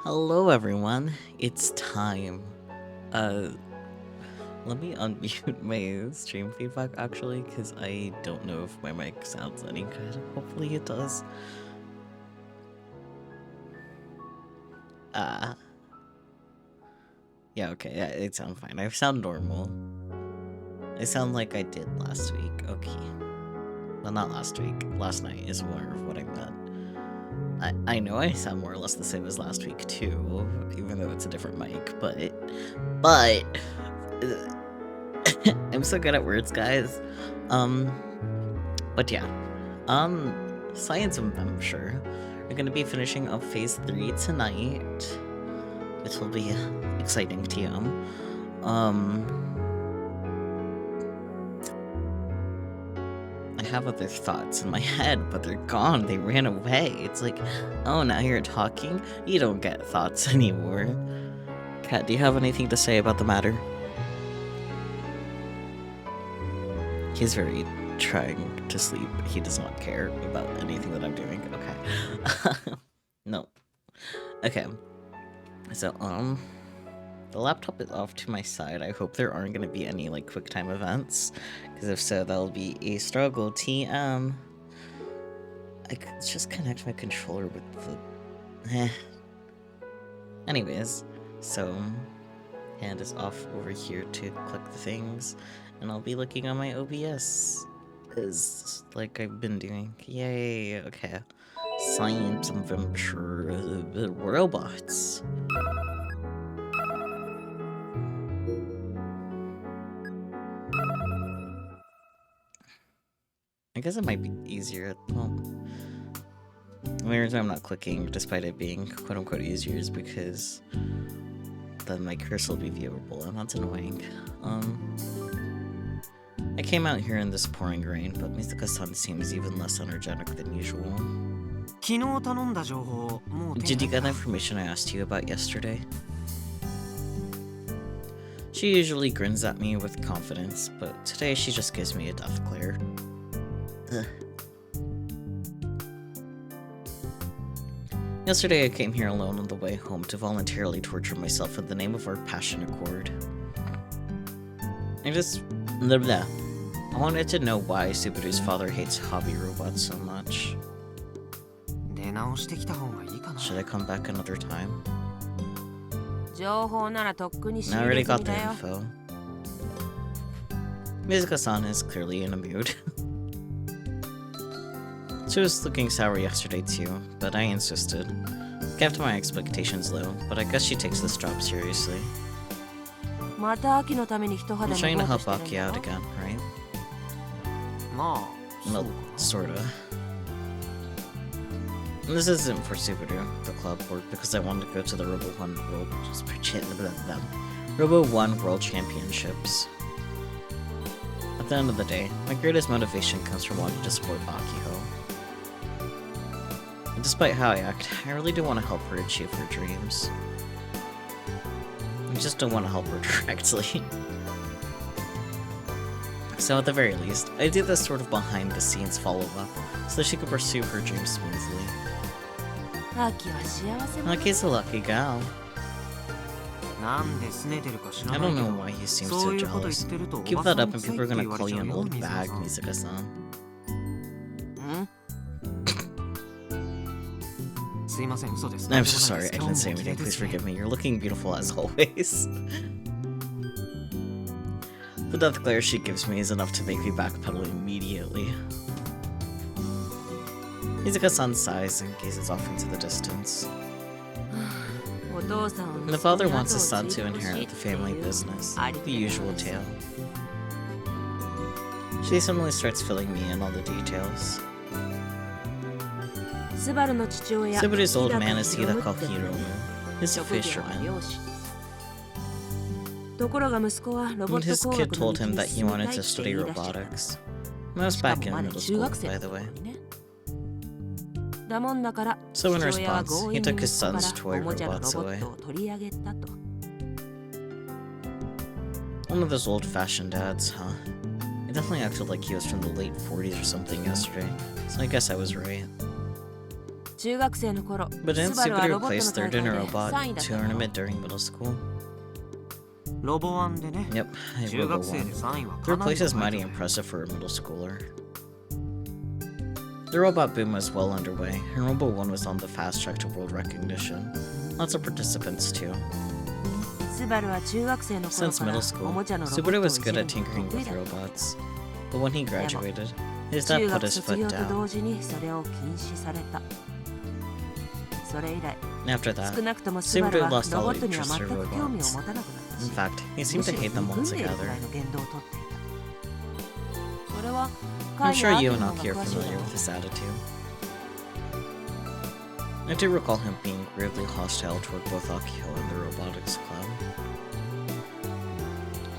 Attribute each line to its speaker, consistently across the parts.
Speaker 1: Hello everyone, it's time. Uh, Let me unmute my stream feedback actually, because I don't know if my mic sounds any good. Hopefully it does. Yeah, okay, yeah, it sounds fine. I sound normal. I sound like I did last week, okay. Well, not last week. Last night is more of what I meant. I know I sound more or less the same as last week too, even though it's a different mic, but I'm so good at words, guys. But yeah. Science Adventure. We're gonna be finishing up Phase 3 tonight, which will be exciting TM. I have other thoughts in my head, but they're gone. They ran away. It's like, oh, now you're talking? You don't get thoughts anymore. Kat, do you have anything to say about the matter? He's very trying to sleep. He does not care about anything that I'm doing. Okay. No. Okay. So, the laptop is off to my side. I hope there aren't going to be any, like, QuickTime events. Because if so, that'll be a struggle. TM. I could just connect my controller with the... Anyways. So, hand is off over here to click the things. And I'll be looking on my OBS. Is like I've been doing. Yay, okay. Science Adventure. Robots. I guess it might be easier. Well, the reason I'm not clicking, despite it being quote-unquote easier, is because then my cursor will be viewable, and that's annoying. I came out here in this pouring rain, but Mitsuka-san seems even less energetic than usual. Did you get the information I asked you about yesterday? She usually grins at me with confidence, but today she just gives me a death glare. Ugh. Yesterday I came here alone on the way home to voluntarily torture myself in the name of our passion accord. I wanted to know why Subaru's father hates hobby robots so much. Should I come back another time? I already got the info. Mizuka-san is clearly in a mood. She was looking sour yesterday too, but I insisted. Kept my expectations low, but I guess she takes this job seriously. I'm trying to help Aki out again, right? Well, sorta. And this isn't for Subaru, the club, or because I wanted to go to the Robo 1 World Championships. At the end of the day, my greatest motivation comes from wanting to support Akiho. And despite how I act, I really do want to help her achieve her dreams. I just don't want to help her directly. So at the very least, I did this sort of behind-the-scenes follow-up, so that she could pursue her dreams smoothly. Aki's a lucky gal. I don't know why he seems so jealous. Keep that up and people are gonna call you an old bag, Mizuka-san. I'm so sorry, I didn't say anything, please forgive me. You're looking beautiful as always. The death glare she gives me is enough to make me backpedal immediately. Mizuka-san sighs and gazes off into the distance. The father wants his son to inherit the family business, the usual tale. She suddenly starts filling me in on the details. Subaru's old man is Hidaka Hiromu. He's a fisherman. And his kid told him that he wanted to study robotics. I was back in middle school, by the way. So in response, he took his son's toy robots away. One of those old-fashioned dads, huh? He definitely acted like he was from the late 40s or something yesterday, so I guess I was right. But didn't Subaru place third in a robot tournament during middle school?
Speaker 2: ロボワンでね。
Speaker 1: Yep, I
Speaker 2: 中
Speaker 1: Robo
Speaker 2: 学生で
Speaker 1: won.
Speaker 2: 3位は
Speaker 1: Third
Speaker 2: かなり
Speaker 1: place is
Speaker 2: 高い
Speaker 1: mighty impressive for a middle schooler. The robot boom was well underway, and Robo 1 was on the fast track to world recognition. Lots of participants too. Since middle school, Subaru was good at tinkering with robots. But when he graduated, his dad put his foot down. After that, Subaru lost all interest in robots. In fact, he seemed to hate them altogether. I'm sure you and Aki are familiar with his attitude. I do recall him being weirdly hostile toward both Akio and the Robotics Club.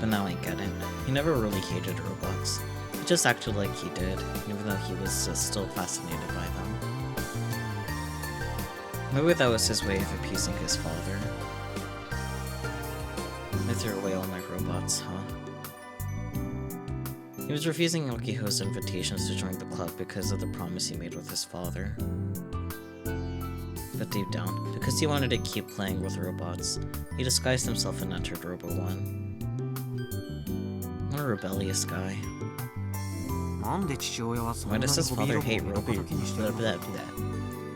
Speaker 1: But now I get it. He never really hated robots. He just acted like he did, even though he was still fascinated by them. Maybe that was his way of appeasing his father. I threw away all my robots, huh? He was refusing Akiho's invitations to join the club because of the promise he made with his father. But deep down, because he wanted to keep playing with robots, he disguised himself and entered Robo 1. What a rebellious guy. Why does his father hate Robo?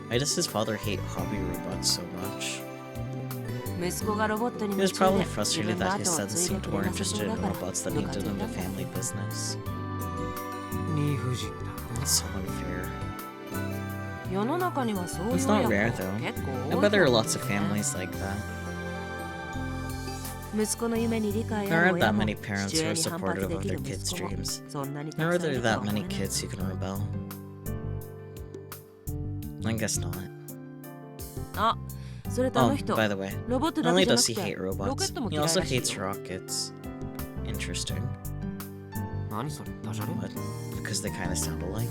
Speaker 1: Why does his father hate hobby robots so much? He was probably frustrated that his son seemed more interested in robots than he did in the family business. It's so unfair. It's not rare though. I bet there are lots of families like that. There aren't that many parents who are supportive of their kids' dreams. Nor are there that many kids who can rebel. I guess not. Oh, by the way, not only does he hate robots, he also hates rockets. Interesting. What? Because they kinda sound alike.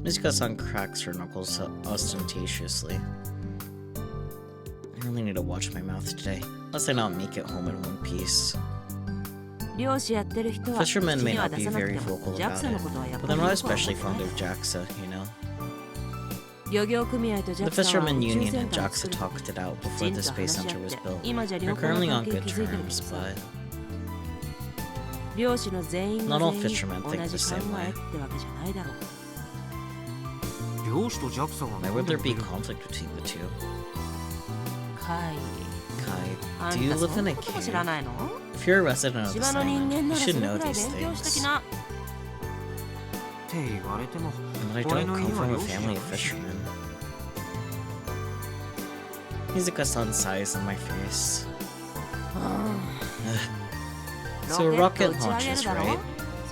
Speaker 1: Mizuka-san cracks her knuckles ostentatiously. I really need to watch my mouth today, lest I not make it home in one piece. Fishermen may not be very vocal about it, but they're not especially fond of JAXA, you know? The Fishermen Union and JAXA talked it out before the Space Center was built. They're currently on good terms, but... not all fishermen think the same way. Why would there be conflict between the two? Kai, do you live in a cave? If you're a resident of this island, you should know these things. But I don't come from a family of fishermen. Mizuka-san sighs in my face. So a rocket launches, right?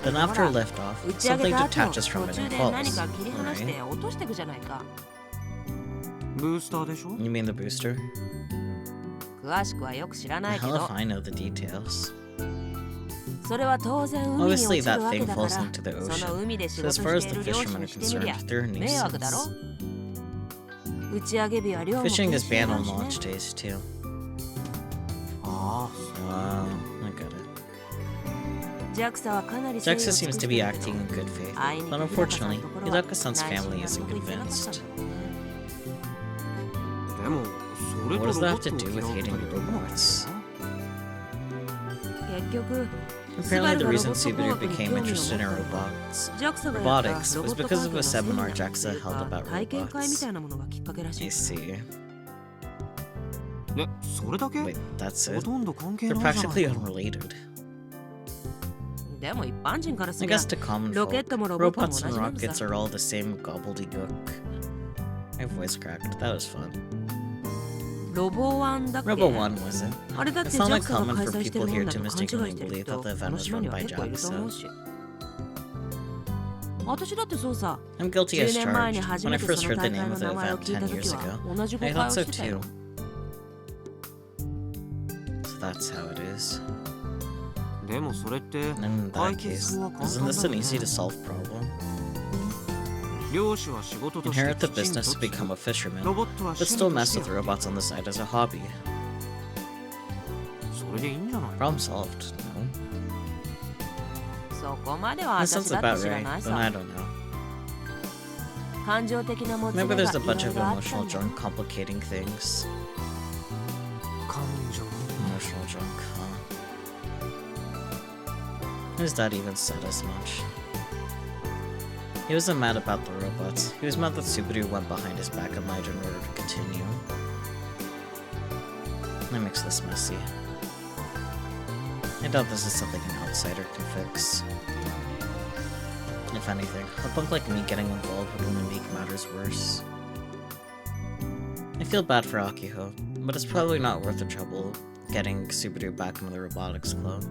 Speaker 1: Then after liftoff, something detaches from it and falls, right? You mean the booster? Hell if I know the details. Obviously that thing falls into the ocean, so as far as the fishermen are concerned, they're a nuisance. Fishing is banned on launch days too. I got it. JAXA seems to be acting in good faith, but unfortunately, Hidaka-san's family isn't convinced. What does that have to do with hating robots? Apparently the reason Subaru became interested in robotics was because of a seminar JAXA held about robots. I see. Wait, that's it? They're practically unrelated. I guess to common folk, robots and rockets are all the same gobbledygook. My voice cracked, that was fun. Robo 1 was it? It's not uncommon for people here to mistakenly believe that the event was run by JAXA. I'm guilty as charged. When I first heard the name of the event 10 years ago, I thought so too. So that's how it is. And in that case, isn't this an easy to solve problem? Inherit the business to become a fisherman, but still mess with robots on the side as a hobby.
Speaker 2: それでいいんじゃない
Speaker 1: Problem solved. No.
Speaker 3: そこまでは
Speaker 1: That
Speaker 3: 私
Speaker 1: sounds
Speaker 3: だって
Speaker 1: about
Speaker 3: 知ら
Speaker 1: right,
Speaker 3: ない
Speaker 1: but I
Speaker 3: さ。
Speaker 1: don't know.
Speaker 3: 感情的なモチベ
Speaker 1: Maybe
Speaker 3: が
Speaker 1: there's a
Speaker 3: いろ
Speaker 1: bunch
Speaker 3: い
Speaker 1: of
Speaker 3: ろあった
Speaker 1: emotional
Speaker 3: んだ。
Speaker 1: drunk complicating things.
Speaker 2: 感情
Speaker 1: Emotional drunk, huh? His dad even said as much. He wasn't mad about the robots. He was mad that Subaru went behind his back and lied in order to continue. That makes this messy. I doubt this is something an outsider can fix. If anything, a punk like me getting involved would only make matters worse. I feel bad for Akiho, but it's probably not worth the trouble getting Subaru back into the robotics club.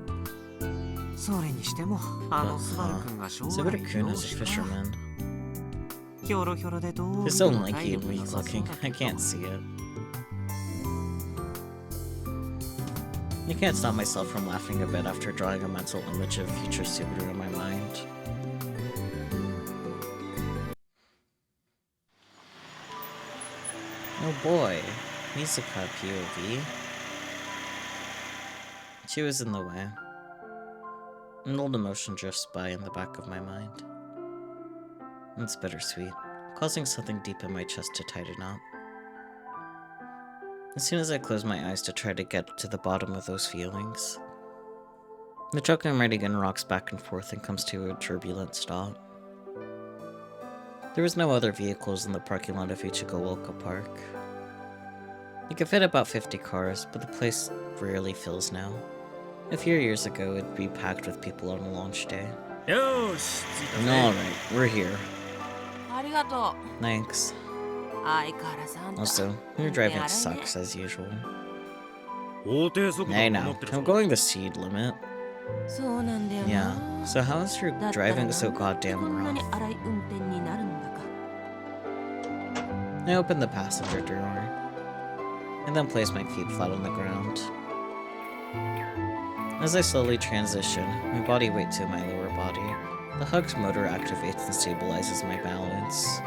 Speaker 2: それにしてもあの
Speaker 1: But,
Speaker 2: スバル君が将来
Speaker 1: Subaru-kun is a fisherman.
Speaker 2: ヒョロヒョロでどう見
Speaker 1: He's
Speaker 2: て
Speaker 1: so
Speaker 2: も
Speaker 1: lanky
Speaker 2: 体
Speaker 1: and
Speaker 2: 力
Speaker 1: weak
Speaker 2: なさそう
Speaker 1: looking.
Speaker 2: だ
Speaker 1: I
Speaker 2: けど
Speaker 1: can't see it. I can't stop myself from laughing a bit after drawing a mental image of future Subaru in my mind. Oh boy, Mizuka POV. She was in the way. An old emotion drifts by in the back of my mind. It's bittersweet, causing something deep in my chest to tighten up. As soon as I close my eyes to try to get to the bottom of those feelings, the truck I'm riding in rocks back and forth and comes to a turbulent stop. There was no other vehicles in the parking lot of Ichigo Park. You could fit about 50 cars, but the place rarely fills now. A few years ago, it'd be packed with people on a launch day.
Speaker 2: よーし着いたぜ
Speaker 1: Alright, we're here.
Speaker 3: ありがとう。
Speaker 1: Thanks.
Speaker 3: 相変わらずあんた。
Speaker 1: Also, your driving sucks as usual.
Speaker 2: 法定速度
Speaker 1: Hey
Speaker 2: を
Speaker 1: now,
Speaker 2: 守ってる
Speaker 1: I'm
Speaker 2: ぞ
Speaker 1: going the speed limit.
Speaker 3: そうなんだよ
Speaker 1: Yeah,
Speaker 3: な。
Speaker 1: so how is your
Speaker 3: だったら
Speaker 1: driving
Speaker 3: なん
Speaker 1: so
Speaker 3: で
Speaker 1: goddamn
Speaker 3: こんなに
Speaker 1: rough?
Speaker 3: 荒い運転になるんだか。
Speaker 1: I open the passenger door, and then place my feet flat on the ground. As I slowly transition my body weight to my lower body, the hug's motor activates and stabilizes my balance.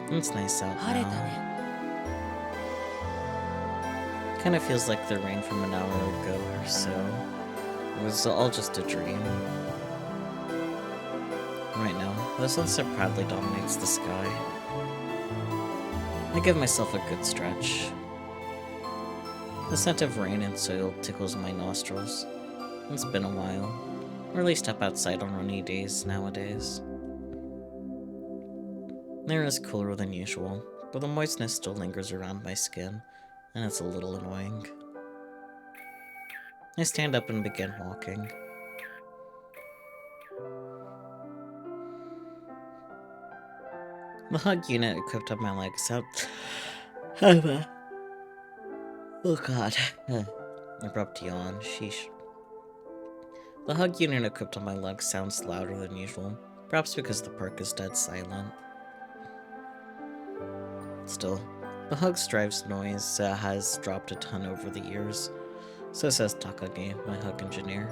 Speaker 1: It's nice out
Speaker 3: 晴れた
Speaker 1: now.
Speaker 3: ね。
Speaker 1: Kinda feels like the rain from an hour ago or so. It was all just a dream. Right now, the sunset proudly dominates the sky. I give myself a good stretch. The scent of rain and soil tickles my nostrils. It's been a while. Or at least step outside on rainy days nowadays. The air is cooler than usual, but the moistness still lingers around my skin, and it's a little annoying. I stand up and begin walking. The hug unit equipped on my legs sound... Oh god. Abrupt yawn. Sheesh. The hug unit equipped on my legs sounds louder than usual, perhaps because the park is dead silent. Still, the hug's drive's noise has dropped a ton over the years, so says Takagi, my hug engineer.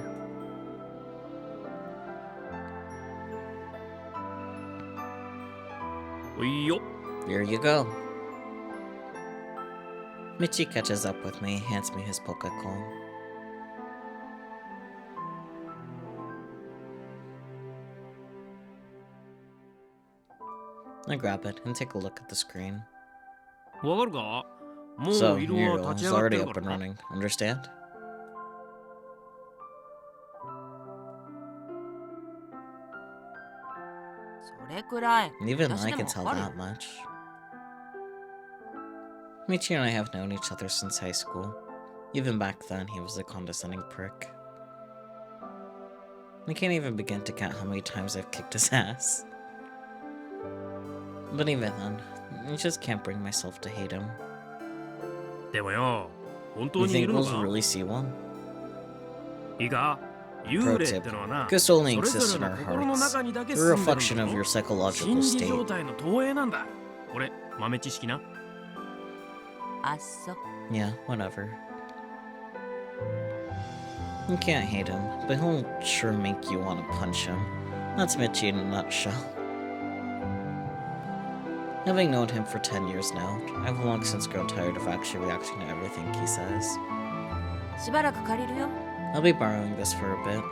Speaker 1: Here you go. Michi catches up with me, hands me his Pokécall. I grab it and take a look at the screen.
Speaker 2: わかるかも
Speaker 1: So,
Speaker 2: う色
Speaker 1: Nero
Speaker 2: は立ち
Speaker 1: is
Speaker 2: 上がって
Speaker 1: already
Speaker 2: る
Speaker 1: up
Speaker 2: か
Speaker 1: and
Speaker 2: らな
Speaker 1: running. Understand?
Speaker 3: それくらい。
Speaker 1: Even
Speaker 3: 私
Speaker 1: I
Speaker 3: で
Speaker 1: can
Speaker 3: も
Speaker 1: tell
Speaker 3: わかるよ
Speaker 1: that much. Michi and I have known each other since high school. Even back then, he was a condescending prick. I can't even begin to count how many times I've kicked his ass. But even then, I just can't bring myself to hate him.
Speaker 2: でもよ本当
Speaker 1: You
Speaker 2: にい
Speaker 1: think
Speaker 2: るの
Speaker 1: we'll
Speaker 2: か
Speaker 1: really see one?
Speaker 2: いいか
Speaker 1: Pro
Speaker 2: 幽霊っ
Speaker 1: tip.
Speaker 2: てのはな
Speaker 1: Ghosts only
Speaker 2: それ
Speaker 1: exist
Speaker 2: ぞ
Speaker 1: in
Speaker 2: れ
Speaker 1: our
Speaker 2: の心の
Speaker 1: hearts.
Speaker 2: 中にだけ
Speaker 1: They're
Speaker 2: 住
Speaker 1: a
Speaker 2: んでる
Speaker 1: reflection
Speaker 2: ん
Speaker 1: of
Speaker 2: だ
Speaker 1: your
Speaker 2: ろ
Speaker 1: psychological
Speaker 2: 心理状
Speaker 1: state.
Speaker 2: 態の投影なんだこれ豆知識な
Speaker 3: あっそ。
Speaker 1: Yeah, whatever. You can't hate him, but he'll sure make you want to punch him. That's Michi in a nutshell. Having known him for 10 years now, I've long since grown tired of actually reacting to everything he says.
Speaker 3: しばらく借りるよ。
Speaker 1: I'll be borrowing this for a bit.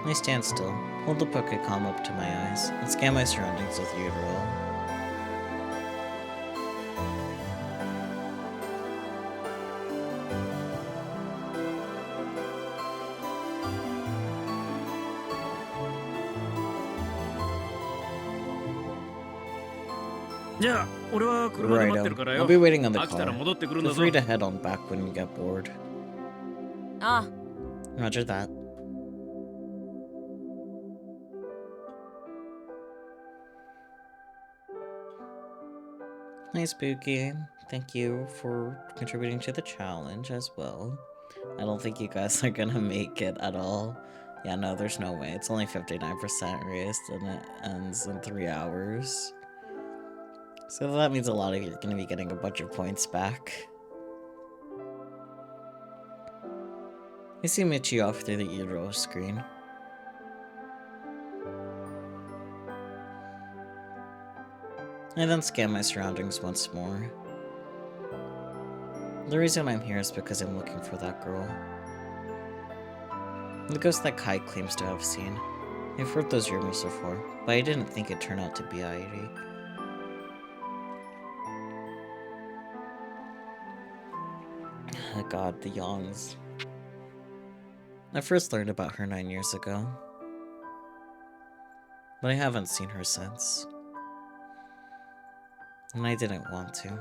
Speaker 1: I stand still, hold the Pokécom up to my eyes, and scan my surroundings with Utero. I'll be waiting on the car. Feel free to head on back when you get bored.
Speaker 3: あ
Speaker 1: Roger that. Hi, Spooky. Thank you for contributing to the challenge as well. I don't think you guys are gonna make it at all. Yeah, no, there's no way. It's only 59% raised and it ends in 3 hours. So that means a lot of you are gonna be getting a bunch of points back. I see Michi off through the Euro screen. I then scan my surroundings once more. The reason I'm here is because I'm looking for that girl. The ghost that Kai claims to have seen. I've heard those rumors before, but I didn't think it'd turn out to be Airi. Oh god, the yawns. I first learned about her 9 years ago, but I haven't seen her since. And I didn't want to.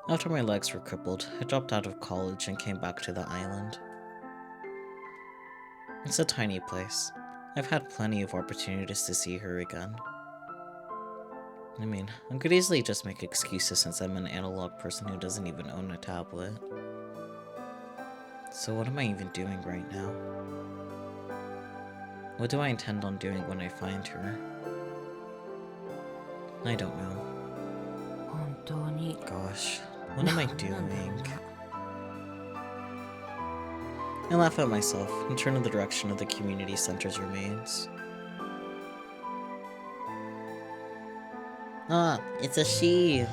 Speaker 1: After my legs were crippled, I dropped out of college and came back to the island. It's a tiny place. I've had plenty of opportunities to see her again. I mean, I could easily just make excuses since I'm an analog person who doesn't even own a tablet. So what am I even doing right now? What do I intend on doing when I find her? I don't know.
Speaker 3: 本当に
Speaker 1: Gosh, what am I doing? I laugh at myself and turn in the direction of the community center's remains. Ah, it's a she!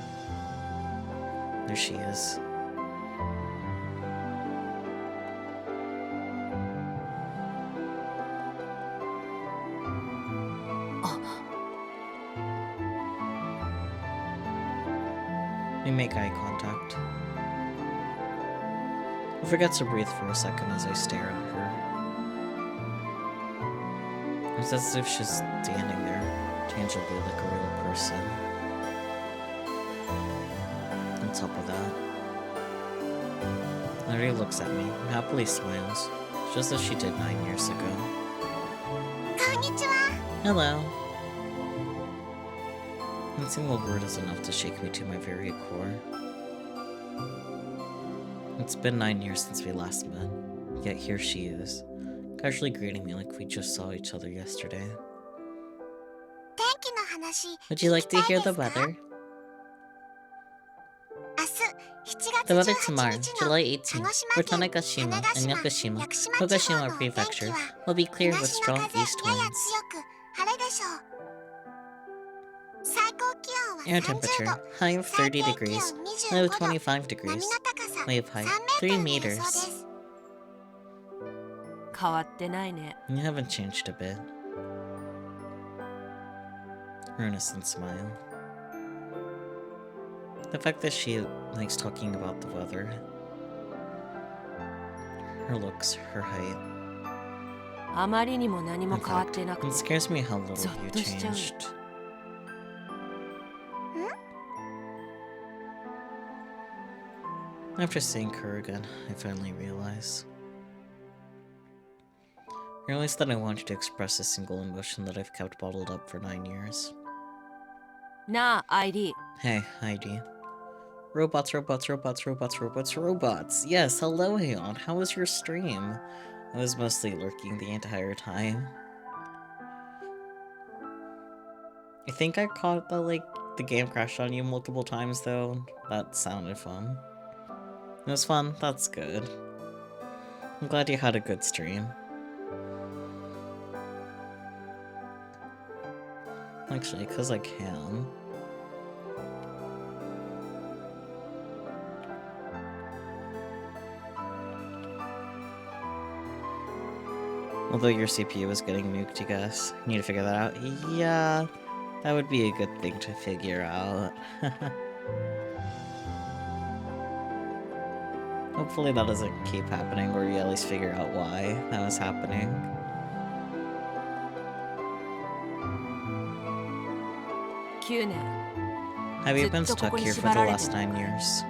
Speaker 1: There she is. We make eye contact. I forget to breathe for a second as I stare at her. It's as if she's standing there, tangibly like a real person. On top of that, Larry looks at me and happily smiles, just as she did 9 years ago. Hello. One single word is enough to shake me to my very core. It's been 9 years since we last met, yet here she is, casually greeting me like we just saw each other yesterday. Would you like to hear the weather? The weather tomorrow, July 18th, for Tanegashima and Yakushima, Togashima Prefecture, will be clear with strong east winds. Air temperature, high of 30 degrees, low of 25 degrees, wave height 3 meters.
Speaker 3: 変わってないね。
Speaker 1: You haven't changed a bit. Her innocent smile. The fact that she likes talking about the weather. Her looks, her height.
Speaker 3: あまりにも何も
Speaker 1: In
Speaker 3: 変わっ
Speaker 1: fact,
Speaker 3: てなく
Speaker 1: it
Speaker 3: て
Speaker 1: scares me how little you
Speaker 3: ゾッとしちゃう。
Speaker 1: changed. After seeing her again, I finally realize. I realize that I wanted to express a single emotion that I've kept bottled up for 9 years.
Speaker 3: なあ ID
Speaker 1: Hey, Heidi. Robots, robots, robots, robots, robots, robots. Yes, hello, Aeon. How was your stream? I was mostly lurking the entire time. I think I caught that, like, the game crashed on you multiple times, though. That sounded fun. It was fun. That's good. I'm glad you had a good stream. Actually, because I can. Although your CPU is getting nuked, you guys. Need to figure that out? Yeah, that would be a good thing to figure out. Hopefully that doesn't keep happening, or you at least figure out why that was happening.
Speaker 3: 9年
Speaker 1: Have you been
Speaker 3: ずっとこ
Speaker 1: stuck
Speaker 3: こに
Speaker 1: here for
Speaker 3: 縛
Speaker 1: the
Speaker 3: られて
Speaker 1: last
Speaker 3: るの
Speaker 1: 9
Speaker 3: か
Speaker 1: years?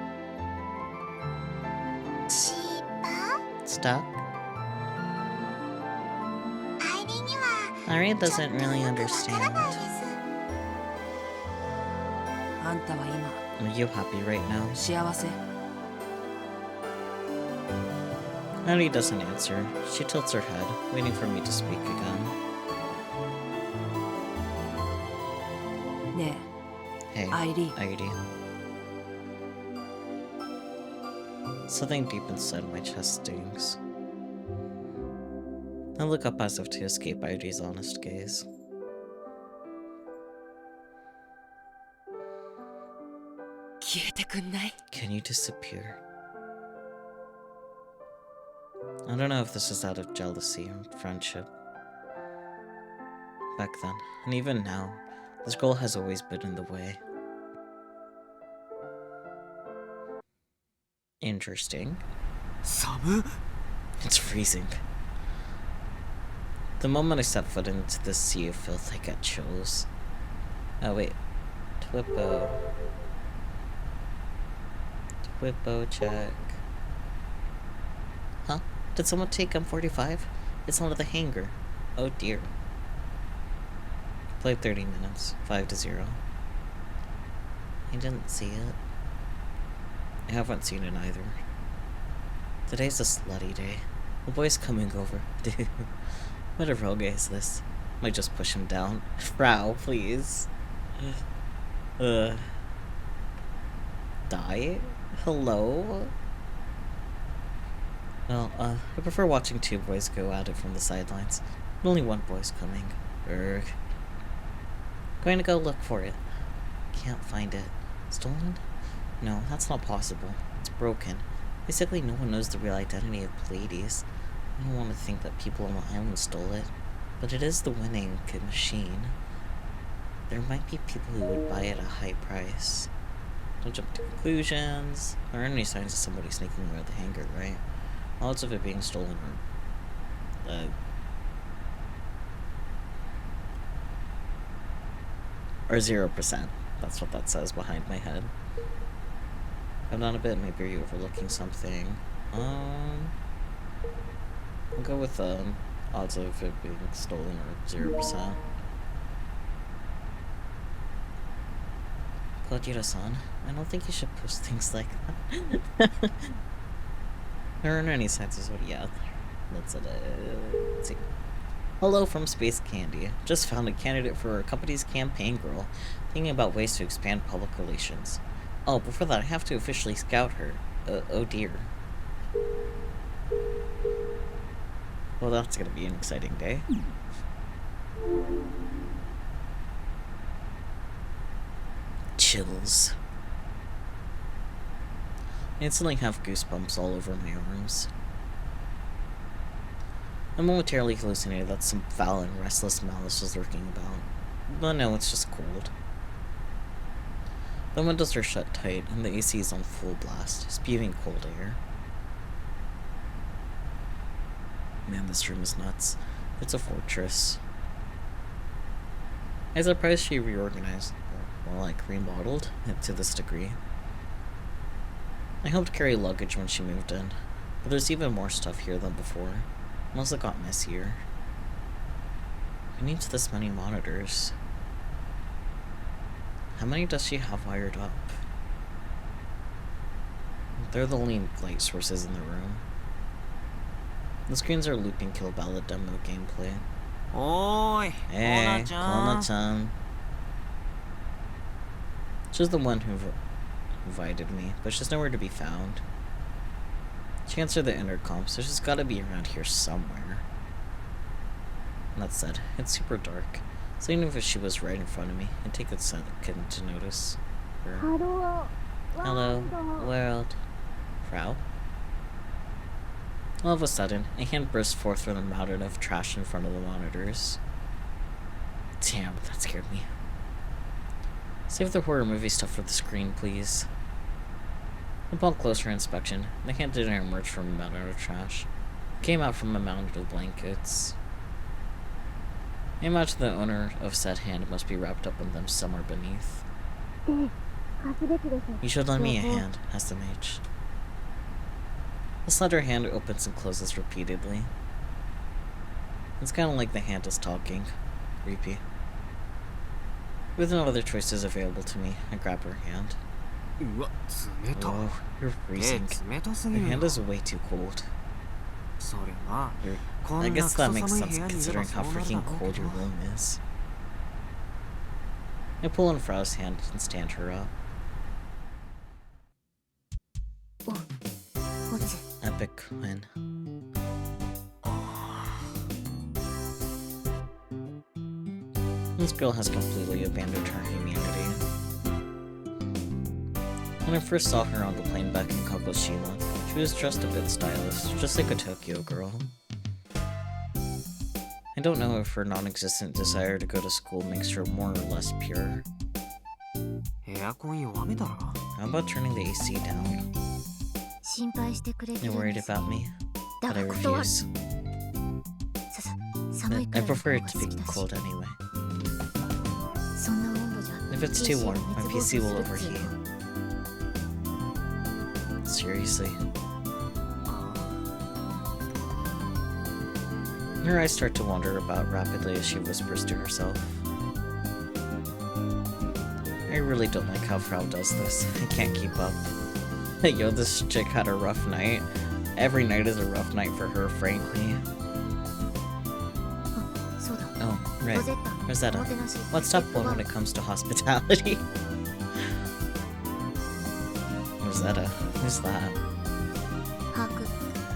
Speaker 4: シーパ
Speaker 1: Stuck?
Speaker 4: アイリーには
Speaker 1: Ari
Speaker 4: ちょっ
Speaker 1: doesn't
Speaker 4: と
Speaker 1: really
Speaker 4: よくわからないで
Speaker 1: understand.
Speaker 4: す。
Speaker 3: あんたは
Speaker 1: Are you happy right now?
Speaker 3: 今幸せ
Speaker 1: Ari doesn't answer. She tilts her head, waiting for me to speak again.
Speaker 3: ね
Speaker 1: Hey,
Speaker 3: えアイリー
Speaker 1: Airi. Something deep inside my chest stings. I look up as if to escape Airi's honest gaze.
Speaker 3: 消えてくんない
Speaker 1: Can you disappear? I don't know if this is out of jealousy or friendship. Back then, and even now, this girl has always been in the way. Interesting.
Speaker 2: 寒っ
Speaker 1: It's freezing. The moment I step foot into this sea of filth, I get chills. Oh wait. Twippo. Twippo check. Huh? Did someone take M45? It's under the hangar. Oh dear. Played 30 minutes. 5-0. I didn't see it. I haven't seen it either. Today's a slutty day. The boy's coming over. Dude, what a rogue is this? Might just push him down. Frau, please. Die? Hello? Well, I prefer watching two boys go at it from the sidelines. But only one boy's coming. Erg. Going to go look for it. Can't find it. Stolen? No, that's not possible. It's broken. Basically, no one knows the real identity of Pleiades. I don't want to think that people on the island stole it, but it is the winning machine. There might be people who would buy it at a high price. Don't jump to conclusions. There aren't any signs of somebody sneaking around the hangar, right? Odds of it being stolen are 0%. That's what that says behind my head. Come down a bit, maybe you're overlooking something. I'll go with odds of it being stolen are 0%. Kojiro-san, I don't think you should post things like that. There aren't any signs of what, yeah. That's it. Let's see. Hello from Space Candy. Just found a candidate for our company's campaign girl. Thinking about ways to expand public relations. Oh, before that, I have to officially scout her. Oh dear. Well, that's gonna be an exciting day. Chills. I instantly have goosebumps all over my arms. I'm momentarily hallucinated that some foul and restless malice is lurking about. But no, it's just cold. The windows are shut tight, and the AC is on full blast, spewing cold air. Man, this room is nuts. It's a fortress. I'm surprised she reorganized, or more like remodeled, it to this degree. I helped carry luggage when she moved in, but there's even more stuff here than before. Unless it got messier. Who needs this many monitors? How many does she have wired up? They're the only light sources in the room. The screens are looping Kill Ballad demo gameplay.
Speaker 5: おーい、
Speaker 1: Hey,
Speaker 5: コーナちゃん。
Speaker 1: Kona-chan. She's the one who invited me, but she's nowhere to be found. She answered the intercom, so she's gotta be around here somewhere. That said, it's super dark. So even if she was right in front of me, I'd take a second to notice her. Hello, world. Frau? All of a sudden, a hand burst forth from the mountain of trash in front of the monitors. Damn, that scared me. Save the horror movie stuff for the screen, please. Upon closer inspection, the hand didn't emerge from a mountain of trash. It came out from a mountain of blankets. I imagine the owner of said hand must be wrapped up in them somewhere beneath. You should lend me a hand, asked the mage. The slender hand opens and closes repeatedly. It's kind of like the hand is talking. Creepy. With no other choices available to me, I grab her hand. Oh, you're freezing. Your hand is way too cold. I guess that makes sense considering how freaking cold your room is. I pull on Frau's hand and stand her up. Epic win. This girl has completely abandoned her humanity. When I first saw her on the plane back in Kagoshima, she was dressed a bit stylish, just like a Tokyo girl. I don't know if her non-existent desire to go to school makes her more or less pure. How about turning the AC down? You're worried about me, but I refuse. I prefer it to be cold anyway. If it's too warm, my PC will overheat. Seriously. Her eyes start to wander about rapidly as she whispers to herself. I really don't like how Frau does this. I can't keep up. Yo, this chick had a rough night. Every night is a rough night for her, frankly. Oh, right. Rosetta. What's step one when it comes to hospitality? Rosetta. Who's that?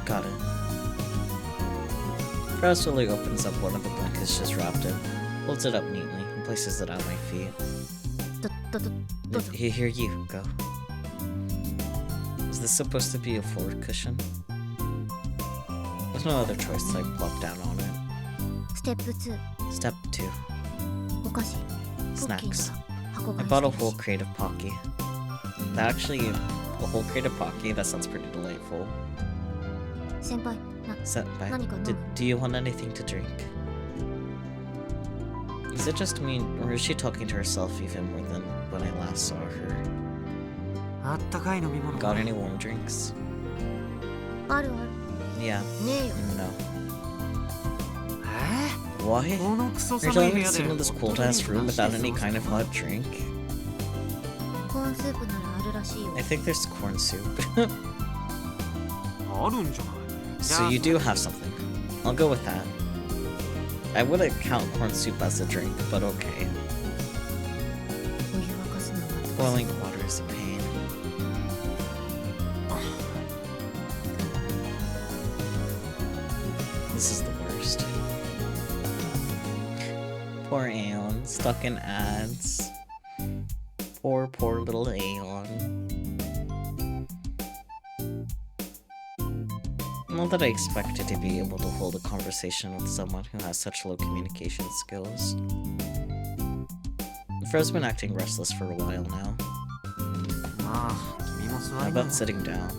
Speaker 1: Got it. Frau slowly opens up one of the blankets just wrapped in, folds it up neatly, and places it on my feet. Here you go. Is this supposed to be a forward cushion? There's no other choice, so I plop down on it. Step 2. Snacks. I bought a whole crate of Pocky. Actually, a whole crate of Pocky? That sounds pretty delightful. Senpai, do you want anything to drink? Is it just me, or is she talking to herself even more than when I last saw her? Got any warm drinks? Yeah. No. What? You're telling me to sit in this cold-ass room without any kind of hot drink? I think there's corn soup. So you do have something. I'll go with that. I wouldn't count corn soup as a drink, but okay. Boiling water is a pain. This is the worst. Poor Aeon, stuck in ads. Poor little Aeon. Not that I expected to be able to hold a conversation with someone who has such low communication skills. Frau's been acting restless for a while now. How about sitting down?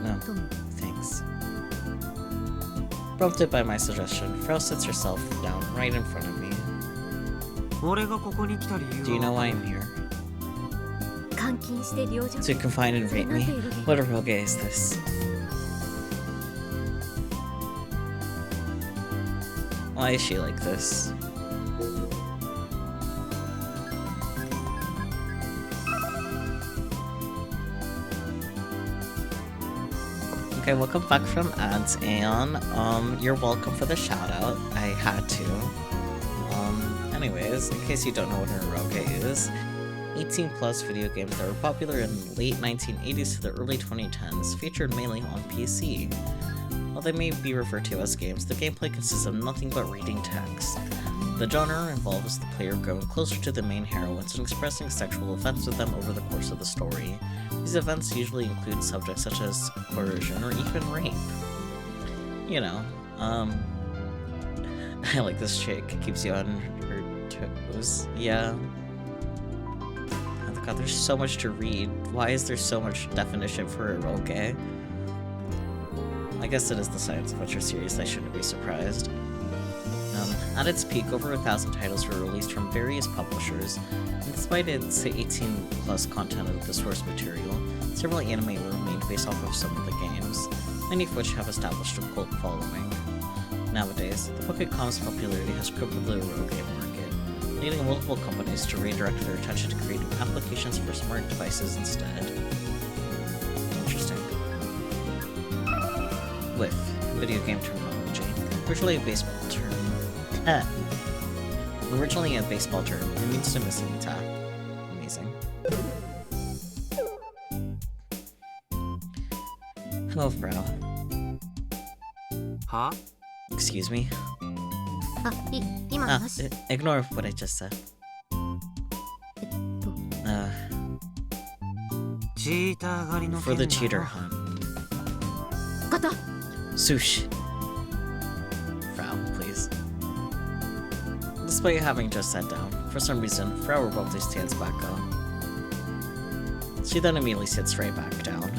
Speaker 1: No, thanks. Prompted by my suggestion, Frau sits herself down right in front of me. Do you know why I'm here? To confine and rape me? What a rogue is this? Why is she like this? Okay, welcome back from ads, Aeon. You're welcome for the shout out. I had to. Anyways, in case you don't know what an eroge is, 18 plus video games that were popular in the late 1980s to the early 2010s, featured mainly on PC. While they may be referred to as games, the gameplay consists of nothing but reading text. The genre involves the player growing closer to the main heroines and expressing sexual events with them over the course of the story. These events usually include subjects such as coercion or even rape. You know, I like this chick, keeps you on her toes. Yeah. Oh god, there's so much to read. Why is there so much definition for eroge? I guess it is the Science Adventure series, I shouldn't be surprised. At its peak, over 1,000 titles were released from various publishers, and despite its 18+ content of the source material, several anime were made based off of some of the games, many of which have established a cult following. Nowadays, the Pokécon's popularity has crippled the eroge market, leading multiple companies to redirect their attention to creating applications for smart devices instead. Interesting. With video game terminology, originally a baseball term, it means to miss an attack. Amazing. Hello, Frau.
Speaker 2: Huh?
Speaker 1: Excuse me?
Speaker 5: 今の話
Speaker 1: Ignore what I just said.
Speaker 2: チーター狩りの
Speaker 1: For the
Speaker 2: 件だ
Speaker 1: cheater
Speaker 2: ろ
Speaker 1: hunt.
Speaker 5: 方
Speaker 1: Sush. Frau, please. Despite having just sat down, for some reason, Frau abruptly stands back up. She then immediately sits right back down.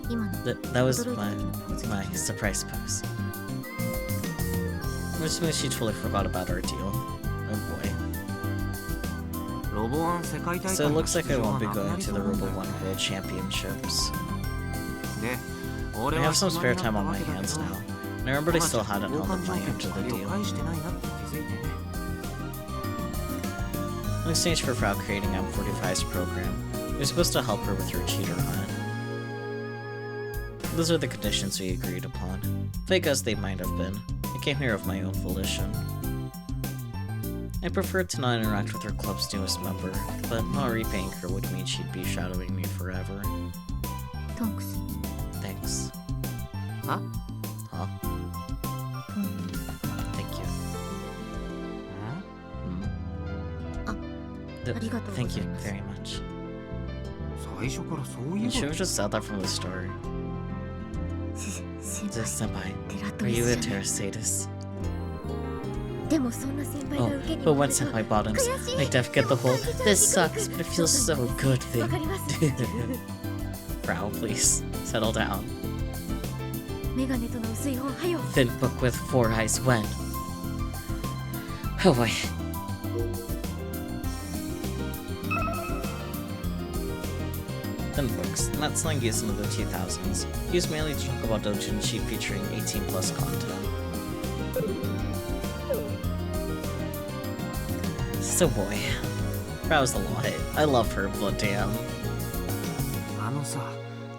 Speaker 5: 今の
Speaker 1: That was my surprise pose. Originally, she totally forgot about our deal. Oh boy.
Speaker 2: ロボワン世界大会
Speaker 1: So it
Speaker 2: の
Speaker 1: looks like I
Speaker 2: 出場
Speaker 1: won't be
Speaker 2: がなくな
Speaker 1: going
Speaker 2: り
Speaker 1: to
Speaker 2: そ
Speaker 1: the
Speaker 2: うなんだ
Speaker 1: Robo
Speaker 2: よ
Speaker 1: One
Speaker 2: ね
Speaker 1: World Championships.
Speaker 2: で
Speaker 1: I
Speaker 2: 俺は
Speaker 1: have some
Speaker 2: 暇
Speaker 1: spare
Speaker 2: になった
Speaker 1: time on
Speaker 2: わ
Speaker 1: my
Speaker 2: けだけ
Speaker 1: hands
Speaker 2: ど
Speaker 1: now, and I remember I
Speaker 2: 同じ
Speaker 1: still hadn't
Speaker 2: 交
Speaker 1: held
Speaker 2: 換
Speaker 1: up
Speaker 2: 条
Speaker 1: my
Speaker 2: 件
Speaker 1: end
Speaker 2: の
Speaker 1: to the
Speaker 2: 借りを
Speaker 1: deal.
Speaker 2: 返してないなって気づいてね
Speaker 1: In exchange for Frau creating M45's program, we were supposed to help her with her cheater hunt. Those are the conditions we agreed upon. Fake as they might have been, I came here of my own volition. I preferred to not interact with her club's newest member, but not repaying her would mean she'd be shadowing me forever.
Speaker 5: トンクス
Speaker 1: Thanks.
Speaker 2: は
Speaker 1: Huh? Thank you. Thank you very much.
Speaker 2: 最初からそうい
Speaker 1: You
Speaker 2: え
Speaker 1: should
Speaker 2: ば
Speaker 1: have just said that from the start.
Speaker 5: 先
Speaker 1: Just
Speaker 5: 輩
Speaker 1: senpai,
Speaker 5: テラト
Speaker 1: are
Speaker 5: リ
Speaker 1: you
Speaker 5: ス
Speaker 1: a
Speaker 5: じゃない
Speaker 1: terror sadist?
Speaker 5: でもそんな先輩が
Speaker 1: Oh,
Speaker 5: 受けに
Speaker 1: but
Speaker 5: 回
Speaker 1: when
Speaker 5: ると
Speaker 1: senpai bottoms,
Speaker 5: 悔しい
Speaker 1: like Def get the whole,
Speaker 5: でも
Speaker 1: this
Speaker 5: 感じ
Speaker 1: sucks,
Speaker 5: ちゃう
Speaker 1: but it feels so good
Speaker 5: わ
Speaker 1: thing.
Speaker 5: かります
Speaker 1: Frau, please, settle down.
Speaker 5: メガネとの薄い本はよ
Speaker 1: Thin book with four eyes when? Oh boy. Thin books, not slang used in the 2000s, used mainly to talk about doujinshi featuring 18+ content. So boy, Frau's a lot. I love her, but damn.
Speaker 2: あのさ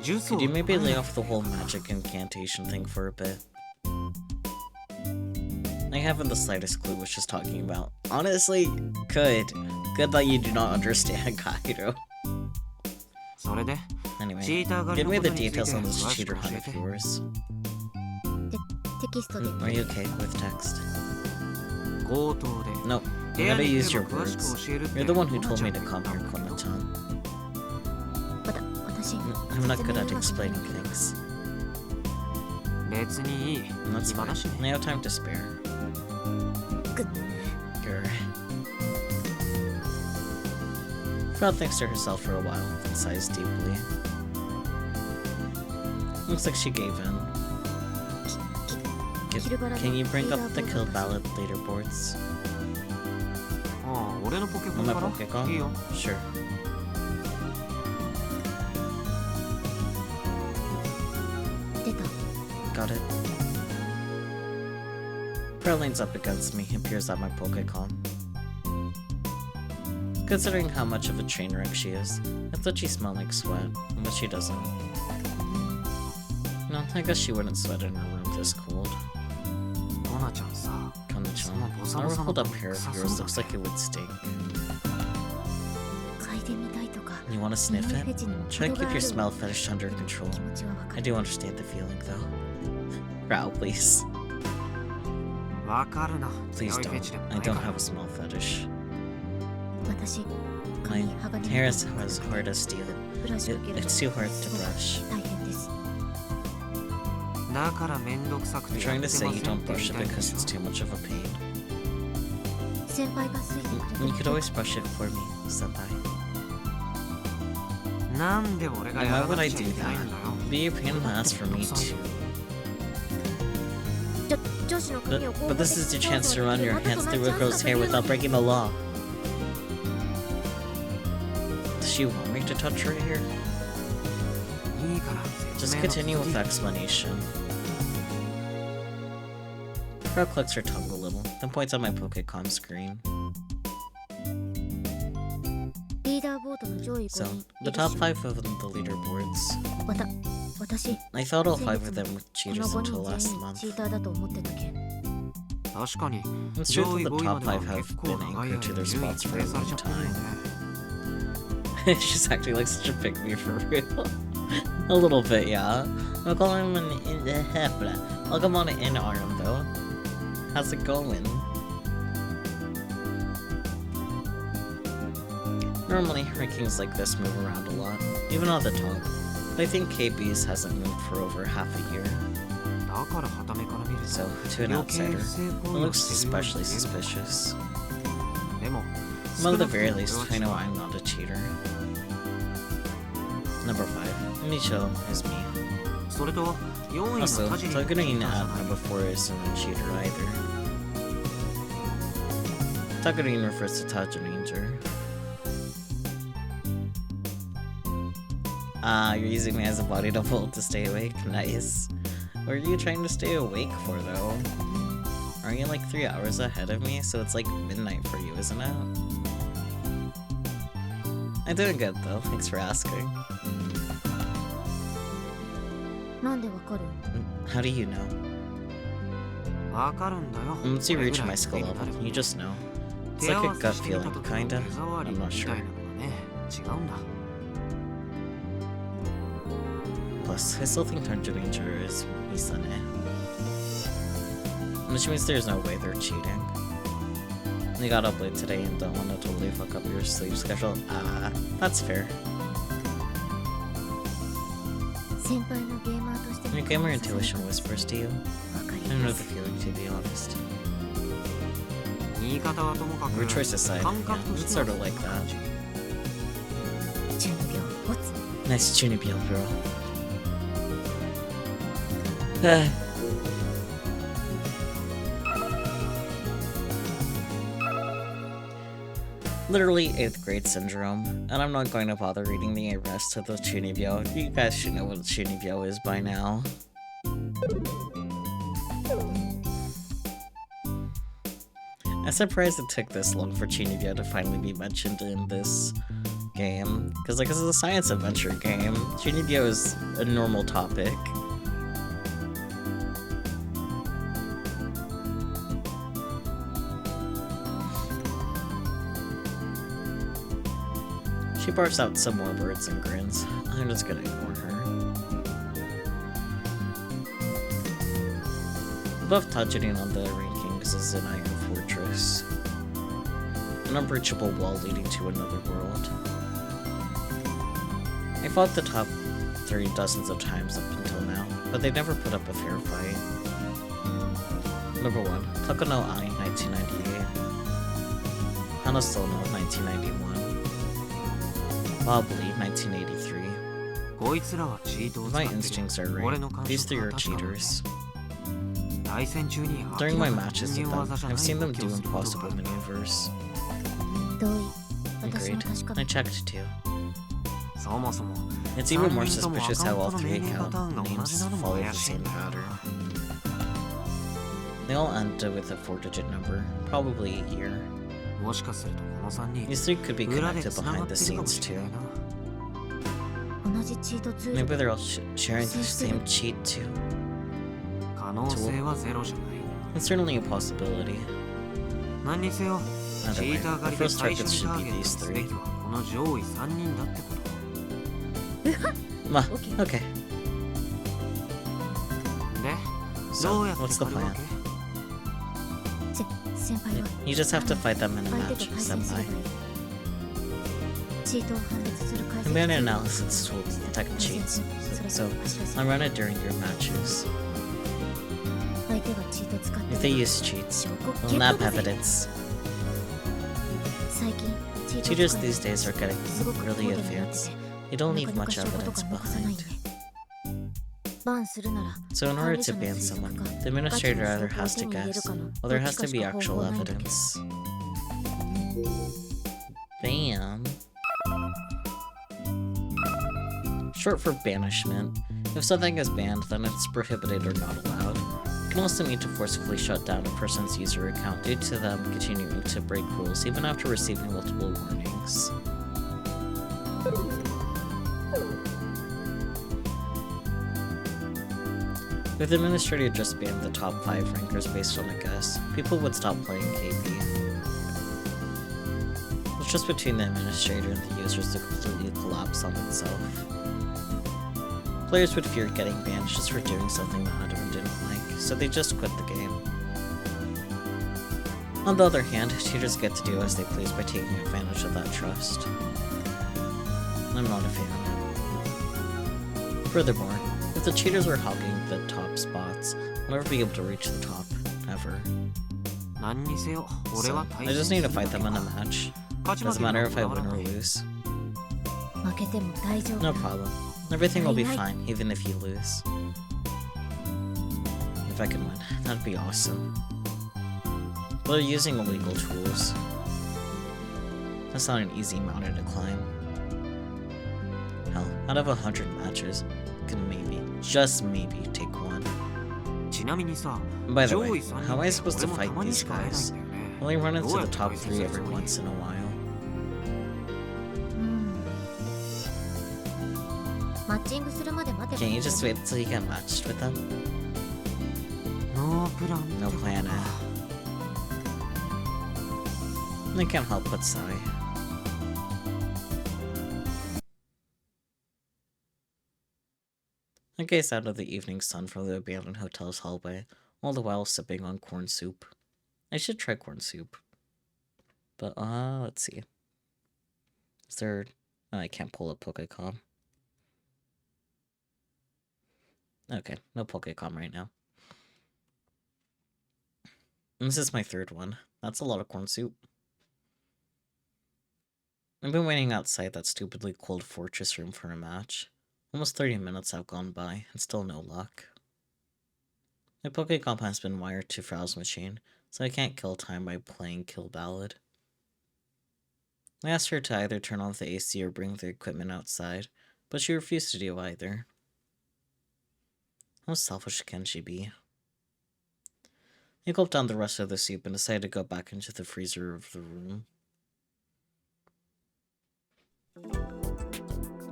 Speaker 2: ジュースを
Speaker 1: Could you maybe lay off the whole magic incantation thing for a bit? I haven't the slightest clue what she's talking about. Honestly, good. Good that you do not understand, Kaido.
Speaker 2: それで
Speaker 1: Anyway,
Speaker 2: チーター狩
Speaker 1: give
Speaker 2: り
Speaker 1: me
Speaker 2: のこと
Speaker 1: the
Speaker 2: について
Speaker 1: details on
Speaker 2: 詳
Speaker 1: this
Speaker 2: し
Speaker 1: cheater
Speaker 2: く教
Speaker 1: hunt
Speaker 2: え
Speaker 1: of
Speaker 2: て
Speaker 1: yours.
Speaker 5: テキストで
Speaker 1: Are you okay with text?
Speaker 2: 強盗で
Speaker 1: No,
Speaker 2: 部
Speaker 1: you
Speaker 2: 屋
Speaker 1: gotta
Speaker 2: に
Speaker 1: use
Speaker 2: 行
Speaker 1: your
Speaker 2: けば詳し
Speaker 1: words.
Speaker 2: く教えるって
Speaker 1: You're the one who
Speaker 2: コナ
Speaker 1: told
Speaker 2: ちゃ
Speaker 1: me
Speaker 2: ん
Speaker 1: to
Speaker 2: が
Speaker 1: come
Speaker 2: 言っ
Speaker 1: here,
Speaker 2: たんだ
Speaker 1: Kona-chan.
Speaker 5: 私
Speaker 1: I'm not good at explaining things.
Speaker 2: 別にいい
Speaker 1: That's
Speaker 2: 暇
Speaker 1: fine.
Speaker 2: だし
Speaker 1: I
Speaker 2: ね
Speaker 1: have time to spare.
Speaker 5: Good.
Speaker 1: Grr. Frau thinks to herself for a while, then sighs deeply. Looks like she gave in. Can you bring up the kill ballot leaderboards?
Speaker 2: ああ俺のポケコ
Speaker 1: On
Speaker 2: ン
Speaker 1: my
Speaker 2: から
Speaker 1: Pokécon?
Speaker 2: いいよ
Speaker 1: Sure. Got it. Frau leans up against me and peers at my Pokécon. Considering how much of a train wreck she is, I thought she smelled like sweat, but she doesn't. No, I guess she wouldn't sweat in her room this cold.
Speaker 2: コナちゃんさ
Speaker 1: Kana-chan,
Speaker 2: Some
Speaker 1: our
Speaker 2: bossa
Speaker 1: hold up
Speaker 2: nova
Speaker 1: hair of
Speaker 2: bossa
Speaker 1: yours
Speaker 2: nova.
Speaker 1: looks like it would stink.
Speaker 5: 嗅いでみたいとか
Speaker 1: You wanna sniff
Speaker 5: 匂い
Speaker 1: it?
Speaker 5: フェチにも
Speaker 1: Try and
Speaker 5: 程
Speaker 1: keep
Speaker 5: があ
Speaker 1: your
Speaker 5: る
Speaker 1: smell fetish under control.
Speaker 5: 気持ちはわか
Speaker 1: I
Speaker 5: る
Speaker 1: do understand the feeling though. Growl, please.
Speaker 2: わかるな。
Speaker 1: Please
Speaker 2: 強いフェ
Speaker 1: don't.
Speaker 2: チでも
Speaker 1: I
Speaker 2: ないか
Speaker 1: don't
Speaker 2: ら
Speaker 1: have a small fetish.
Speaker 5: 私
Speaker 1: My
Speaker 5: 髪鋼の
Speaker 1: hair is as hard as steel.
Speaker 5: ブラシをかける
Speaker 1: It's too hard to brush.
Speaker 5: 大変です。
Speaker 2: だからめんどくさく
Speaker 1: I'm
Speaker 2: てやっ
Speaker 1: trying
Speaker 2: て
Speaker 1: to
Speaker 2: ま
Speaker 1: say
Speaker 2: せ
Speaker 1: you
Speaker 2: ん
Speaker 1: don't
Speaker 2: って言い
Speaker 1: brush it
Speaker 2: たいんで
Speaker 1: because
Speaker 2: し
Speaker 1: it's
Speaker 2: ょ
Speaker 1: too much of a pain.
Speaker 5: 先輩が好いてくれ
Speaker 1: You
Speaker 5: て
Speaker 1: could always brush it for me, senpai.
Speaker 2: なんで俺が
Speaker 1: And
Speaker 2: や
Speaker 1: why
Speaker 2: らな
Speaker 1: would I
Speaker 2: くちゃ
Speaker 1: do
Speaker 2: いけないんだよ。
Speaker 1: that? Be a pain in the ass for me too.
Speaker 5: 女子の髪を
Speaker 1: But this is your chance to run your hands through a girl's hair without breaking the law. Does she want me to touch her hair?
Speaker 2: いいから
Speaker 1: Just
Speaker 2: 説明
Speaker 1: continue
Speaker 2: の
Speaker 1: with
Speaker 2: 続き
Speaker 1: explanation. Girl clicks her tongue a little, then points at my Pokecom screen.
Speaker 5: リーダーボードの上位
Speaker 1: So,
Speaker 5: 5人
Speaker 1: the top 5 of the leaderboards.
Speaker 5: 私
Speaker 1: I thought all 5 of them were
Speaker 5: この
Speaker 1: cheaters
Speaker 5: 5
Speaker 1: until
Speaker 5: 人
Speaker 1: last
Speaker 5: 全員
Speaker 1: month.
Speaker 5: チーターだと思ってたけん。
Speaker 2: 確かに
Speaker 1: It's true
Speaker 2: 上
Speaker 1: that
Speaker 2: 位
Speaker 1: the
Speaker 2: 5位ま
Speaker 1: top
Speaker 2: では
Speaker 1: 5 have
Speaker 2: 結構
Speaker 1: been
Speaker 2: 長い
Speaker 1: anchored to
Speaker 2: 間
Speaker 1: their
Speaker 2: 順位
Speaker 1: spots
Speaker 2: 固
Speaker 1: for a
Speaker 2: 定され
Speaker 1: long
Speaker 2: ちゃってるよ
Speaker 1: time.
Speaker 2: ね。
Speaker 1: She's acting like such a pick-me for real. A little bit, yeah. I'll call him I'll come on in arm though. How's it going? Normally, rankings like this move around a lot, even on the top. But I think KB's hasn't moved for over half a year.
Speaker 2: だから傍目から見る
Speaker 1: So,
Speaker 2: と
Speaker 1: to an
Speaker 2: 余計
Speaker 1: outsider,
Speaker 2: 不正
Speaker 1: it
Speaker 2: 行為を
Speaker 1: looks
Speaker 2: してるように
Speaker 1: especially
Speaker 2: 見える。
Speaker 1: suspicious.
Speaker 2: でも
Speaker 1: Well,
Speaker 2: 少
Speaker 1: at
Speaker 2: な
Speaker 1: the
Speaker 2: くと
Speaker 1: very
Speaker 2: も俺
Speaker 1: least,
Speaker 2: は
Speaker 1: I
Speaker 2: 違
Speaker 1: know
Speaker 2: う。
Speaker 1: I'm not a cheater. Number 5, Micho is me.
Speaker 2: それと4位の
Speaker 1: Also,
Speaker 2: タジリンもチー
Speaker 1: Tagurine
Speaker 2: ターじゃ
Speaker 1: at
Speaker 2: ない。
Speaker 1: number 4 isn't a cheater either. Tagurine refers to Tajiranger. Ah, you're using me as a body double to stay awake? Nice. What are you trying to stay awake for, though? Aren't you like 3 hours ahead of me? So it's like midnight for you, isn't it? I'm doing good, though. Thanks for asking.
Speaker 5: なんでわかる？
Speaker 1: How do you know?
Speaker 2: わかるんだよ。
Speaker 1: Once you
Speaker 2: これ
Speaker 1: reach
Speaker 2: ぐら
Speaker 1: my
Speaker 2: い
Speaker 1: skill
Speaker 2: 手にな
Speaker 1: level,
Speaker 2: れば
Speaker 1: you just know. It's
Speaker 2: 手
Speaker 1: like
Speaker 2: 合
Speaker 1: a
Speaker 2: わ
Speaker 1: gut
Speaker 2: せしてみ
Speaker 1: feeling,
Speaker 2: た時の
Speaker 1: kinda.
Speaker 2: 手触り
Speaker 1: I'm
Speaker 2: み
Speaker 1: not
Speaker 2: たい
Speaker 1: sure.
Speaker 2: なのがね、違うんだ。
Speaker 1: Plus, I still think Hunter Ranger is Misane. Which means there's no way they're cheating. They got up late today and don't want to totally fuck up your sleep schedule. Ah, that's fair.
Speaker 5: 先輩のゲーマーとして
Speaker 1: Your gamer intuition whispers to you.
Speaker 5: わかり
Speaker 1: I know
Speaker 5: ま
Speaker 1: the
Speaker 5: す。
Speaker 1: feeling, to be honest.
Speaker 2: 言い方はともかく
Speaker 1: Your choice aside,
Speaker 2: 感
Speaker 1: yeah,
Speaker 2: 覚と
Speaker 1: it's
Speaker 2: しては
Speaker 1: sort of like
Speaker 2: そんな感
Speaker 1: that.
Speaker 2: じ。
Speaker 5: 12秒ボツ。
Speaker 1: Nice Junibyo, bro. Literally 8th grade syndrome, and I'm not going to bother reading the rest of the Chunibyo. You guys should know what Chunibyo is by now. I'm surprised it took this long for Chunibyo to finally be mentioned in this game, because like this is a science adventure game. Chunibyo is a normal topic. She barfs out some more words and grins. I'm just gonna ignore her. Above Tajirin on the rankings is an iron fortress. An unbreachable wall leading to another world. I fought the top 3 dozens of times up until now, but they never put up a fair fight. Number 1, Takono Ai, 1998. Hanasono, 1991. Wobbly, 1983.
Speaker 2: こいつらはチートを
Speaker 1: My
Speaker 2: 使ってる。
Speaker 1: instincts are
Speaker 2: 俺
Speaker 1: right.
Speaker 2: の感
Speaker 1: These
Speaker 2: 触
Speaker 1: three
Speaker 2: は
Speaker 1: are
Speaker 2: 確かめて。
Speaker 1: cheaters.
Speaker 2: 対戦中に
Speaker 1: During
Speaker 2: 明
Speaker 1: my
Speaker 2: らかに
Speaker 1: matches
Speaker 2: 人
Speaker 1: with
Speaker 2: 間
Speaker 1: them,
Speaker 2: 技じゃな
Speaker 1: I've
Speaker 2: い
Speaker 1: seen
Speaker 2: 動
Speaker 1: them
Speaker 2: きを
Speaker 1: do
Speaker 2: することが
Speaker 1: impossible
Speaker 2: ある。
Speaker 1: maneuvers.
Speaker 5: 同意。私も
Speaker 1: Agreed.
Speaker 5: 確か
Speaker 1: I
Speaker 5: め
Speaker 1: checked too.
Speaker 2: そもそも
Speaker 1: It's even more
Speaker 2: 3人とも
Speaker 1: suspicious how all
Speaker 2: アカウントの
Speaker 1: 3
Speaker 2: 命名パターン
Speaker 1: account
Speaker 2: が同じ
Speaker 1: names
Speaker 2: なのも
Speaker 1: follow
Speaker 2: 怪
Speaker 1: the
Speaker 2: しい
Speaker 1: same
Speaker 2: んだよ
Speaker 1: pattern.
Speaker 2: な。
Speaker 1: They all end with a 4-digit number, probably a year.
Speaker 2: もしかするとこの3人
Speaker 1: These three could be
Speaker 2: 裏で
Speaker 1: connected
Speaker 2: 繋が
Speaker 1: behind
Speaker 2: って
Speaker 1: the
Speaker 2: るかも
Speaker 1: scenes
Speaker 2: しれ
Speaker 1: too.
Speaker 2: ないな。
Speaker 5: 同じチートツール
Speaker 1: Maybe they're all sharing the same cheat too.
Speaker 2: 可能性はゼロじゃない。
Speaker 1: It's certainly a possibility.
Speaker 2: 何にせよ、チ
Speaker 1: Either
Speaker 2: ーター
Speaker 1: way,
Speaker 2: 狩
Speaker 1: the
Speaker 2: りで
Speaker 1: first
Speaker 2: 最初
Speaker 1: targets
Speaker 2: に
Speaker 1: should
Speaker 2: ター
Speaker 1: be
Speaker 2: ゲット
Speaker 1: these
Speaker 2: すべ
Speaker 1: three.
Speaker 2: きはこの上位3人だってこと。
Speaker 1: Ma,
Speaker 5: Okay.
Speaker 1: okay.
Speaker 2: で、
Speaker 1: So,
Speaker 2: どうやって
Speaker 1: what's the
Speaker 2: 狩るわ
Speaker 1: plan?
Speaker 2: け
Speaker 5: 先輩は
Speaker 1: You just have to fight them in a
Speaker 5: 相手
Speaker 1: match,
Speaker 5: と対戦すればい
Speaker 1: senpai.
Speaker 5: いチートを判別する解
Speaker 1: I'm
Speaker 5: 析
Speaker 1: going to
Speaker 5: ツール
Speaker 1: analysis tool to detect
Speaker 5: プレゼン
Speaker 1: cheats.
Speaker 5: それ
Speaker 1: So,
Speaker 5: から走らせ
Speaker 1: I'll
Speaker 5: る
Speaker 1: run it during your matches.
Speaker 5: 相手がチート使って
Speaker 1: If
Speaker 5: る
Speaker 1: they use cheats,
Speaker 5: 証拠
Speaker 1: we'll
Speaker 5: ゲッ
Speaker 1: nab
Speaker 5: トだぜ
Speaker 1: evidence.
Speaker 5: 最近チート
Speaker 1: Cheaters
Speaker 5: 使い
Speaker 1: these days are getting
Speaker 5: すごく
Speaker 1: really
Speaker 5: 高度になって
Speaker 1: advanced.
Speaker 5: て
Speaker 1: They don't
Speaker 5: な
Speaker 1: leave
Speaker 5: かなか
Speaker 1: much
Speaker 5: 証拠と
Speaker 1: evidence
Speaker 5: か残さない
Speaker 1: behind.
Speaker 5: ねバンするなら
Speaker 1: So in
Speaker 5: 管
Speaker 1: order
Speaker 5: 理者
Speaker 1: to
Speaker 5: の
Speaker 1: ban
Speaker 5: 推測
Speaker 1: someone,
Speaker 5: か
Speaker 1: the
Speaker 5: ガチ
Speaker 1: administrator
Speaker 5: の
Speaker 1: either
Speaker 5: 証拠を
Speaker 1: has
Speaker 5: 手
Speaker 1: to
Speaker 5: に入れる
Speaker 1: guess,
Speaker 5: かの
Speaker 1: or
Speaker 5: ど
Speaker 1: there
Speaker 5: っ
Speaker 1: has
Speaker 5: ちか
Speaker 1: to
Speaker 5: し
Speaker 1: be
Speaker 5: か方
Speaker 1: actual
Speaker 5: 法ないんだけど
Speaker 1: evidence. Ban. Short for banishment. If something is banned, then it's prohibited or not allowed. It can also mean to forcibly shut down a person's user account due to them continuing to break rules even after receiving multiple warnings. If the administrator just banned the top 5 rankers based on a guess, people would stop playing KP. It's just between the administrator and the users to completely collapse on itself. Players would fear getting banned just for doing something the admin didn't like, so they just quit the game. On the other hand, cheaters get to do as they please by taking advantage of that trust. I'm not a fan. Furthermore, if the cheaters were hogging the top spots, we'll never be able to reach the top, ever.
Speaker 2: 何にせよ俺
Speaker 1: So,
Speaker 2: は
Speaker 1: I
Speaker 2: 対
Speaker 1: just
Speaker 2: 戦
Speaker 1: need
Speaker 2: す
Speaker 1: to
Speaker 2: る
Speaker 1: fight
Speaker 2: だけ
Speaker 1: them in a
Speaker 2: か
Speaker 1: match.
Speaker 2: 勝ち負
Speaker 1: Doesn't
Speaker 2: けには
Speaker 1: matter if
Speaker 2: こ
Speaker 1: I
Speaker 2: だわら
Speaker 1: win
Speaker 2: な
Speaker 1: or
Speaker 2: い
Speaker 1: lose.
Speaker 5: 負けても大丈夫
Speaker 1: No
Speaker 5: だ
Speaker 1: problem. Everything will be fine, even if you lose. If I can win, that'd be awesome. But they're using illegal tools. That's not an easy mountain to climb. Hell, out of 100 matches, I can maybe, just maybe, take one.
Speaker 2: ちなみにさ
Speaker 1: By the
Speaker 2: 上
Speaker 1: way,
Speaker 2: 位3
Speaker 1: how am I
Speaker 2: 人
Speaker 1: supposed
Speaker 2: 俺
Speaker 1: to
Speaker 2: もた
Speaker 1: fight
Speaker 2: まに
Speaker 1: these
Speaker 2: しか会えないん
Speaker 1: guys?
Speaker 2: だよね
Speaker 1: I only run
Speaker 2: ど
Speaker 1: into
Speaker 2: うや
Speaker 1: the
Speaker 2: って
Speaker 1: top
Speaker 2: 対戦
Speaker 1: 3
Speaker 2: する
Speaker 1: every
Speaker 2: つもり
Speaker 1: once in a while.
Speaker 5: マッチングするまで待てば
Speaker 1: Can't you just wait until you get matched with them?
Speaker 2: ノープラン
Speaker 1: No plan A. I can't help but sigh. I gaze out of the evening sun from the abandoned hotel's hallway, all the while sipping on corn soup. I should try corn soup. But, let's see. Is there... Oh, I can't pull up Pokecom. Okay, no Pokecom right now. And this is my third one. That's a lot of corn soup. I've been waiting outside that stupidly cold fortress room for a match. Almost 30 minutes have gone by, and still no luck. My Pokecom has been wired to Frow's machine, so I can't kill time by playing Kill Ballad. I asked her to either turn off the AC or bring the equipment outside, but she refused to do either. How selfish can she be? I gulped down the rest of the soup and decided to go back into the freezer of the room.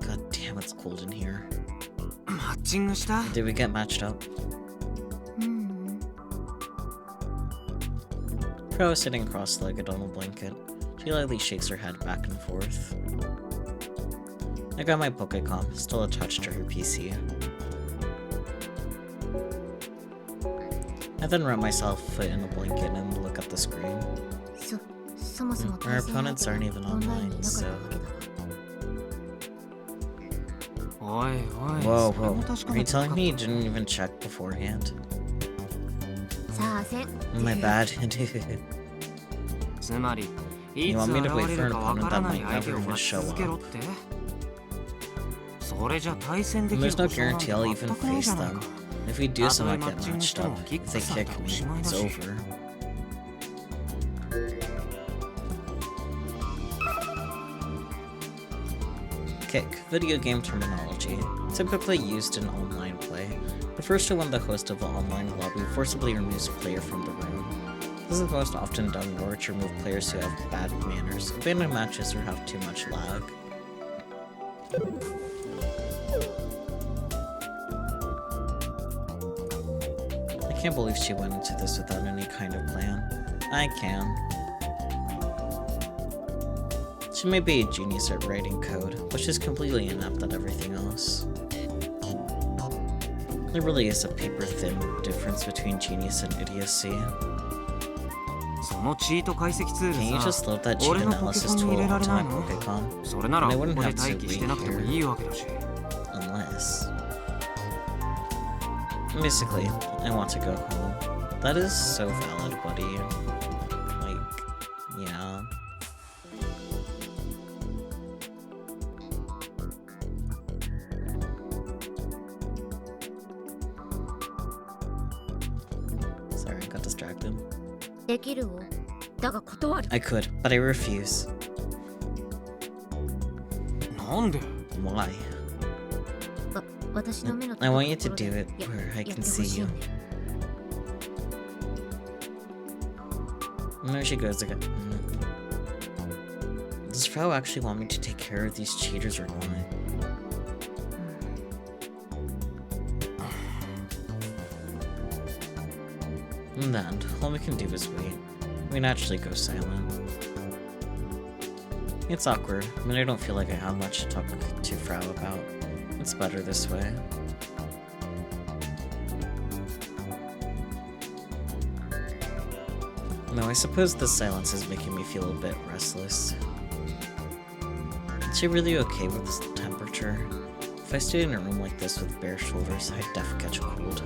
Speaker 1: God damn, it's cold in here.
Speaker 2: マッチングした
Speaker 1: Did we get matched up?
Speaker 5: うん
Speaker 1: Crow is sitting cross-legged on a blanket. She lightly shakes her head back and forth. I got my Pokecom, still attached to her PC. I then wrap myself foot in a blanket and look at the screen.
Speaker 5: そもそも
Speaker 1: Our opponents aren't even
Speaker 5: オンラインに
Speaker 1: online,
Speaker 5: いなかった
Speaker 1: so...
Speaker 5: わけだわ
Speaker 2: おいおい
Speaker 1: Whoa,
Speaker 2: それも
Speaker 1: whoa.
Speaker 2: 確か
Speaker 1: Are
Speaker 2: め
Speaker 1: you
Speaker 2: てなか
Speaker 1: telling
Speaker 2: った
Speaker 1: me you didn't even check beforehand?
Speaker 5: さあせん
Speaker 1: My bad.
Speaker 2: つまりい
Speaker 1: You
Speaker 2: つ
Speaker 1: want me
Speaker 2: 現
Speaker 1: to wait
Speaker 2: れ
Speaker 1: for
Speaker 2: る
Speaker 1: an
Speaker 2: かわ
Speaker 1: opponent
Speaker 2: から
Speaker 1: that
Speaker 2: ない
Speaker 1: might
Speaker 2: 相手
Speaker 1: never
Speaker 2: を
Speaker 1: even
Speaker 2: 待ち
Speaker 1: show
Speaker 2: 続けろ
Speaker 1: up?
Speaker 2: ってそれじゃ対戦で
Speaker 1: And
Speaker 2: きる
Speaker 1: there's no
Speaker 2: 保証なんて
Speaker 1: guarantee I'll
Speaker 2: 全
Speaker 1: even
Speaker 2: くないじ
Speaker 1: face
Speaker 2: ゃない
Speaker 1: them.
Speaker 2: か
Speaker 1: If we do,
Speaker 2: たとえ
Speaker 1: someone
Speaker 2: マ
Speaker 1: get
Speaker 2: ッチング
Speaker 1: matched
Speaker 2: して
Speaker 1: up.
Speaker 2: もキッ
Speaker 1: If
Speaker 2: ク
Speaker 1: they
Speaker 2: され
Speaker 1: kick
Speaker 2: てお
Speaker 1: me,
Speaker 2: しまいだ
Speaker 1: it's
Speaker 2: し
Speaker 1: over. Kick, video game terminology, typically used in online play. Refers to when the host of an online lobby forcibly removes a player from the room. This is most often done in order to remove players who have bad manners, abandon matches, or have too much lag. I can't believe she went into this without any kind of plan. I can. She may be a genius at writing code, but she's completely inept at everything else. There really is a paper-thin difference between genius and idiocy.
Speaker 2: そのチート解析ツ
Speaker 1: Can't you
Speaker 2: ール
Speaker 1: just
Speaker 2: さ
Speaker 1: load that cheat
Speaker 2: 俺のポケ
Speaker 1: analysis
Speaker 2: コンに
Speaker 1: tool
Speaker 2: 入れら
Speaker 1: onto
Speaker 2: れな
Speaker 1: my
Speaker 2: いの
Speaker 1: Pokecom?
Speaker 2: それなら
Speaker 1: And I
Speaker 2: こ
Speaker 1: wouldn't
Speaker 2: こで
Speaker 1: have to
Speaker 2: 待機してなくても
Speaker 1: wait
Speaker 2: いいわけだし
Speaker 1: Unless... Basically, I want to go home. That is so valid, buddy. Like, yeah. Sorry, I got distracted.
Speaker 5: できるをだが断る
Speaker 1: I could, but I refuse.
Speaker 2: なんで
Speaker 1: Why?
Speaker 5: 私の目の
Speaker 1: I want you
Speaker 5: と
Speaker 1: to
Speaker 5: ころ
Speaker 1: do
Speaker 5: で
Speaker 1: it where I
Speaker 5: や
Speaker 1: can
Speaker 5: ってほ
Speaker 1: see
Speaker 5: しい
Speaker 1: you.
Speaker 5: ね
Speaker 1: And there she goes again. Does Frau actually want me to take care of these cheaters or not? In the end, all we can do is wait. We naturally go silent. It's awkward, I mean I don't feel like I have much to talk to Frau about. It's better this way. No, I suppose the silence is making me feel a bit restless. Is she really okay with this temperature? If I stayed in a room like this with bare shoulders, I'd def catch a cold.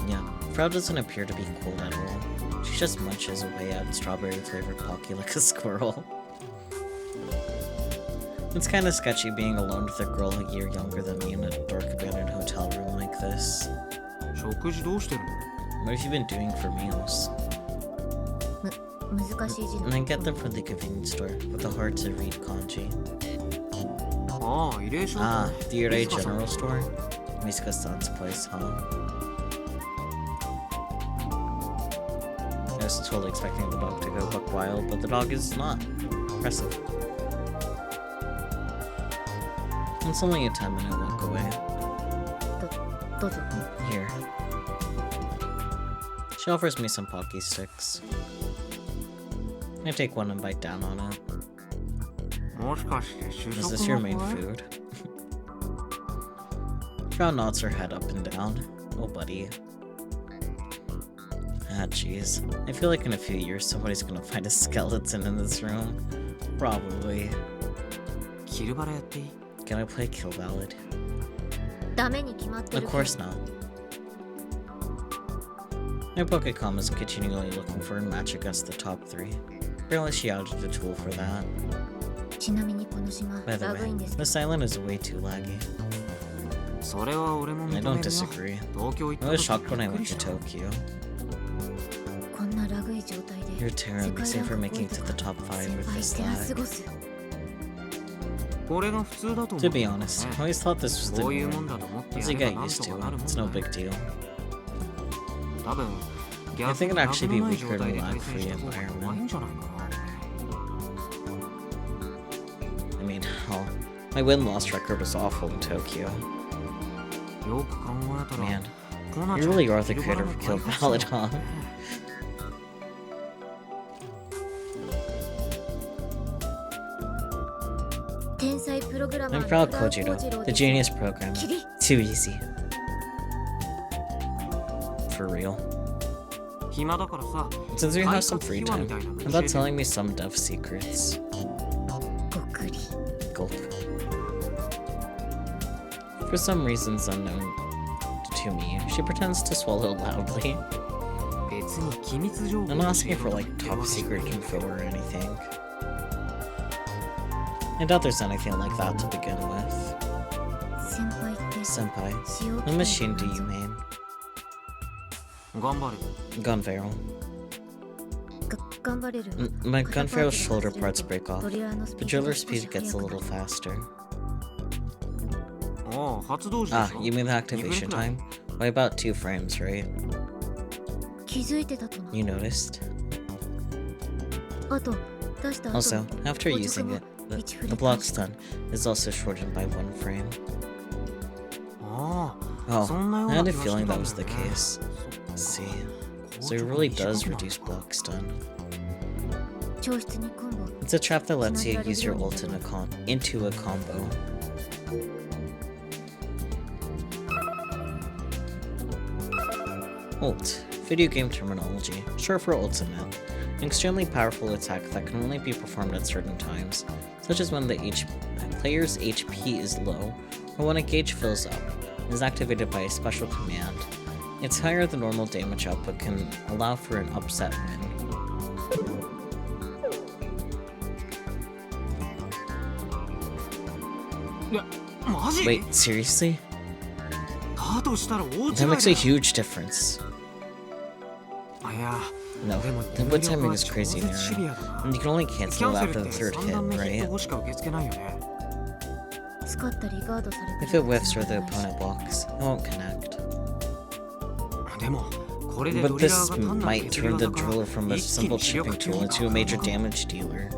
Speaker 1: Yeah, Frau doesn't appear to be cold at all. She just munches away at strawberry-flavored Pocky like a squirrel. It's kinda sketchy being alone with a girl a year younger than me in a dark abandoned hotel room like this.
Speaker 2: 食事どうしてるの
Speaker 1: What have you been doing for meals?
Speaker 5: 難しい字の
Speaker 1: And I get them from the convenience store with the hard-to-read kanji.
Speaker 2: ああ、慰霊書
Speaker 1: Ah, the Urei
Speaker 2: 水香さん
Speaker 1: General Store? Misuka-san's place, huh? I was totally expecting the dog to go buck wild, but the dog is not. Impressive. It's only a 10-minute walk away.
Speaker 5: どうぞ
Speaker 1: Here. She offers me some Pocky sticks. I take one and bite down on it.
Speaker 2: もしかして主
Speaker 1: Is
Speaker 2: 食
Speaker 1: this your
Speaker 2: が
Speaker 1: main
Speaker 2: 怖い
Speaker 1: food? Frau nods her head up and down. Oh, buddy. Ah, jeez. I feel like in a few years somebody's gonna find a skeleton in this room. Probably.
Speaker 2: キルバラやっていい
Speaker 1: Can I play Kill Ballad?
Speaker 5: ダメに決まって
Speaker 1: Of
Speaker 5: る
Speaker 1: course not. My Pokecom is continually looking for a match against the top 3. Apparently she added a tool for that.
Speaker 5: ちなみにこの島
Speaker 1: By the
Speaker 5: ラグイ
Speaker 1: way,
Speaker 5: ンです
Speaker 1: the silent is way too laggy.
Speaker 2: それは俺も
Speaker 1: I
Speaker 2: 認め
Speaker 1: don't
Speaker 2: るよ
Speaker 1: disagree.
Speaker 2: 東京行っ
Speaker 1: I
Speaker 2: た
Speaker 1: was
Speaker 2: 時
Speaker 1: shocked when I
Speaker 2: びっく
Speaker 1: went
Speaker 2: りし
Speaker 1: to
Speaker 2: た
Speaker 1: Tokyo.
Speaker 5: こんなラグい状態で
Speaker 1: You're terribly
Speaker 5: 世界
Speaker 1: safe
Speaker 5: ラ
Speaker 1: for
Speaker 5: ンク
Speaker 1: making
Speaker 5: 5
Speaker 1: it
Speaker 5: 位
Speaker 1: to
Speaker 5: と
Speaker 1: the
Speaker 5: か
Speaker 1: top 5
Speaker 5: 先
Speaker 1: with
Speaker 5: 輩
Speaker 1: this
Speaker 5: してな過
Speaker 1: lag.
Speaker 5: ごす
Speaker 2: これが普通だと思
Speaker 1: To
Speaker 2: う
Speaker 1: be honest, I always thought this was the
Speaker 2: こういうもん
Speaker 1: norm.
Speaker 2: だと思って
Speaker 1: Once
Speaker 2: や
Speaker 1: you
Speaker 2: れば
Speaker 1: get
Speaker 2: なん
Speaker 1: used
Speaker 2: と
Speaker 1: to
Speaker 2: かなる
Speaker 1: it,
Speaker 2: もん
Speaker 1: it's no
Speaker 2: だ
Speaker 1: big deal.
Speaker 2: 多分
Speaker 1: I think it'd actually be
Speaker 2: 逆に
Speaker 1: weaker
Speaker 2: ラグのない
Speaker 1: in
Speaker 2: 状態で対
Speaker 1: lag-free
Speaker 2: 戦した方が怖いん
Speaker 1: environment.
Speaker 2: じゃないかな
Speaker 1: I mean, hell, my win-loss record was awful in Tokyo.
Speaker 2: よく考えたら
Speaker 1: Man,
Speaker 2: コナ
Speaker 1: you
Speaker 2: ちゃん
Speaker 1: really are the
Speaker 2: キルバラ
Speaker 1: creator
Speaker 2: の
Speaker 1: of
Speaker 2: 開
Speaker 1: Kill
Speaker 2: 発
Speaker 1: Ballad,
Speaker 2: 者だ
Speaker 1: huh?
Speaker 2: ね
Speaker 5: 天才プログラマ
Speaker 1: I'm
Speaker 5: ー
Speaker 1: proud
Speaker 5: の裏
Speaker 1: Kojiro,
Speaker 5: 小次郎
Speaker 1: the
Speaker 5: です
Speaker 1: genius programmer.
Speaker 5: キリ
Speaker 1: Too easy. For real.
Speaker 2: 暇だからさ
Speaker 1: Since we have some free
Speaker 2: 開発秘話
Speaker 1: time,
Speaker 2: みたいなの
Speaker 1: how
Speaker 2: 教
Speaker 1: about
Speaker 2: えてよ
Speaker 1: telling me some dev secrets?
Speaker 5: ごくり
Speaker 1: Gulp. For some reasons unknown to me, she pretends to swallow loudly.
Speaker 2: 別に機密情報
Speaker 1: I'm
Speaker 2: を
Speaker 1: not
Speaker 2: 教え
Speaker 1: asking
Speaker 2: ろ
Speaker 1: for
Speaker 2: と
Speaker 1: like
Speaker 2: 言ってる
Speaker 1: top
Speaker 2: わけじゃ
Speaker 1: secret
Speaker 2: ないけ
Speaker 1: info
Speaker 2: ど
Speaker 1: or anything. I doubt there's anything like that to begin with.
Speaker 5: 先輩って
Speaker 1: Senpai,
Speaker 5: 使用
Speaker 1: what
Speaker 5: 期限
Speaker 1: machine do
Speaker 5: なん
Speaker 1: you
Speaker 5: ぞ
Speaker 1: mean?
Speaker 2: 頑張る
Speaker 1: Gun barrel.
Speaker 5: 頑張れる
Speaker 1: My
Speaker 5: 肩
Speaker 1: gun
Speaker 5: パー
Speaker 1: barrel's
Speaker 5: ツが
Speaker 1: shoulder
Speaker 5: 外れる
Speaker 1: parts
Speaker 5: と
Speaker 1: break off.
Speaker 5: ドリラーのス
Speaker 1: The
Speaker 5: ピード
Speaker 1: driller
Speaker 5: が少
Speaker 1: speed
Speaker 5: し
Speaker 1: gets a
Speaker 5: 速く
Speaker 1: little
Speaker 5: なる
Speaker 1: faster.
Speaker 2: ああ発動時で
Speaker 1: Ah,
Speaker 2: しょ
Speaker 1: you mean the
Speaker 2: 2
Speaker 1: activation
Speaker 2: 分くらい
Speaker 1: time? By about 2 frames, right?
Speaker 5: 気づいてたとな
Speaker 1: You noticed?
Speaker 5: あと出した後
Speaker 1: Also,
Speaker 5: の
Speaker 1: after
Speaker 5: 硬
Speaker 1: using
Speaker 5: 直
Speaker 1: it,
Speaker 5: も
Speaker 1: the,
Speaker 5: 1フ
Speaker 1: the
Speaker 5: レ
Speaker 1: block
Speaker 5: 返し
Speaker 1: stun is also shortened by 1 frame.
Speaker 2: ああ
Speaker 1: Oh,
Speaker 2: そんなよう
Speaker 1: I
Speaker 2: な
Speaker 1: had
Speaker 2: 気
Speaker 1: a
Speaker 2: がして
Speaker 1: feeling
Speaker 2: た
Speaker 1: that
Speaker 2: ん
Speaker 1: was
Speaker 2: だ
Speaker 1: the
Speaker 2: よね
Speaker 1: case.
Speaker 2: そっ
Speaker 1: See,
Speaker 2: か
Speaker 1: so it
Speaker 2: 硬直
Speaker 1: really
Speaker 2: 短
Speaker 1: does
Speaker 2: くなる
Speaker 1: reduce
Speaker 2: か
Speaker 1: block stun.
Speaker 5: 教室にコンボ
Speaker 1: It's a trap that lets you use your ult into a combo. Ult. Video game terminology, short for ultimate. An extremely powerful attack that can only be performed at certain times, such as when the player's HP is low, or when a gauge fills up. It is activated by a special command. Its higher than normal damage output can allow for an upset win. Wait, seriously? That makes a huge difference. No, the wood timing is crazy narrow, and you can only cancel it after the third hit, right? If it whiffs or the opponent blocks, it won't connect. But this might turn the driller from a simple chipping tool into a major damage dealer.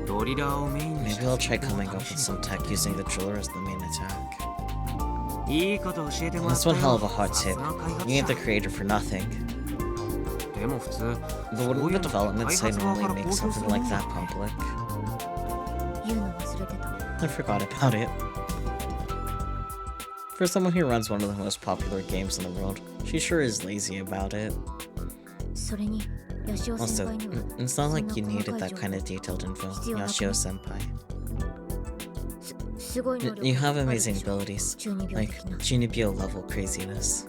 Speaker 1: Maybe I'll try coming up with some tech using the driller as the main attack. That's one hell of a hot tip. You ain't the creator for nothing. But wouldn't the development side normally make something like that public? I forgot about it. For someone who runs one of the most popular games in the world, she sure is lazy about it. Also, it's not like you needed that kind of detailed info, Yashio-senpai. You have amazing abilities, like Junibyo level craziness.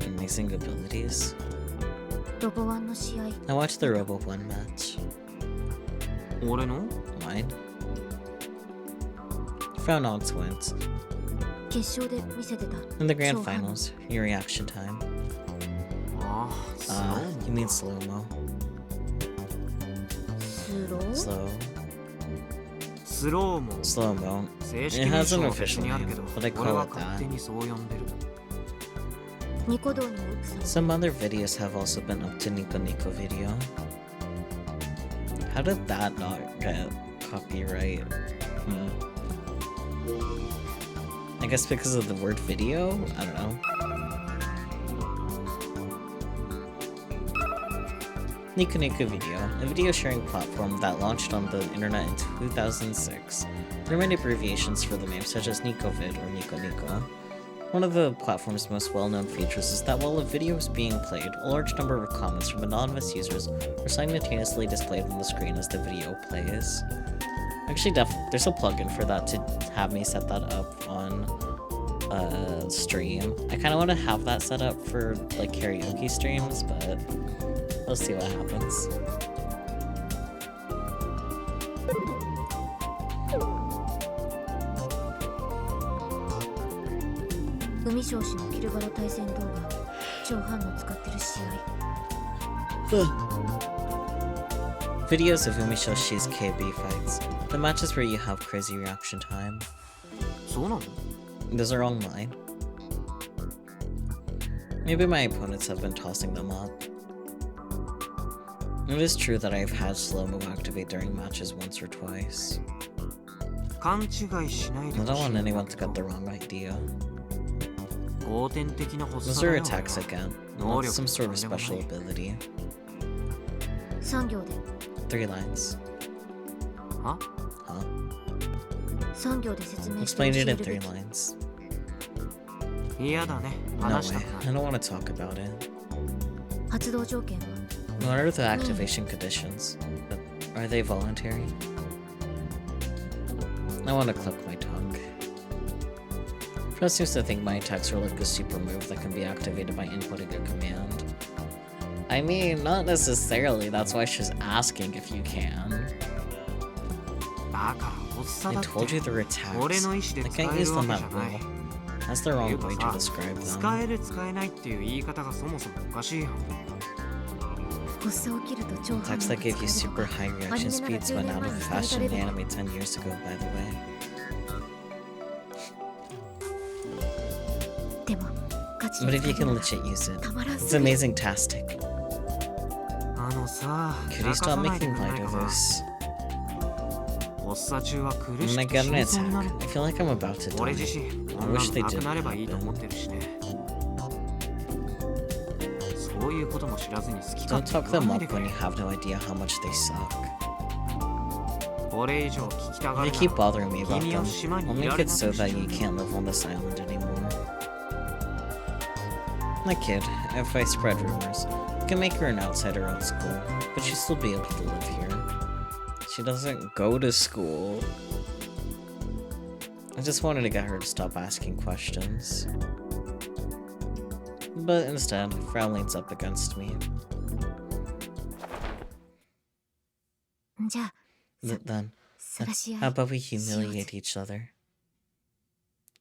Speaker 1: Amazing abilities? I watched the Robo 1 match. Mine? Found on wins. In the grand finals, your reaction time. You mean slow-mo. Slow-mo. It has an official name, but I call it that. Some other videos have also been up to Nico Nico video. How did that not get copyright? I guess because of the word video? I don't know. Nico Nico Video, a video sharing platform that launched on the internet in 2006. There are many abbreviations for the name, such as NicoVid or Nico Nico. One of the platform's most well-known features is that while a video is being played, a large number of comments from anonymous users are simultaneously displayed on the screen as the video plays. Actually, there's a plugin for that to have me set that up on stream. I kind of want to have that set up for like karaoke streams, but we'll see what happens. Videos of Umishoshi's KB fights. The matches where you have crazy reaction time. Those are online. Maybe my opponents have been tossing them up. It is true that I've had slow-mo activate during matches once or twice. I don't want anyone to get the wrong idea. Those are attacks again, not some sort of special ability. 3 lines. Huh? Explain it in 3 lines. No way, I don't want to talk about it. What are the activation conditions? Are they voluntary? I want to click my tongue. Press seems to think my attacks are like a super move that can be activated by inputting a command. I mean, not necessarily, that's why she's asking if you can. I told you they're attacks. I can't use them at will. That's the wrong way to describe them. Attacks that gave you super high reaction speeds went out of fashion in anime 10 years ago, by the way. But if you can legit use it, it's amazing-tastic. Could you stop making light of this? When I get an attack, I feel like I'm about to die. I wish they didn't happen. Don't talk them up when you have no idea how much they suck. If you keep bothering me about them, I'll make it so that you can't live on this island anymore. That kid, if I spread rumors, I can make her an outsider on school, but she'll still be able to live here. She doesn't go to school. I just wanted to get her to stop asking questions. But instead, Frau leans up against me.
Speaker 5: じゃあ
Speaker 1: Then,
Speaker 5: 晒し合い
Speaker 1: how about we humiliate each other?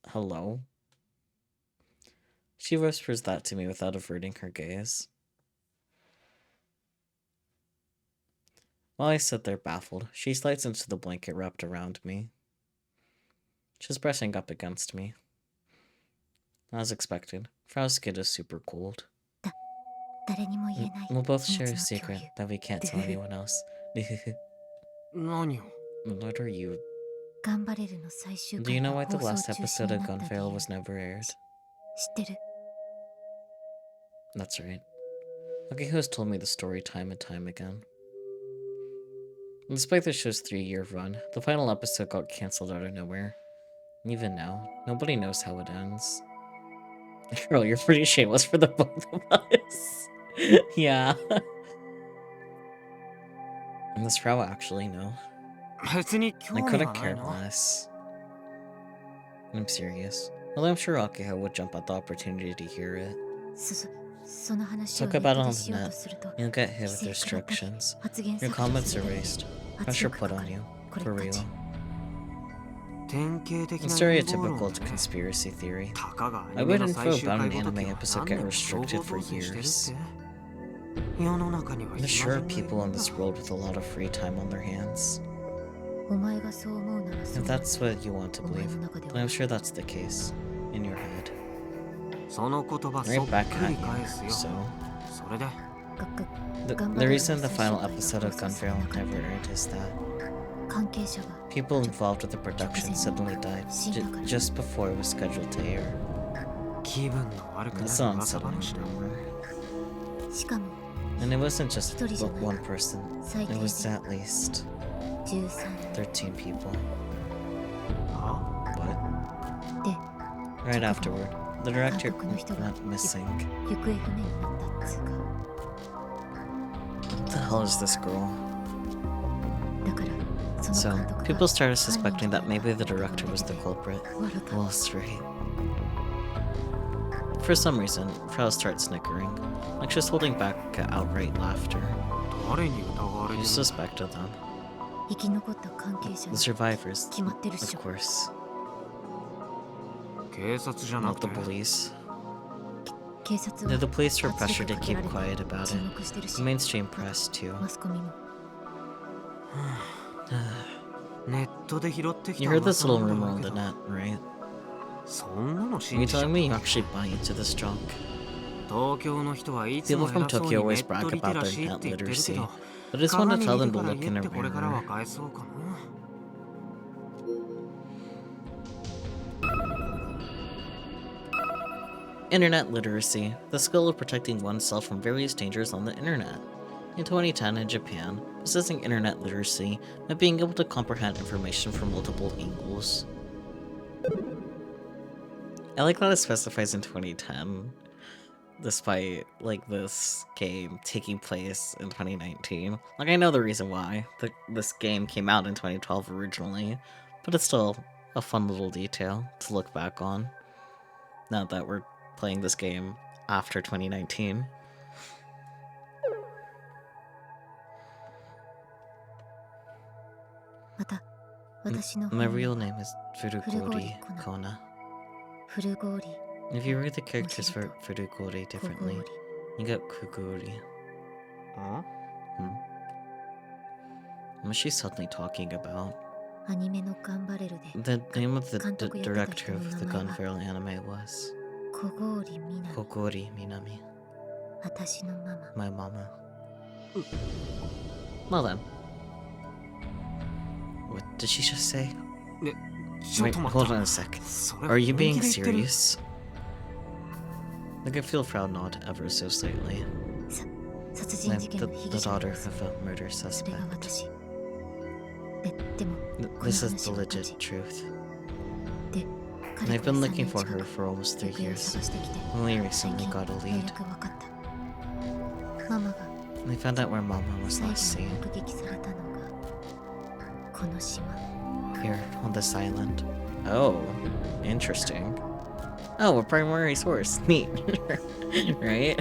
Speaker 1: Hello? She whispers that to me without averting her gaze. While I sit there baffled, she slides into the blanket wrapped around me. She's brushing up against me. As expected, Frau's skin is super cold.
Speaker 5: 誰にも言えない
Speaker 1: We'll both
Speaker 5: 秘
Speaker 1: share
Speaker 5: 密
Speaker 1: a
Speaker 5: の共
Speaker 1: secret
Speaker 5: 有
Speaker 1: that we can't tell anyone else.
Speaker 2: 何を
Speaker 1: What are you?
Speaker 5: 頑張れるの最終
Speaker 1: Do you
Speaker 5: 回
Speaker 1: know
Speaker 5: が
Speaker 1: why the
Speaker 5: 放送
Speaker 1: last
Speaker 5: 中止
Speaker 1: episode
Speaker 5: に
Speaker 1: of
Speaker 5: なった理
Speaker 1: Gunveil
Speaker 5: 由
Speaker 1: was never aired?
Speaker 5: 知ってる
Speaker 1: That's right. Akiho has told me the story time and time again. Despite the show's 3-year run, the final episode got cancelled out of nowhere. Even now, nobody knows how it ends. Girl, you're pretty shameless for the both of us. Yeah. And does Frau actually know?
Speaker 2: 別に興
Speaker 1: I
Speaker 2: 味
Speaker 1: couldn't
Speaker 2: はない
Speaker 1: care
Speaker 2: な
Speaker 1: less. I'm serious. Although I'm sure Akiho would jump at the opportunity to hear it.
Speaker 5: その話を
Speaker 1: Talk
Speaker 5: ネッ
Speaker 1: about
Speaker 5: ト
Speaker 1: it
Speaker 5: で
Speaker 1: on
Speaker 5: し
Speaker 1: the
Speaker 5: ようと
Speaker 1: net.
Speaker 5: すると
Speaker 1: You'll get hit with
Speaker 5: 規制から
Speaker 1: restrictions.
Speaker 5: 発言
Speaker 1: Your
Speaker 5: 削除
Speaker 1: comments
Speaker 5: する
Speaker 1: are
Speaker 5: だけ
Speaker 1: raised.
Speaker 5: 圧
Speaker 1: Pressure
Speaker 5: 力
Speaker 1: put
Speaker 5: かか
Speaker 1: on
Speaker 5: る
Speaker 1: you.
Speaker 5: これ
Speaker 1: For
Speaker 5: っぱ
Speaker 1: real.
Speaker 5: ち
Speaker 2: 典型的
Speaker 1: A
Speaker 2: な陰謀論
Speaker 1: stereotypical
Speaker 2: ね
Speaker 1: conspiracy theory.
Speaker 2: たかがア
Speaker 1: I
Speaker 2: ニメ
Speaker 1: would
Speaker 2: の
Speaker 1: info
Speaker 2: 最終
Speaker 1: about
Speaker 2: 回
Speaker 1: an
Speaker 2: ごと
Speaker 1: anime
Speaker 2: きは
Speaker 1: episode
Speaker 2: 何
Speaker 1: get
Speaker 2: 年も情
Speaker 1: restricted
Speaker 2: 報
Speaker 1: for
Speaker 2: 統制してる
Speaker 1: years.
Speaker 2: って世の中には
Speaker 1: There's
Speaker 2: 暇
Speaker 1: sure
Speaker 2: 人がいる
Speaker 1: people in
Speaker 2: んだ
Speaker 1: this world with a lot of free time on their hands.
Speaker 5: お前がそう思うならそ
Speaker 1: If
Speaker 5: うだ
Speaker 1: that's what you want to
Speaker 5: お前
Speaker 1: believe,
Speaker 5: の中で
Speaker 1: then
Speaker 5: は
Speaker 1: I'm sure that's the case. In your head.
Speaker 2: その言葉そ
Speaker 1: Right
Speaker 2: っ
Speaker 1: back
Speaker 2: くり
Speaker 1: at
Speaker 2: 返す
Speaker 1: you.
Speaker 2: よ
Speaker 1: So,
Speaker 2: それで
Speaker 1: the
Speaker 5: 頑張れる
Speaker 1: reason the
Speaker 5: 最終
Speaker 1: final
Speaker 5: 回が
Speaker 1: episode of
Speaker 5: 放送され
Speaker 1: Gunveil
Speaker 5: なかった
Speaker 1: never aired is that
Speaker 5: 関係者が
Speaker 1: people involved with the production suddenly died just before it was scheduled to air.
Speaker 2: 気分の悪くな
Speaker 1: That's
Speaker 2: る
Speaker 1: an
Speaker 2: 噂
Speaker 1: unsettling
Speaker 2: 話だ
Speaker 1: rumor.
Speaker 5: しかも
Speaker 1: And it wasn't just
Speaker 5: 一人じゃない
Speaker 1: one person.
Speaker 5: 最
Speaker 1: It
Speaker 5: 低で
Speaker 1: was at least
Speaker 5: 13
Speaker 1: 13 people.
Speaker 2: は
Speaker 1: What?
Speaker 5: で
Speaker 1: Right afterward, the director
Speaker 5: 監督の人が
Speaker 1: went missing.
Speaker 5: 行方不明になったっつうか
Speaker 1: What the hell is this girl?
Speaker 5: だからそ
Speaker 1: So,
Speaker 5: の監督が
Speaker 1: people started
Speaker 5: 犯人
Speaker 1: suspecting
Speaker 5: じゃ
Speaker 1: that
Speaker 5: ない
Speaker 1: maybe the
Speaker 5: か
Speaker 1: director was the
Speaker 5: と
Speaker 1: culprit.
Speaker 5: 笑った
Speaker 1: Well, straight. For some reason, Frau starts snickering, like she's holding back outright laughter.
Speaker 2: 誰に疑われ
Speaker 1: You
Speaker 2: てる
Speaker 1: suspected them.
Speaker 5: 生き残った関係者
Speaker 1: The
Speaker 5: に
Speaker 1: survivors,
Speaker 5: 決まってるっし
Speaker 1: of
Speaker 5: ょ
Speaker 1: course.
Speaker 2: 警察じゃな
Speaker 1: Not
Speaker 2: く
Speaker 1: the
Speaker 2: て
Speaker 1: police.
Speaker 5: 警察
Speaker 1: The
Speaker 5: は
Speaker 1: police were
Speaker 5: 圧
Speaker 1: pressured
Speaker 5: 力
Speaker 1: to
Speaker 5: かけ
Speaker 1: keep
Speaker 5: られ
Speaker 1: quiet
Speaker 5: て
Speaker 1: about
Speaker 5: 注
Speaker 1: it.
Speaker 5: 目してる
Speaker 1: The
Speaker 5: し
Speaker 1: mainstream press, too.
Speaker 5: マスコミも
Speaker 2: ネットで拾ってき
Speaker 1: You
Speaker 2: た
Speaker 1: heard this
Speaker 2: 噂
Speaker 1: little
Speaker 2: なんだ
Speaker 1: rumor
Speaker 2: ろ
Speaker 1: on
Speaker 2: うけ
Speaker 1: the
Speaker 2: ど
Speaker 1: net, right?
Speaker 2: そんなの
Speaker 1: Are
Speaker 2: 信
Speaker 1: you
Speaker 2: じちゃっ
Speaker 1: telling
Speaker 2: た
Speaker 1: me you actually buy into this junk?
Speaker 2: 東京の人はいつ
Speaker 1: People
Speaker 2: も
Speaker 1: from
Speaker 2: 偉そう
Speaker 1: Tokyo
Speaker 2: にネ
Speaker 1: always
Speaker 2: ッ
Speaker 1: brag
Speaker 2: トリテ
Speaker 1: about
Speaker 2: ラ
Speaker 1: their
Speaker 2: シーっ
Speaker 1: net
Speaker 2: て言ってるけ
Speaker 1: literacy,
Speaker 2: ど
Speaker 1: but I just want to
Speaker 2: 鏡
Speaker 1: tell
Speaker 2: 見
Speaker 1: them
Speaker 2: て
Speaker 1: to
Speaker 2: から
Speaker 1: look
Speaker 2: 言
Speaker 1: in
Speaker 2: っ
Speaker 1: a
Speaker 2: てこれからは
Speaker 1: mirror.
Speaker 2: 返そうかな
Speaker 1: Internet literacy, the skill of protecting oneself from various dangers on the internet. In 2010 in Japan, possessing internet literacy meant being able to comprehend information from multiple angles. I like that it specifies in 2010, despite, like, this game taking place in 2019. Like, I know the reason why. This game came out in 2012 originally, but it's still a fun little detail to look back on, now that we're playing this game after 2019. My real name is Furugori Kona.
Speaker 5: フルゴーリ
Speaker 1: If you read the characters for Furugori differently, you get Kuguri.
Speaker 2: あ
Speaker 1: What is she suddenly talking about?
Speaker 5: アニメのガンバレルで
Speaker 1: The name of the
Speaker 5: 監督やってた人
Speaker 1: director
Speaker 5: の
Speaker 1: of the
Speaker 5: 名前は
Speaker 1: Gunveil anime was
Speaker 5: 小郡みなみ
Speaker 1: Kogori Minami,
Speaker 5: 私のママ
Speaker 1: my mama. Well then. What did she just say?
Speaker 2: ちょっ
Speaker 1: Wait,
Speaker 2: と待っ
Speaker 1: hold
Speaker 2: た
Speaker 1: on a sec.
Speaker 2: それ
Speaker 1: Are you
Speaker 2: 本気
Speaker 1: being
Speaker 2: で言ってる
Speaker 1: serious? Like I feel Frau nod ever so slightly.
Speaker 5: 殺人
Speaker 1: I'm
Speaker 5: 事件
Speaker 1: the
Speaker 5: の被
Speaker 1: the
Speaker 5: 疑者の
Speaker 1: daughter
Speaker 5: 様子
Speaker 1: of a murder
Speaker 5: それが
Speaker 1: suspect.
Speaker 5: 私でも
Speaker 1: This is the legit truth.
Speaker 5: で
Speaker 1: And I've been looking for her for almost 3 years. Only recently got a lead.
Speaker 5: ママが
Speaker 1: I found out where Mama was
Speaker 5: 最
Speaker 1: last
Speaker 5: 後に
Speaker 1: seen.
Speaker 5: 目撃されたのがこの島。
Speaker 1: Here, on this island. Oh, interesting. Oh, a primary source. Neat. Right?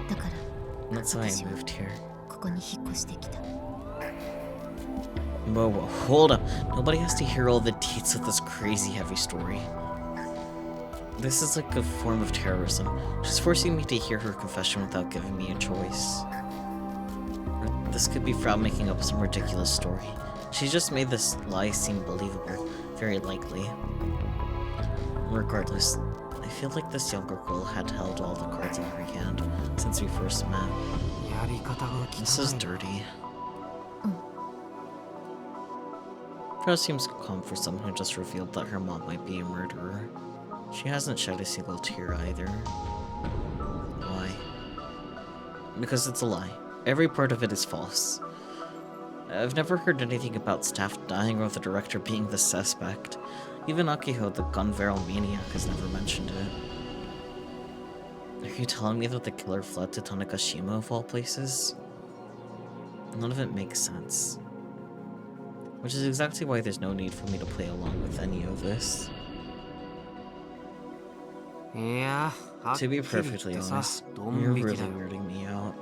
Speaker 5: だから
Speaker 1: That's why I
Speaker 5: 私は
Speaker 1: moved here.
Speaker 5: ここに引っ越してきた。
Speaker 1: Whoa, whoa, hold up. Nobody has to hear all the deets of this crazy heavy story. This is like a form of terrorism. She's forcing me to hear her confession without giving me a choice. Or this could be Frau making up some ridiculous story. She just made this lie seem believable, very likely. Regardless, I feel like this younger girl had held all the cards in her hand since we first met.
Speaker 2: やり方が
Speaker 1: This is
Speaker 2: 汚い
Speaker 1: dirty. Frau seems calm for someone who just revealed that her mom might be a murderer. She hasn't shed a single tear either. Why? Because it's a lie. Every part of it is false. I've never heard anything about staff dying or the director being the suspect. Even Akiho, the gun barrel maniac, has never mentioned it. Are you telling me that the killer fled to Tanegashima of all places? None of it makes sense. Which is exactly why there's no need for me to play along with any of this.
Speaker 2: いやはっ
Speaker 1: To
Speaker 2: き
Speaker 1: be
Speaker 2: り言っ
Speaker 1: perfectly
Speaker 2: てさ
Speaker 1: honest,
Speaker 2: ド
Speaker 1: you're
Speaker 2: ン引き
Speaker 1: really
Speaker 2: だよ
Speaker 1: weirding me out.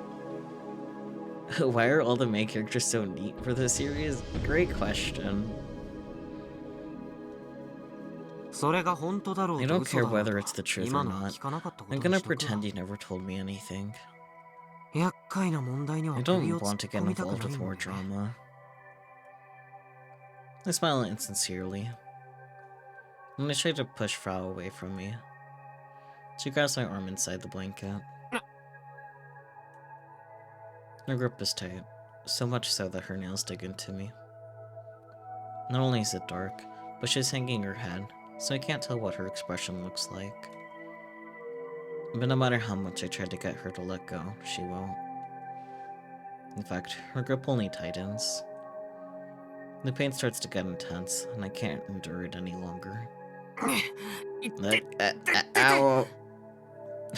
Speaker 1: Why are all the main characters so neat for this series? Great question.
Speaker 2: それが本当だろ
Speaker 1: I
Speaker 2: うと
Speaker 1: don't
Speaker 2: 嘘
Speaker 1: care
Speaker 2: だろう
Speaker 1: whether
Speaker 2: と
Speaker 1: it's the truth
Speaker 2: 今
Speaker 1: or
Speaker 2: のは
Speaker 1: not.
Speaker 2: 聞かなかったこ
Speaker 1: I'm
Speaker 2: とに
Speaker 1: gonna
Speaker 2: しとくわ
Speaker 1: pretend you never told me anything.
Speaker 2: 厄介な問題に
Speaker 1: I
Speaker 2: は首
Speaker 1: don't
Speaker 2: を突
Speaker 1: want
Speaker 2: っ
Speaker 1: to get
Speaker 2: 込みたく
Speaker 1: involved
Speaker 2: ない
Speaker 1: with
Speaker 2: んだ
Speaker 1: more
Speaker 2: よね
Speaker 1: drama. I smile insincerely. And I try to push Frau away from me. She grabs my arm inside the blanket. Her grip is tight, so much so that her nails dig into me. Not only is it dark, but she's hanging her head, so I can't tell what her expression looks like. But no matter how much I try to get her to let go, she won't. In fact, her grip only tightens. The pain starts to get intense, and I can't endure it any longer. Ow!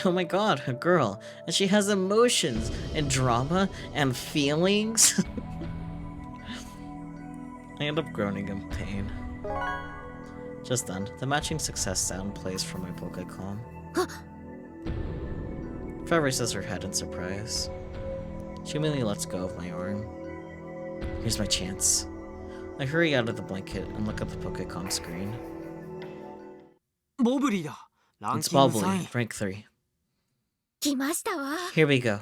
Speaker 1: Oh my god, a girl, and she has emotions, and drama, and feelings? I end up groaning in pain. Just then, the matching success sound plays from my Pokécom. Frau raises her head in surprise. She immediately lets go of my arm. Here's my chance. I hurry out of the blanket and look at the Pokécom screen.
Speaker 2: ボブリーだラン
Speaker 1: It's
Speaker 2: キング3
Speaker 1: Bobbly,
Speaker 2: 位
Speaker 1: rank 3.
Speaker 5: 来ましたわ。
Speaker 1: Here we go.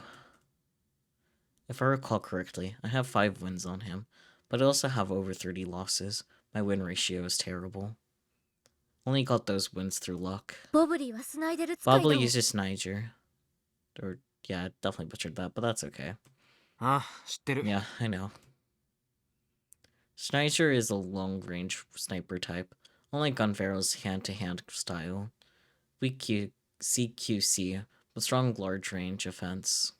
Speaker 1: If I recall correctly, I have 5 wins on him, but I also have over 30 losses. My win ratio is terrible. Only got those wins through luck.
Speaker 5: ボブリーはスナイデル使い
Speaker 1: Bobbly
Speaker 5: の
Speaker 1: uses Niger. Or, yeah, I definitely butchered that, but that's okay.
Speaker 2: あ知ってる
Speaker 1: Yeah, I know. Sniper is a long-range sniper type, unlike Gunvarrow's hand-to-hand style. Weak CQC, but strong large-range offense.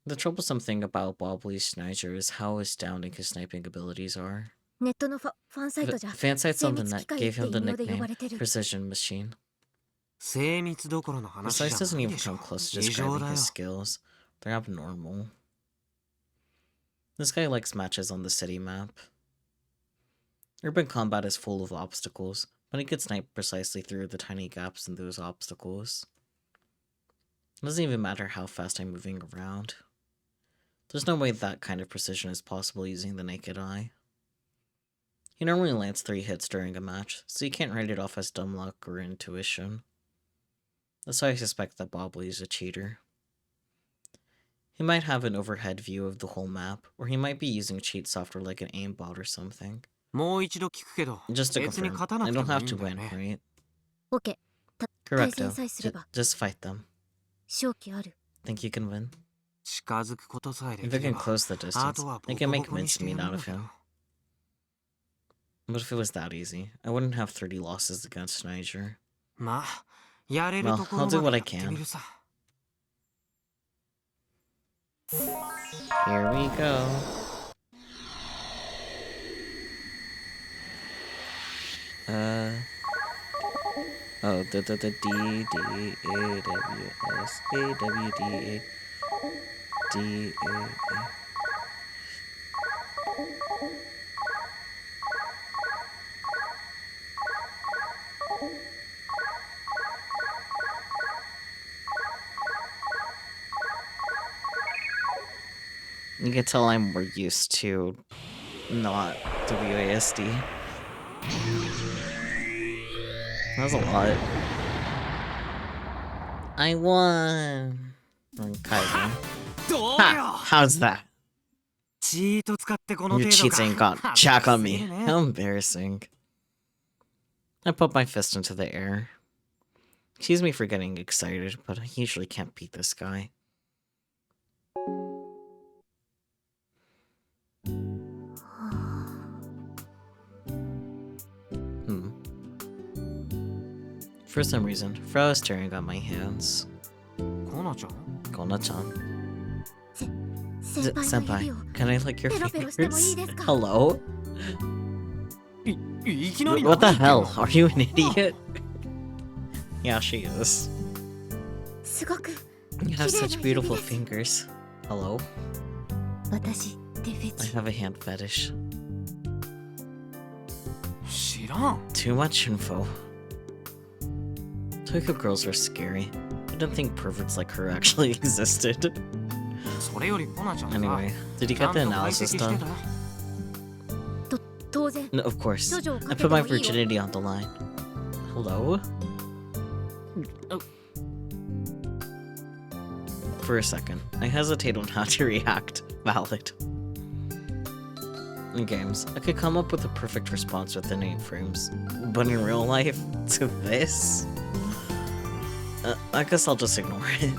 Speaker 1: The troublesome thing about Bobbly's Sniper is how astounding his sniping abilities are.
Speaker 5: ネットのファンサイトじゃ
Speaker 1: Fan sites on the
Speaker 5: 精密
Speaker 1: net
Speaker 5: 機械
Speaker 1: gave
Speaker 5: って
Speaker 1: him the
Speaker 5: 異名で呼
Speaker 1: nickname
Speaker 5: ばれてる。
Speaker 1: Precision Machine.
Speaker 2: 精密どころの話
Speaker 1: Precise
Speaker 2: じゃ
Speaker 1: doesn't
Speaker 2: ない
Speaker 1: even
Speaker 2: でしょ
Speaker 1: come close to
Speaker 2: 異常
Speaker 1: describing
Speaker 2: だよ
Speaker 1: his skills. They're abnormal. This guy likes matches on the city map. Urban combat is full of obstacles, but he could snipe precisely through the tiny gaps in those obstacles. It doesn't even matter how fast I'm moving around. There's no way that kind of precision is possible using the naked eye. He normally lands 3 hits during a match, so you can't write it off as dumb luck or intuition. That's why I suspect that Bobbly is a cheater. He might have an overhead view of the whole map, or he might be using cheat software like an aimbot or something.
Speaker 2: もう一度聞くけど
Speaker 1: Just to
Speaker 2: 別に
Speaker 1: confirm,
Speaker 2: 勝たな
Speaker 1: I
Speaker 2: くて
Speaker 1: don't
Speaker 2: もいい
Speaker 1: have
Speaker 2: ん
Speaker 1: to
Speaker 2: だよ
Speaker 1: win,
Speaker 2: ね
Speaker 1: right?
Speaker 5: オッケー。対戦
Speaker 1: Correcto.
Speaker 5: さえすれば
Speaker 1: Just fight them.
Speaker 5: 勝機ある。
Speaker 1: Think you can win?
Speaker 2: 近づくことさえで
Speaker 1: If
Speaker 2: き
Speaker 1: I
Speaker 2: れ
Speaker 1: can
Speaker 2: ば
Speaker 1: close the
Speaker 2: あ
Speaker 1: distance,
Speaker 2: とは
Speaker 1: I
Speaker 2: ボ
Speaker 1: can
Speaker 2: コボ
Speaker 1: make
Speaker 2: コにしてや
Speaker 1: mincemeat
Speaker 2: るん
Speaker 1: out
Speaker 2: だ
Speaker 1: of
Speaker 2: けど
Speaker 1: him. But if it was that easy, I wouldn't have 30 losses against Niger.
Speaker 2: まあやれる
Speaker 1: Well,
Speaker 2: ところ
Speaker 1: I'll do
Speaker 2: ま
Speaker 1: what
Speaker 2: で
Speaker 1: I
Speaker 2: やって
Speaker 1: can.
Speaker 2: みるさ
Speaker 1: Here we go. Oh, the D D A W S A W D A D A. You can tell I'm more used to not WASD. That was a lot. I won! From Kaizen. Ha! How's that?
Speaker 2: チート使ってこの
Speaker 1: Your
Speaker 2: 程度
Speaker 1: cheats ain't
Speaker 2: か
Speaker 1: got jack on
Speaker 2: 恥ずかしすぎ
Speaker 1: me.
Speaker 2: るね
Speaker 1: How embarrassing. I put my fist into the air. Excuse me for getting excited, but I usually can't beat this guy. For some reason, Frau is staring at my hands.
Speaker 2: コナちゃん
Speaker 1: Kona-chan.
Speaker 5: 先輩の指を
Speaker 1: Senpai, can I lick your
Speaker 5: ペロペロしてもいい
Speaker 1: fingers?
Speaker 5: ですか
Speaker 1: Hello?
Speaker 2: いきなり
Speaker 1: What the
Speaker 2: 何言
Speaker 1: hell?
Speaker 2: ってんの
Speaker 1: Are you an idiot? Yeah, she is.
Speaker 5: すごく
Speaker 1: You have such beautiful
Speaker 5: 綺麗な指です
Speaker 1: fingers. Hello?
Speaker 5: 私手フェ
Speaker 1: I
Speaker 5: チ
Speaker 1: have a hand fetish.
Speaker 2: 知らん
Speaker 1: Too much info. Tokyo girls are scary. I didn't think perverts like her actually existed.
Speaker 2: それよりコナちゃんさ
Speaker 1: Anyway, did you
Speaker 2: ちゃ
Speaker 1: get
Speaker 2: ん
Speaker 1: the
Speaker 2: と解
Speaker 1: analysis
Speaker 2: 析して
Speaker 1: done?
Speaker 2: たよ
Speaker 5: 当然
Speaker 1: No, of course.
Speaker 5: 処女をか
Speaker 1: I
Speaker 5: け
Speaker 1: put
Speaker 5: て
Speaker 1: my
Speaker 5: もいいよ
Speaker 1: virginity on the line. Hello? For a second, I hesitate on how to react. Valid. In games, I could come up with a perfect response within 8 frames. But in real life, to this? I guess I'll just ignore it.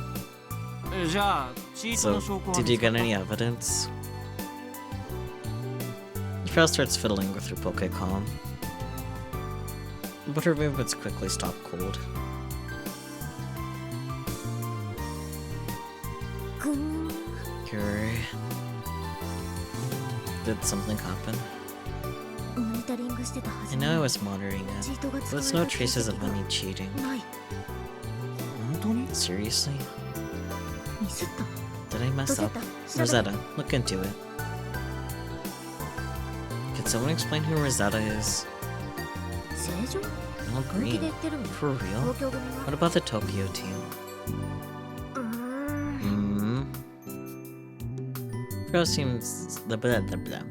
Speaker 2: じゃあチート
Speaker 1: So,
Speaker 2: の証拠は
Speaker 1: did
Speaker 2: 見
Speaker 1: you
Speaker 2: つか
Speaker 1: get
Speaker 2: った
Speaker 1: any evidence? Frau starts fiddling with her Pokecom. But her movements quickly stop cold.
Speaker 5: ぐーん
Speaker 1: Here. Did something happen?
Speaker 5: モニタリングしてたは
Speaker 1: I
Speaker 5: ず
Speaker 1: know I was monitoring
Speaker 5: チ
Speaker 1: it,
Speaker 5: ートが
Speaker 1: but
Speaker 5: 使わ
Speaker 1: there's
Speaker 5: れ
Speaker 1: no
Speaker 5: た形
Speaker 1: traces
Speaker 5: 跡
Speaker 1: of
Speaker 5: が
Speaker 1: any cheating.
Speaker 5: ない
Speaker 2: 本当に
Speaker 1: Seriously?
Speaker 5: ミスった
Speaker 1: Did I
Speaker 5: ロ
Speaker 1: mess
Speaker 5: ゼッ
Speaker 1: up?
Speaker 5: タ調べて
Speaker 1: Rosetta, look into it. Could someone explain who Rosetta is?
Speaker 5: 正常
Speaker 1: All
Speaker 5: 本気で
Speaker 1: green.
Speaker 5: 言ってるの
Speaker 1: For real?
Speaker 5: 東京組
Speaker 1: What
Speaker 5: は
Speaker 1: about the Tokyo team? Frau seems... Blah, blah, blah, blah.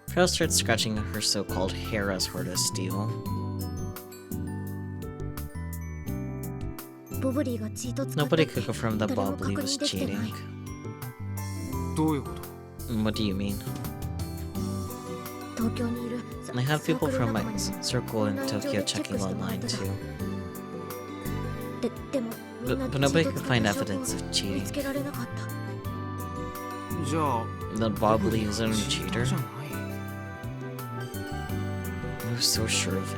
Speaker 1: Frau starts scratching her so-called hair as hard as steel.
Speaker 5: ボブリーがチート使った
Speaker 1: Nobody
Speaker 5: って
Speaker 1: could confirm that
Speaker 5: 誰も
Speaker 1: Bob
Speaker 5: 確
Speaker 1: Lee was
Speaker 5: 認できてない
Speaker 1: cheating.
Speaker 2: どういうこと
Speaker 1: What do you mean?
Speaker 5: 東京にいる
Speaker 1: I have people from my
Speaker 5: サー
Speaker 1: circle in
Speaker 5: オンライン上
Speaker 1: Tokyo
Speaker 5: でチェッ
Speaker 1: checking
Speaker 5: クしてもらえ
Speaker 1: online
Speaker 5: たら
Speaker 1: too.
Speaker 5: でもみんな
Speaker 1: But
Speaker 5: チ
Speaker 1: nobody
Speaker 5: ート
Speaker 1: could
Speaker 5: 使っ
Speaker 1: find
Speaker 5: た証拠
Speaker 1: evidence of
Speaker 5: を見
Speaker 1: cheating.
Speaker 5: つけられなかった
Speaker 2: じゃあ
Speaker 1: That Bob Lee is a
Speaker 2: チー
Speaker 1: cheater?
Speaker 2: トじゃない
Speaker 1: I was so sure of it.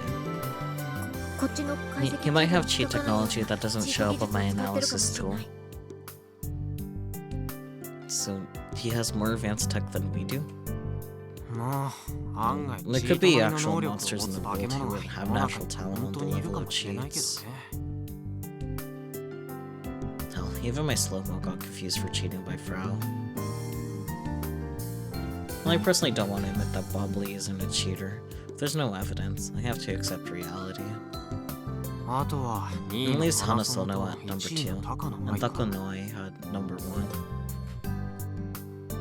Speaker 5: こっちの解
Speaker 1: He
Speaker 5: 析
Speaker 1: might have
Speaker 5: チ
Speaker 1: cheat
Speaker 5: ートからは
Speaker 1: technology that doesn't
Speaker 5: チ
Speaker 1: show
Speaker 5: ート
Speaker 1: up on
Speaker 5: 技
Speaker 1: my
Speaker 5: 術を使ってるかも
Speaker 1: analysis
Speaker 5: しれ
Speaker 1: tool.
Speaker 5: ない
Speaker 1: So he has more advanced tech than we do.
Speaker 2: まあ案外
Speaker 1: There
Speaker 2: チ
Speaker 1: could
Speaker 2: ー
Speaker 1: be
Speaker 2: トなりの
Speaker 1: actual
Speaker 2: 能力を
Speaker 1: monsters
Speaker 2: 持
Speaker 1: in
Speaker 2: つ
Speaker 1: the
Speaker 2: 化け
Speaker 1: world who
Speaker 2: 物が
Speaker 1: would
Speaker 2: 世
Speaker 1: have
Speaker 2: の中
Speaker 1: natural
Speaker 2: に
Speaker 1: talent
Speaker 2: 本
Speaker 1: on
Speaker 2: 当
Speaker 1: the
Speaker 2: にいる
Speaker 1: level
Speaker 2: か
Speaker 1: of
Speaker 2: もしれないけど
Speaker 1: cheats.
Speaker 2: ね
Speaker 1: Hell, even my slow-mo got confused for cheating by Frau. Well, I personally don't want to admit that Bob Lee isn't a cheater. If there's no evidence, I have to accept reality.
Speaker 2: あとは2
Speaker 1: At
Speaker 2: 位の
Speaker 1: least
Speaker 2: 花
Speaker 1: Hana
Speaker 2: 園
Speaker 1: Sono
Speaker 2: と
Speaker 1: at number
Speaker 2: 1位
Speaker 1: 2,
Speaker 2: の高野
Speaker 1: and
Speaker 2: 舞か
Speaker 1: Takonoi had number 1.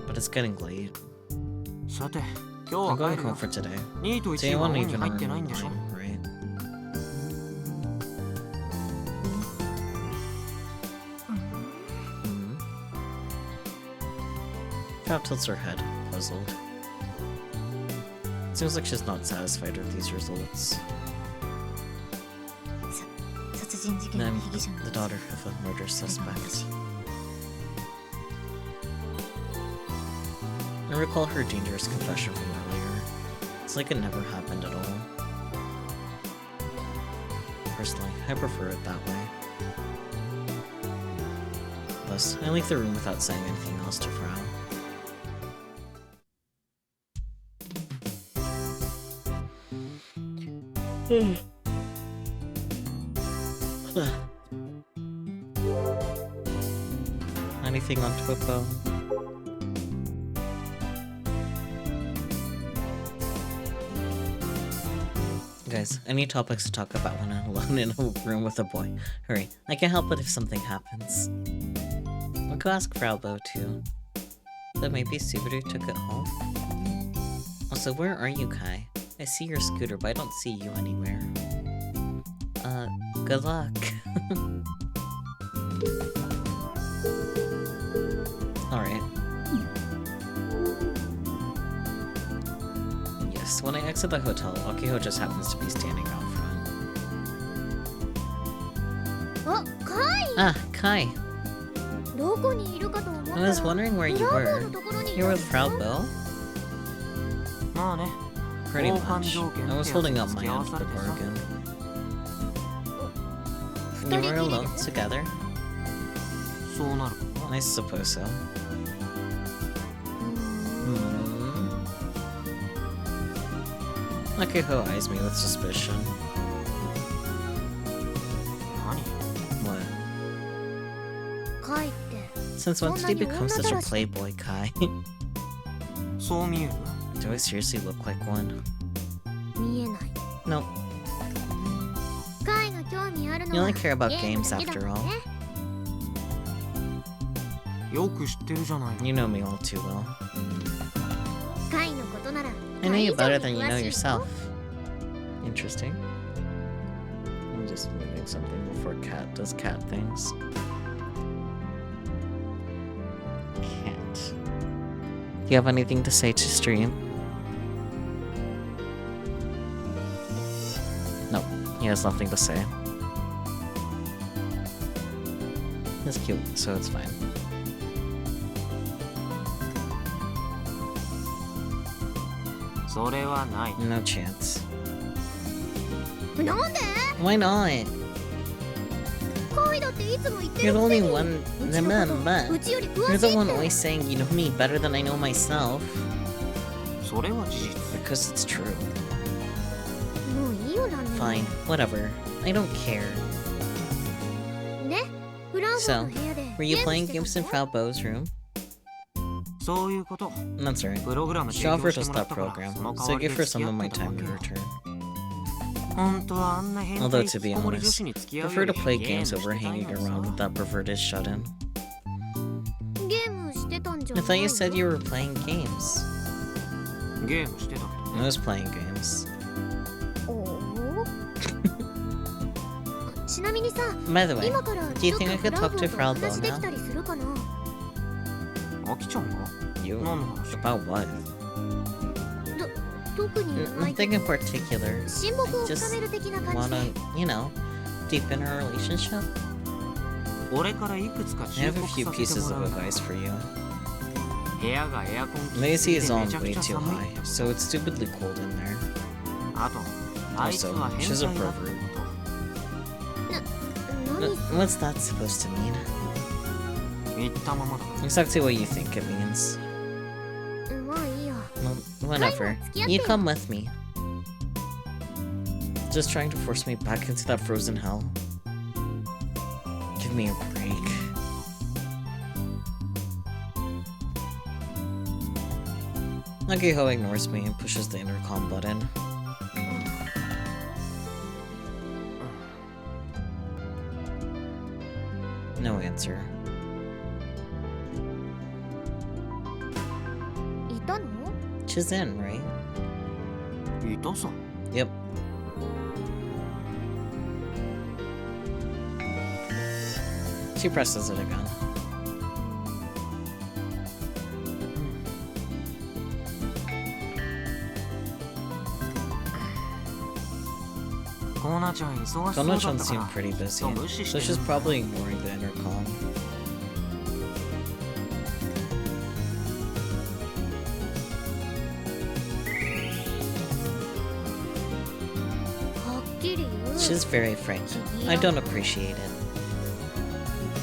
Speaker 1: But it's getting late.
Speaker 2: さて
Speaker 1: I'm
Speaker 2: 今日
Speaker 1: going
Speaker 2: は帰る
Speaker 1: home
Speaker 2: よ
Speaker 1: for today.
Speaker 2: 2位と
Speaker 1: So
Speaker 2: 1位
Speaker 1: you
Speaker 2: は
Speaker 1: won't
Speaker 2: 本に
Speaker 1: even
Speaker 2: 入っ
Speaker 1: earn
Speaker 2: てないんでしょ
Speaker 1: mine, right? Hmm. Frau tilts her head, puzzled. Seems like she's not satisfied with these results.
Speaker 5: 殺人事件の
Speaker 1: I'm
Speaker 5: 被疑者の
Speaker 1: the daughter of a murder
Speaker 5: それが
Speaker 1: suspect.
Speaker 5: 私
Speaker 1: I recall her dangerous confession from earlier. It's like it never happened at all. Personally, I prefer it that way. Thus, I leave the room without saying anything else to Frau. Anything on Twippo? Guys, any topics to talk about when I'm alone in a room with a boy? Hurry, I can't help it if something happens. I'll go ask Fraubo too. But maybe Subaru took it home? Also, where are you, Kai? I see your scooter, but I don't see you anywhere. Good luck. Alright. Yes, when I exit the hotel, Akiho just happens to be standing out front.
Speaker 5: Oh, Kai!
Speaker 1: Ah, Kai.
Speaker 5: どこにいるかと思ったら
Speaker 1: I was wondering where you
Speaker 5: ブラボ
Speaker 1: were.
Speaker 5: ーのところにい
Speaker 1: You
Speaker 5: た
Speaker 1: were
Speaker 5: ん
Speaker 1: with
Speaker 5: です
Speaker 1: Frau
Speaker 5: か
Speaker 1: Bill?
Speaker 2: まあね
Speaker 1: Pretty
Speaker 2: 交換
Speaker 1: much.
Speaker 2: 条件
Speaker 1: I was holding up my
Speaker 2: 付き合
Speaker 1: end
Speaker 2: わ
Speaker 1: of
Speaker 2: さ
Speaker 1: the
Speaker 2: れてさ
Speaker 1: bargain.
Speaker 5: 二
Speaker 1: You
Speaker 5: 人
Speaker 1: were
Speaker 5: きりで
Speaker 1: alone together?
Speaker 2: そうなるかな
Speaker 1: I suppose so. Akiho eyes me with suspicion.
Speaker 2: 何
Speaker 1: What?
Speaker 5: カイって
Speaker 1: Since when did he become such a
Speaker 5: そんなに女だらし
Speaker 1: playboy, Kai?
Speaker 2: そう見える
Speaker 1: Do I seriously look like one?
Speaker 5: 見えない
Speaker 1: No,
Speaker 5: カイが興味ある
Speaker 1: you
Speaker 5: のは
Speaker 1: only care about
Speaker 5: ゲーム
Speaker 1: games
Speaker 5: だけだ
Speaker 1: after
Speaker 5: もん
Speaker 1: all.
Speaker 5: ね
Speaker 2: よく知ってるじゃないの
Speaker 1: You know me all too well.
Speaker 5: カイのことなら
Speaker 1: I know you
Speaker 5: カイ
Speaker 1: better
Speaker 5: 以上
Speaker 1: than
Speaker 5: に
Speaker 1: you
Speaker 5: 詳
Speaker 1: know
Speaker 5: しいよ
Speaker 1: yourself. Interesting. I'm just moving something before Cat does cat things. Cat. Do you have anything to say to stream? No, he has nothing to say. It's cute, so it's fine.
Speaker 2: それはない
Speaker 1: No chance.
Speaker 5: なんで
Speaker 1: Why not?
Speaker 5: カイだっていつも言って
Speaker 1: You're
Speaker 5: る
Speaker 1: the
Speaker 5: く
Speaker 1: only
Speaker 5: せに
Speaker 1: one.
Speaker 5: うちのことう
Speaker 1: Remember,
Speaker 5: ちより詳
Speaker 1: you're
Speaker 5: しい
Speaker 1: the one
Speaker 5: って
Speaker 1: always saying you know me better than I know myself.
Speaker 2: それは事実
Speaker 1: Because it's true.
Speaker 5: もういいよなんで
Speaker 1: Fine, whatever. I don't care.
Speaker 5: でフランボ
Speaker 1: So,
Speaker 5: の部屋で
Speaker 1: Were you
Speaker 5: ゲーム
Speaker 1: playing
Speaker 5: して
Speaker 1: games in
Speaker 5: たの
Speaker 1: Frau Bo's room?
Speaker 2: そういうこと
Speaker 1: That's right.
Speaker 2: プログラム
Speaker 1: She
Speaker 2: 提
Speaker 1: offered
Speaker 2: 供して
Speaker 1: us
Speaker 2: もらっ
Speaker 1: that
Speaker 2: たから
Speaker 1: program,
Speaker 2: その
Speaker 1: so
Speaker 2: 代
Speaker 1: I
Speaker 2: わり
Speaker 1: gave
Speaker 2: で
Speaker 1: her
Speaker 2: 付き
Speaker 1: some
Speaker 2: 合
Speaker 1: of
Speaker 2: っ
Speaker 1: my
Speaker 2: てたわ
Speaker 1: time
Speaker 2: け
Speaker 1: in
Speaker 2: よ
Speaker 1: return.
Speaker 2: 本当はあんな変
Speaker 1: Although
Speaker 2: 態
Speaker 1: to
Speaker 2: 引
Speaker 1: be
Speaker 2: きこもり
Speaker 1: honest,
Speaker 2: 女子に付き合う
Speaker 1: prefer
Speaker 2: よ
Speaker 1: to
Speaker 2: り
Speaker 1: play
Speaker 2: ゲーム
Speaker 1: games
Speaker 2: して
Speaker 1: over
Speaker 2: たい
Speaker 1: hanging
Speaker 2: の
Speaker 1: around
Speaker 2: さ
Speaker 1: with that perverted shut-in.
Speaker 5: ゲームしてたんじゃ
Speaker 1: I
Speaker 5: な
Speaker 1: thought
Speaker 5: い
Speaker 1: you
Speaker 5: の
Speaker 1: said you were playing games.
Speaker 2: ゲームしてたけど
Speaker 1: I
Speaker 2: ね
Speaker 1: was playing games.
Speaker 5: おおちなみにさ
Speaker 1: By the way,
Speaker 5: 今から
Speaker 1: do
Speaker 5: ち
Speaker 1: you
Speaker 5: ょっと
Speaker 1: think I
Speaker 5: フ
Speaker 1: could
Speaker 5: ラ
Speaker 1: talk
Speaker 5: ボ
Speaker 1: to
Speaker 5: と
Speaker 1: Frau
Speaker 5: お
Speaker 1: Bo
Speaker 5: 話でき
Speaker 1: now?
Speaker 5: たりするかな
Speaker 2: アキちゃんが
Speaker 1: You?
Speaker 2: 何の話
Speaker 1: About what?
Speaker 5: 特にない
Speaker 1: Nothing in particular.
Speaker 5: 親睦を
Speaker 1: I
Speaker 5: 深める的な
Speaker 1: just
Speaker 5: 感じ
Speaker 1: wanna,
Speaker 5: で
Speaker 1: you know, deepen our relationship.
Speaker 2: 俺からいくつか
Speaker 1: I
Speaker 2: 忠
Speaker 1: have a
Speaker 2: 告
Speaker 1: few
Speaker 2: させ
Speaker 1: pieces
Speaker 2: て
Speaker 1: of
Speaker 2: もらうな
Speaker 1: advice for you.
Speaker 2: 部屋がエアコン効き
Speaker 1: The
Speaker 2: すぎ
Speaker 1: AC
Speaker 2: て
Speaker 1: is
Speaker 2: め
Speaker 1: on
Speaker 2: ちゃく
Speaker 1: way
Speaker 2: ちゃ
Speaker 1: too
Speaker 2: 寒い
Speaker 1: high, so it's stupidly cold in there.
Speaker 2: あとあいつ
Speaker 1: Also,
Speaker 2: は変
Speaker 1: she's a
Speaker 2: 態だって
Speaker 1: pervert.
Speaker 5: 何
Speaker 1: What's that supposed to mean?
Speaker 2: 言ったままだ
Speaker 1: Exactly what you think it means.
Speaker 5: まあいいや
Speaker 1: Well, whatever.
Speaker 5: Kai,
Speaker 1: You come with me. Just trying to force me back into that frozen hell. Give me a break. Nagiho ignores me and pushes the intercom button. No answer.
Speaker 5: いたの
Speaker 1: She's in, right?
Speaker 2: いたさ
Speaker 1: Yep. She presses it again.
Speaker 2: コーナちゃん忙しそうだったか
Speaker 1: Kono-chan
Speaker 2: ら
Speaker 1: seemed pretty
Speaker 2: きっ
Speaker 1: busy,
Speaker 2: と無視し
Speaker 1: so
Speaker 2: て
Speaker 1: she's
Speaker 2: る
Speaker 1: probably ignoring the intercom.
Speaker 5: はっきり言う
Speaker 1: She's very frank. I don't appreciate it.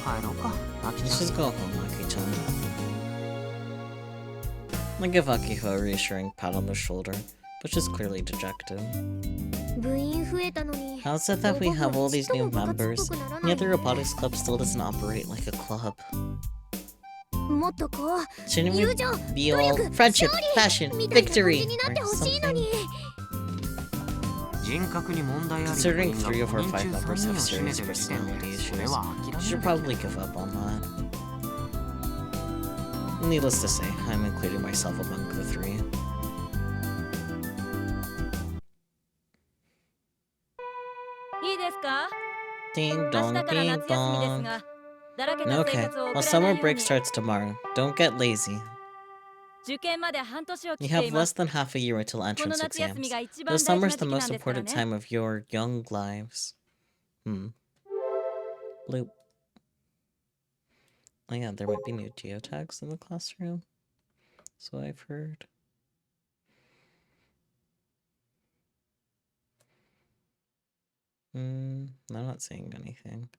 Speaker 2: 帰ろうかアキ
Speaker 1: Let's
Speaker 2: ちゃ
Speaker 1: just
Speaker 2: ん
Speaker 1: go home, Aki-chan. I give Akiho a reassuring pat on the shoulder, which is clearly dejected.
Speaker 5: 部員増えたのに
Speaker 1: How is it that we have all these new
Speaker 5: ちっとも部活っ
Speaker 1: members,
Speaker 5: ぽくなら
Speaker 1: and
Speaker 5: ない
Speaker 1: yet the robotics club still doesn't operate like a club?
Speaker 5: もっとこう
Speaker 1: Shouldn't
Speaker 5: 友
Speaker 1: we
Speaker 5: 情
Speaker 1: be all
Speaker 5: 努力
Speaker 1: friendship,
Speaker 5: 勝利
Speaker 1: passion,
Speaker 5: みたいな感じ
Speaker 1: victory,
Speaker 5: になって
Speaker 1: or
Speaker 5: ほしいのに
Speaker 1: something?
Speaker 2: 人格に問題あり
Speaker 1: Considering
Speaker 2: 部員が
Speaker 1: 3 of our
Speaker 2: 5
Speaker 1: 5 members
Speaker 2: 人中3
Speaker 1: have
Speaker 2: 人を占め
Speaker 1: serious
Speaker 2: てる時点
Speaker 1: personality
Speaker 2: でそれ
Speaker 1: issues,
Speaker 2: は
Speaker 1: you
Speaker 2: 諦
Speaker 1: should
Speaker 2: め
Speaker 1: probably
Speaker 2: るべき
Speaker 1: give up on that. Needless to say, I'm including myself among the 3.
Speaker 3: いいですか
Speaker 1: Ding
Speaker 3: 明
Speaker 1: dong,
Speaker 3: 日から
Speaker 1: ding
Speaker 3: 夏休みです
Speaker 1: dong.
Speaker 3: がだらけた生
Speaker 1: Okay,
Speaker 3: 活を
Speaker 1: well,
Speaker 3: 送らな
Speaker 1: summer
Speaker 3: いよう
Speaker 1: break
Speaker 3: に
Speaker 1: starts tomorrow. Don't get lazy.
Speaker 3: 受験まで半年を切
Speaker 1: You
Speaker 3: ってい
Speaker 1: have
Speaker 3: ま
Speaker 1: less
Speaker 3: す
Speaker 1: than half a year until
Speaker 3: この
Speaker 1: entrance
Speaker 3: 夏休み
Speaker 1: exams.
Speaker 3: が一
Speaker 1: The
Speaker 3: 番大事な
Speaker 1: summer's
Speaker 3: 時
Speaker 1: the
Speaker 3: 期な
Speaker 1: most
Speaker 3: んですから
Speaker 1: important
Speaker 3: ね
Speaker 1: time of your young lives. Bloop. Oh yeah, there might be new geotags in the classroom. So I've heard. I'm not saying anything.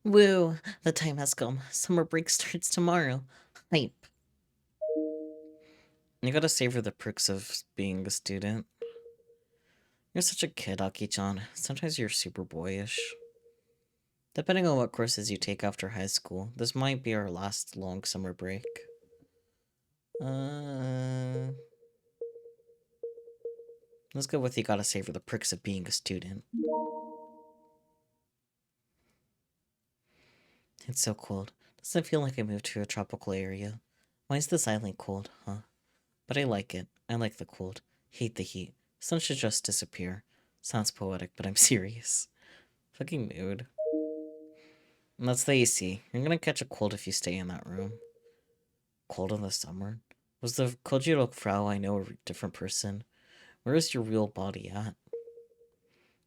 Speaker 1: Woo! The time has come. Summer break starts tomorrow. Hype. You gotta savor the perks of being a student. You're such a kid, Aki-chan. Sometimes you're super boyish. Depending on what courses you take after high school, this might be our last long summer break. Let's go with you gotta savor the perks of being a student. It's so cold. Doesn't feel like I moved to a tropical area. Why is this island cold, huh? But I like it. I like the cold. Hate the heat. Sun should just disappear. Sounds poetic, but I'm serious. Fucking mood. And that's the AC. You're gonna catch a cold if you stay in that room. Cold in the summer? Was the Kojiro Frau I know a different person? Where is your real body at?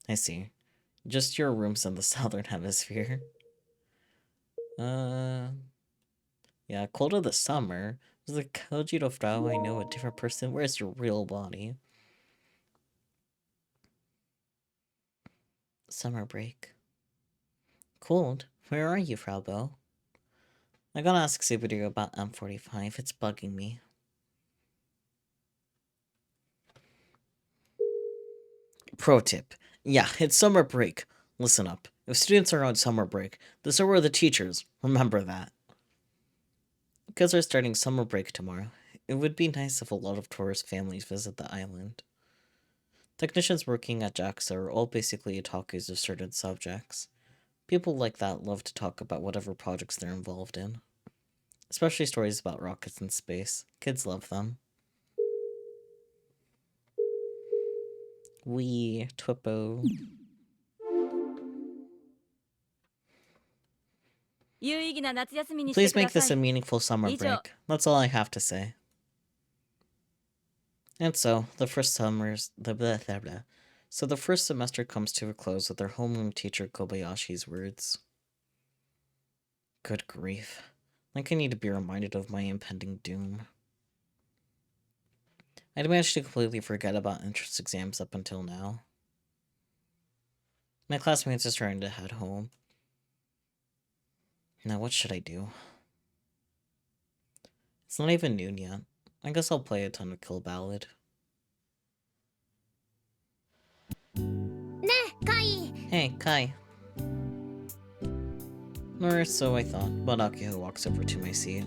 Speaker 1: I see. Just your room's in the southern hemisphere. Yeah, cold of the summer. Was the Kojiro Frau I know a different person? Where's your real body? Summer break. Cold? Where are you, Frau Bo? I gotta ask Subaru about M45. It's bugging me. Pro tip. Yeah, it's summer break. Listen up. If students are on summer break, so are the teachers. Remember that. Kids are starting summer break tomorrow. It would be nice if a lot of tourist families visit the island. Technicians working at JAXA are all basically otakus of certain subjects. People like that love to talk about whatever projects they're involved in. Especially stories about rockets in space. Kids love them. Wee, Twippo. Please make this a meaningful summer break. That's all I have to say. And so, the first semester comes to a close with our homeroom teacher Kobayashi's words. Good grief. Like I need to be reminded of my impending doom. I'd managed to completely forget about entrance exams up until now. My classmates are starting to head home. Now what should I do? It's not even noon yet. I guess I'll play a ton of Kill Ballad. Hey, Kai. Or so I thought, but Akiho walks over to my seat.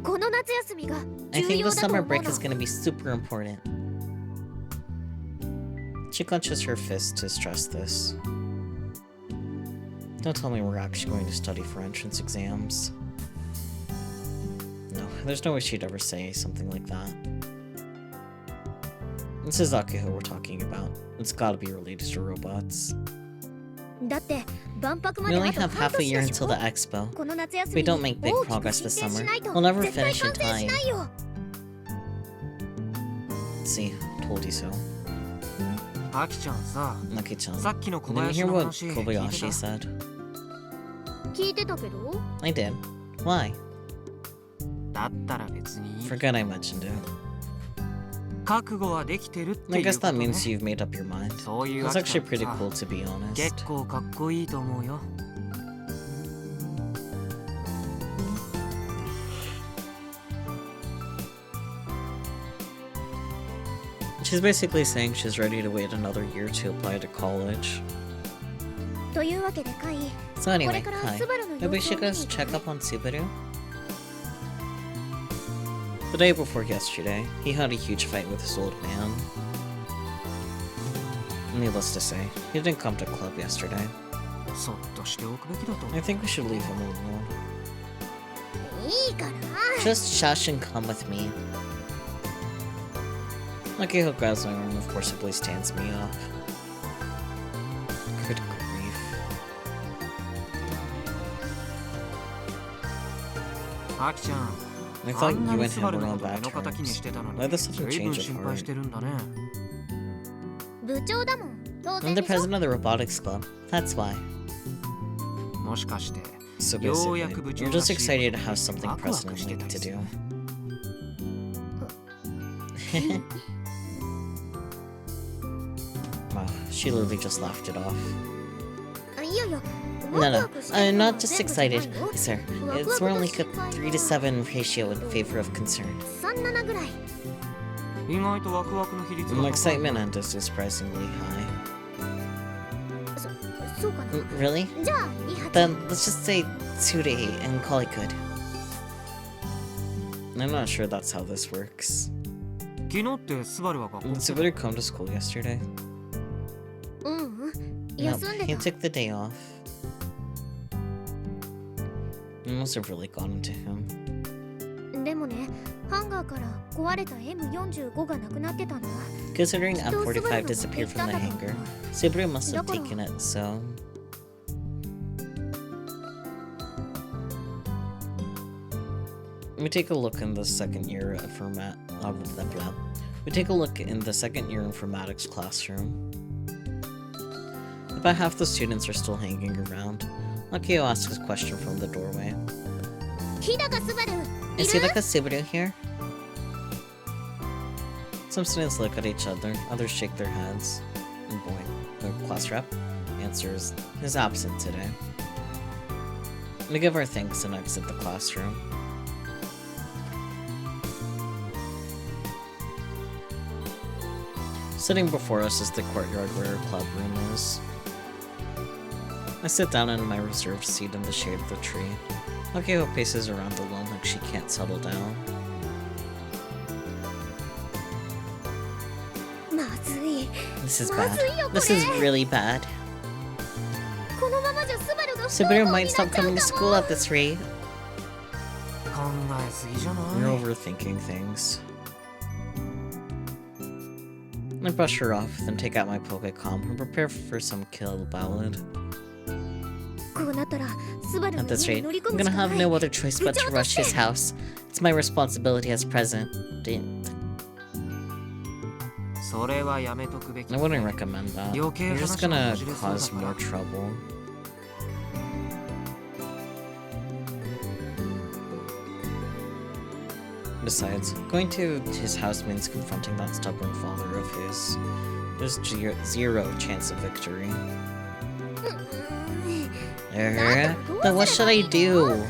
Speaker 1: I think the summer break is gonna be super important. She clenches her fist to stress this. Don't tell me we're actually going to study for entrance exams. No, there's no way she'd ever say something like that. This is Akiho we're talking about. It's gotta be related to robots. We only have half a year until the expo. If we don't make big progress this summer, we'll never finish in time. See, told you so.
Speaker 2: Aki-chan さ、
Speaker 1: Aki-chan,
Speaker 2: さっきの
Speaker 1: didn't you hear
Speaker 2: 小林の
Speaker 1: what
Speaker 2: 話聞いて
Speaker 1: Kobayashi
Speaker 2: た
Speaker 1: said? I did. Why?
Speaker 2: だったら別に
Speaker 1: Forget I mentioned it.
Speaker 2: 覚悟はできてるっていうこと
Speaker 1: I
Speaker 2: ね。
Speaker 1: guess that means you've made up your mind.
Speaker 2: そういう
Speaker 1: That's
Speaker 2: わけ
Speaker 1: actually
Speaker 2: だ
Speaker 1: pretty
Speaker 2: さ
Speaker 1: cool to be
Speaker 2: 結
Speaker 1: honest.
Speaker 2: 構かっこいいと思うよ。
Speaker 1: She's basically saying she's ready to wait another year to apply to college.
Speaker 5: というわけでカイ
Speaker 1: So anyway,
Speaker 5: これから
Speaker 1: hi.
Speaker 5: スバルの
Speaker 1: Maybe we
Speaker 5: 様子を
Speaker 1: should
Speaker 5: 見
Speaker 1: go
Speaker 5: に行
Speaker 1: check
Speaker 5: かない
Speaker 1: up on Subaru? The day before yesterday, he had a huge fight with his old man. Needless to say, he didn't come to club yesterday.
Speaker 2: そっとしておくべきだと思
Speaker 1: I
Speaker 2: う。
Speaker 1: think we should leave him alone.
Speaker 5: いいから
Speaker 1: Just shush and come with me. Akihiko grabs my arm and forcibly stands me up. Good grief.
Speaker 2: アキちゃん、
Speaker 1: I
Speaker 2: あ
Speaker 1: thought
Speaker 2: んな
Speaker 1: you
Speaker 2: に
Speaker 1: and
Speaker 2: ス
Speaker 1: him
Speaker 2: バル
Speaker 1: were
Speaker 2: の
Speaker 1: on
Speaker 2: こと目
Speaker 1: bad
Speaker 2: の敵にし
Speaker 1: terms.
Speaker 2: てたのに
Speaker 1: Why the sudden
Speaker 2: 随分
Speaker 1: change of
Speaker 2: 心配
Speaker 1: heart?
Speaker 2: してるんだね。
Speaker 5: 部長だもん当
Speaker 1: I'm
Speaker 5: 然
Speaker 1: the
Speaker 5: でしょ
Speaker 1: president of the Robotics Club. That's why.
Speaker 2: もしかして
Speaker 1: So
Speaker 2: よう
Speaker 1: basically,
Speaker 2: やく部長
Speaker 1: we're
Speaker 2: ら
Speaker 1: just
Speaker 2: しい
Speaker 1: excited
Speaker 2: こ
Speaker 1: to
Speaker 2: と
Speaker 1: have
Speaker 2: に
Speaker 1: something
Speaker 2: ワクワク
Speaker 1: President
Speaker 2: してた
Speaker 1: Link
Speaker 2: り
Speaker 1: to
Speaker 2: する
Speaker 1: do. Wow, she literally just laughed it off.
Speaker 5: いやいや
Speaker 1: No, no, I'm not just excited, sir. It's more like a 3 to 7 ratio in favor of concern.
Speaker 5: 37ぐらい
Speaker 2: 意外とワクワクの比率
Speaker 1: My
Speaker 2: が高い。
Speaker 1: excitement end is surprisingly high.
Speaker 5: そうかな
Speaker 1: Really?
Speaker 5: じゃあリハ
Speaker 1: Then let's just say 2 to 8 and call it good. I'm not sure that's how this works.
Speaker 2: 昨日ってスバルは学校
Speaker 1: Did Subaru come to school yesterday?
Speaker 5: うんうん
Speaker 1: No,
Speaker 5: 休んで
Speaker 1: he
Speaker 5: た
Speaker 1: took the day off. It must have really gotten to him.
Speaker 5: でもねハンガーから壊れた M45 がなくなってたんだ
Speaker 1: Considering
Speaker 5: きっと
Speaker 1: M45
Speaker 5: スバル
Speaker 1: disappeared
Speaker 5: の持ってき
Speaker 1: from
Speaker 5: たん
Speaker 1: the
Speaker 5: だと思
Speaker 1: hangar,
Speaker 5: う
Speaker 1: Subaru must have
Speaker 5: だから
Speaker 1: taken it, so... We take a look in the second year format. Blah, blah, blah. We take a look in the second year informatics classroom. About half the students are still hanging around. Akio asks a question from the doorway.
Speaker 5: 日高スバル
Speaker 1: Is Hidaka Subaru here? Some students look at each other, others shake their heads. And boy, the class rep answers, is absent today. We give our thanks and exit the classroom. Sitting before us is the courtyard where our club room is. I sit down in my reserved seat in the shade of the tree. Akio paces around alone like she can't settle down.
Speaker 5: まずい
Speaker 1: This is
Speaker 5: ま
Speaker 1: bad.
Speaker 5: ずいよこれ
Speaker 1: This is really bad.
Speaker 5: このままじゃスバルが不登校
Speaker 1: Subaru
Speaker 5: にな
Speaker 1: might
Speaker 5: っちゃ
Speaker 1: stop
Speaker 5: う
Speaker 1: coming
Speaker 5: か
Speaker 1: to
Speaker 5: も
Speaker 1: school at this rate.
Speaker 2: 考えすぎじゃない
Speaker 1: You're overthinking things. I brush her off, then take out my Pokecom and prepare for some kill ballad.
Speaker 5: こうなったらスバル
Speaker 1: At
Speaker 5: の
Speaker 1: this
Speaker 5: 家
Speaker 1: rate,
Speaker 5: に乗り込
Speaker 1: I'm
Speaker 5: むし
Speaker 1: gonna
Speaker 5: か
Speaker 1: have
Speaker 5: ない
Speaker 1: no other choice but to rush his house. It's my responsibility as president.
Speaker 2: それはやめとくべき
Speaker 1: I wouldn't recommend that. You're just gonna cause more trouble. Besides, going to his house means confronting that stubborn father of his. There's zero chance of victory. Then what should I do?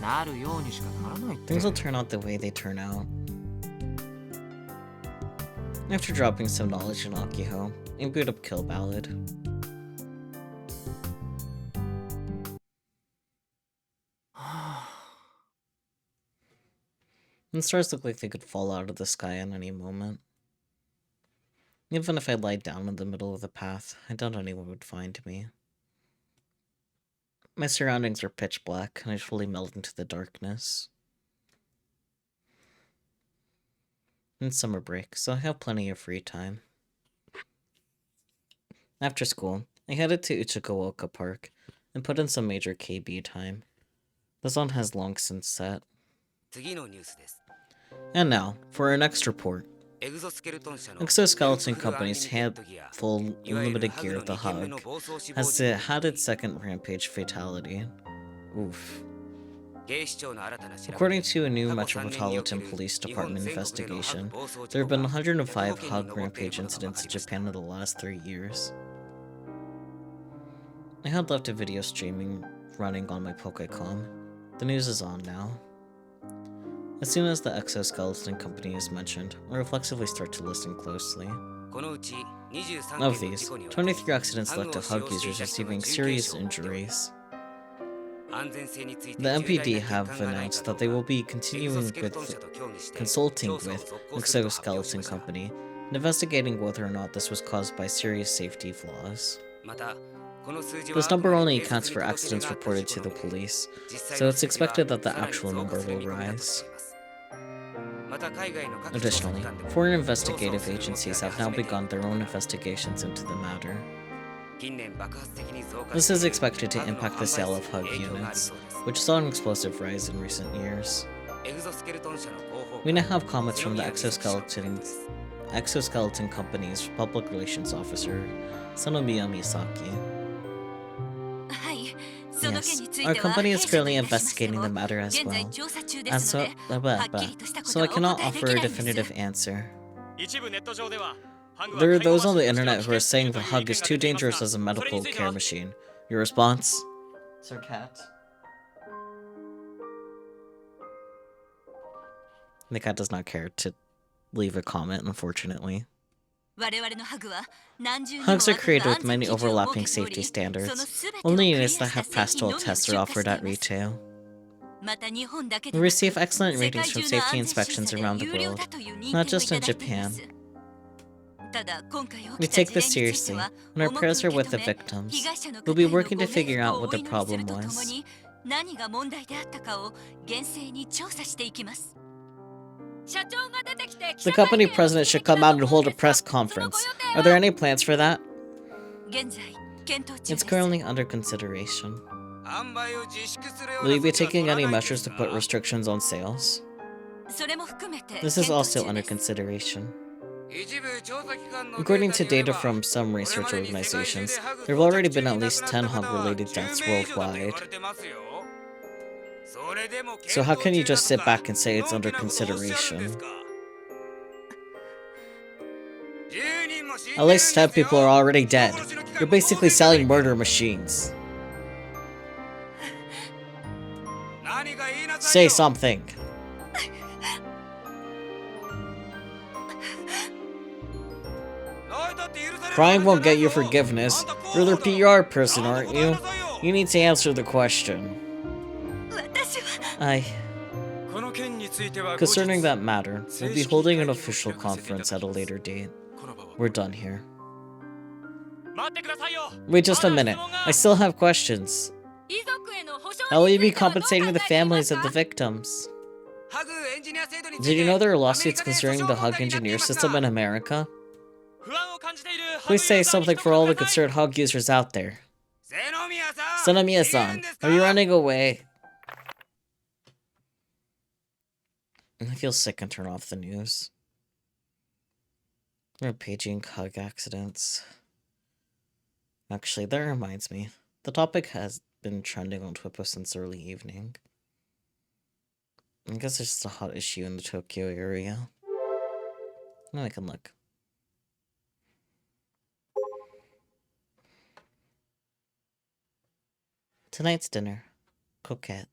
Speaker 2: なるようにしかならないって
Speaker 1: Things will turn out the way they turn out. After dropping some knowledge in Akiho, I boot up Kill Ballad. And stars look like they could fall out of the sky at any moment. Even if I lied down in the middle of the path, I doubt anyone would find me. My surroundings are pitch black, and I fully melt into the darkness. It's summer break, so I have plenty of free time. After school, I headed to Uchikawoka Park and put in some major KB time. The sun has long since set. And now, for our next report. Exoskeleton Company's handful limited gear, the Hug, has had its second rampage fatality. Oof. According to a new Metropolitan Police Department investigation, there have been 105 hug rampage incidents in Japan in the last 3 years. I had left a video streaming running on my Pokécom. The news is on now. As soon as the exoskeleton company is mentioned, I reflexively start to listen closely. Of these, 23 accidents led to hug users receiving serious injuries. The MPD have announced that they will be consulting with exoskeleton company and investigating whether or not this was caused by serious safety flaws. This number only accounts for accidents reported to the police, so it's expected that the actual number will rise. Additionally, foreign investigative agencies have now begun their own investigations into the matter. This is expected to impact the sale of hug units, which saw an explosive rise in recent years. We now have comments from the exoskeleton company's public relations officer, Sanomiya Misaki. Yes, our company is currently investigating the matter as well, and so I cannot offer a definitive answer. There are those on the internet who are saying the hug is too dangerous as a medical care machine. Your response? Sir Cat? The cat does not care to leave a comment, unfortunately. Hugs are created with many overlapping safety standards. Only units that have passed all tests are offered at retail. We receive excellent ratings from safety inspections around the world, not just in Japan. We take this seriously, and our prayers are with the victims. We'll be working to figure out what the problem was. The company president should come out and hold a press conference. Are there any plans for that? It's currently under consideration. Will you be taking any measures to put restrictions on sales? This is also under consideration. According to data from some research organizations, there have already been at least 10 hug-related deaths worldwide. So how can you just sit back and say it's under consideration? At least 10 people are already dead. You're basically selling murder machines. Say something. Crime won't get you forgiveness. You're their PR person, aren't you? You need to answer the question. Concerning that matter, we'll be holding an official conference at a later date. We're done here. Wait just a minute. I still have questions. How will you be compensating the families of the victims? Did you know there are lawsuits concerning the hug engineer system in America? Please say something for all the concerned hug users out there. Sanomiya-san, are you running away? I feel sick and turn off the news. Paging hug accidents. Actually, that reminds me. The topic has been trending on Twitter since early evening. I guess it's just a hot issue in the Tokyo area. Now I can look. Tonight's dinner. Coquette.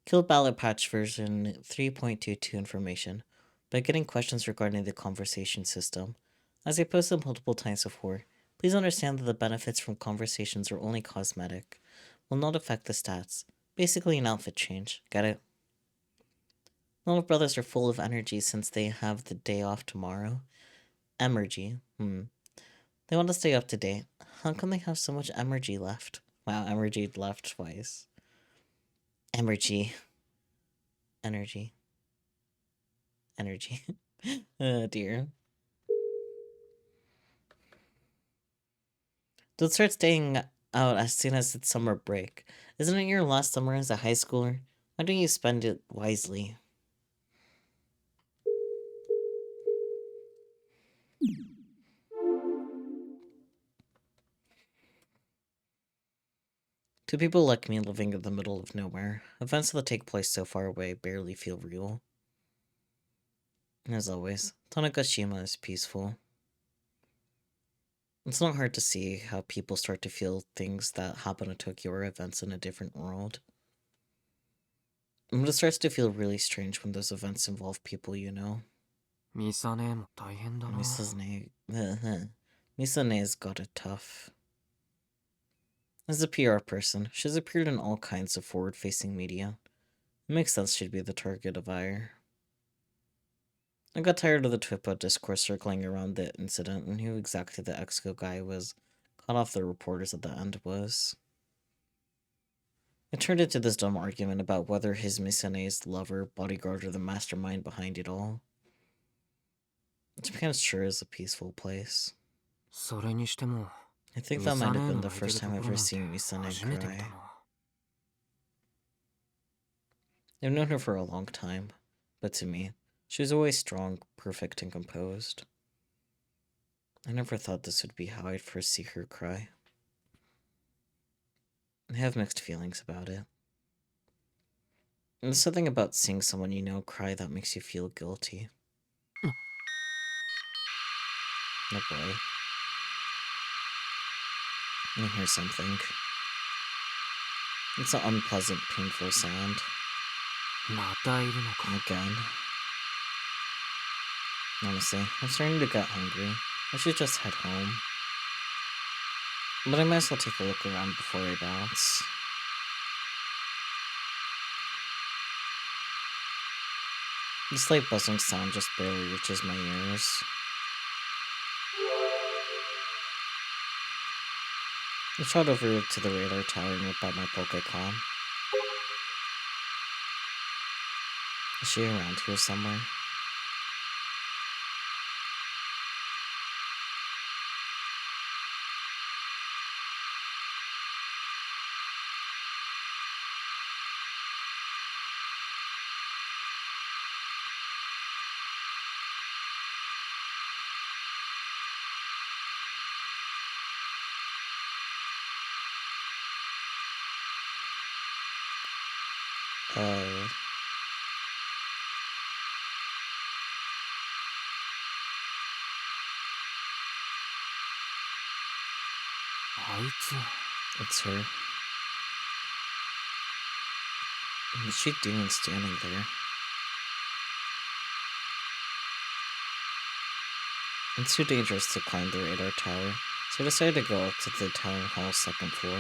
Speaker 1: Kill Ballot Patch version 3.22 information by getting questions regarding the conversation system. As I posted multiple times before, please understand that the benefits from conversations are only cosmetic, will not affect the stats. Basically an outfit change, get it? A lot of brothers are full of energy since they have the day off tomorrow. Emergy, They want to stay up to date. How come they have so much energy left? Wow, energy left twice. Energy. Energy. Oh dear. Don't start staying out as soon as it's summer break. Isn't it your last summer as a high schooler? Why don't you spend it wisely? To people like me living in the middle of nowhere, events that take place so far away barely feel real. As always, Tanegashima is peaceful. It's not hard to see how people start to feel things that happen in Tokyo are events in a different world. But it starts to feel really strange when those events involve people you know.
Speaker 2: ミサ姉も大変だな。
Speaker 1: Misane's got it tough. As a PR person, she's appeared in all kinds of forward-facing media. It makes sense she'd be the target of ire. I got tired of the Twipo discourse circling around the incident and who exactly the Exco guy was caught off the reporters at the end was. It turned into this dumb argument about whether his Misane's lover, bodyguard, or the mastermind behind it all. Japan sure is a peaceful place.
Speaker 2: それにしても
Speaker 1: I think that might have been the first time I've ever seen Misane
Speaker 2: 初めて見た
Speaker 1: cry.
Speaker 2: な。
Speaker 1: I've known her for a long time, but to me, she was always strong, perfect, and composed. I never thought this would be how I'd first see her cry. I have mixed feelings about it. There's something about seeing someone you know cry that makes you feel guilty. Oh boy. I hear something. It's an unpleasant, painful sound.
Speaker 2: またいるのか。
Speaker 1: Again. Honestly, I'm starting to get hungry. I should just head home. But I might as well take a look around before I bounce. The slight buzzing sound just barely reaches my ears. I trot over to the radar tower and whip out my Pokécon. Is she around here somewhere? Uh...
Speaker 2: あいつ
Speaker 1: It's her. What's she doing standing there? It's too dangerous to climb the radar tower, so I decided to go up to the town hall second floor.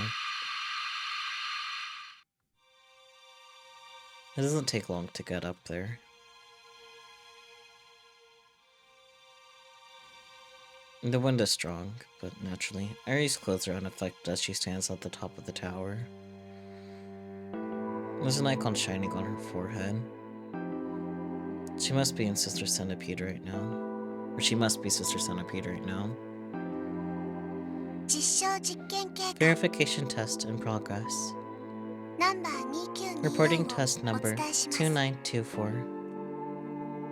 Speaker 1: It doesn't take long to get up there. The wind is strong, but naturally, Ari's clothes are unaffected as she stands at the top of the tower. There's an icon shining on her forehead. She must be in Sister Centipede right now. Or she must be Sister Centipede right now.
Speaker 4: 実証実験計画
Speaker 1: Verification test in progress.
Speaker 4: ナンバー2924
Speaker 1: Reporting test
Speaker 4: をお
Speaker 1: number
Speaker 4: 伝えします
Speaker 1: 2924.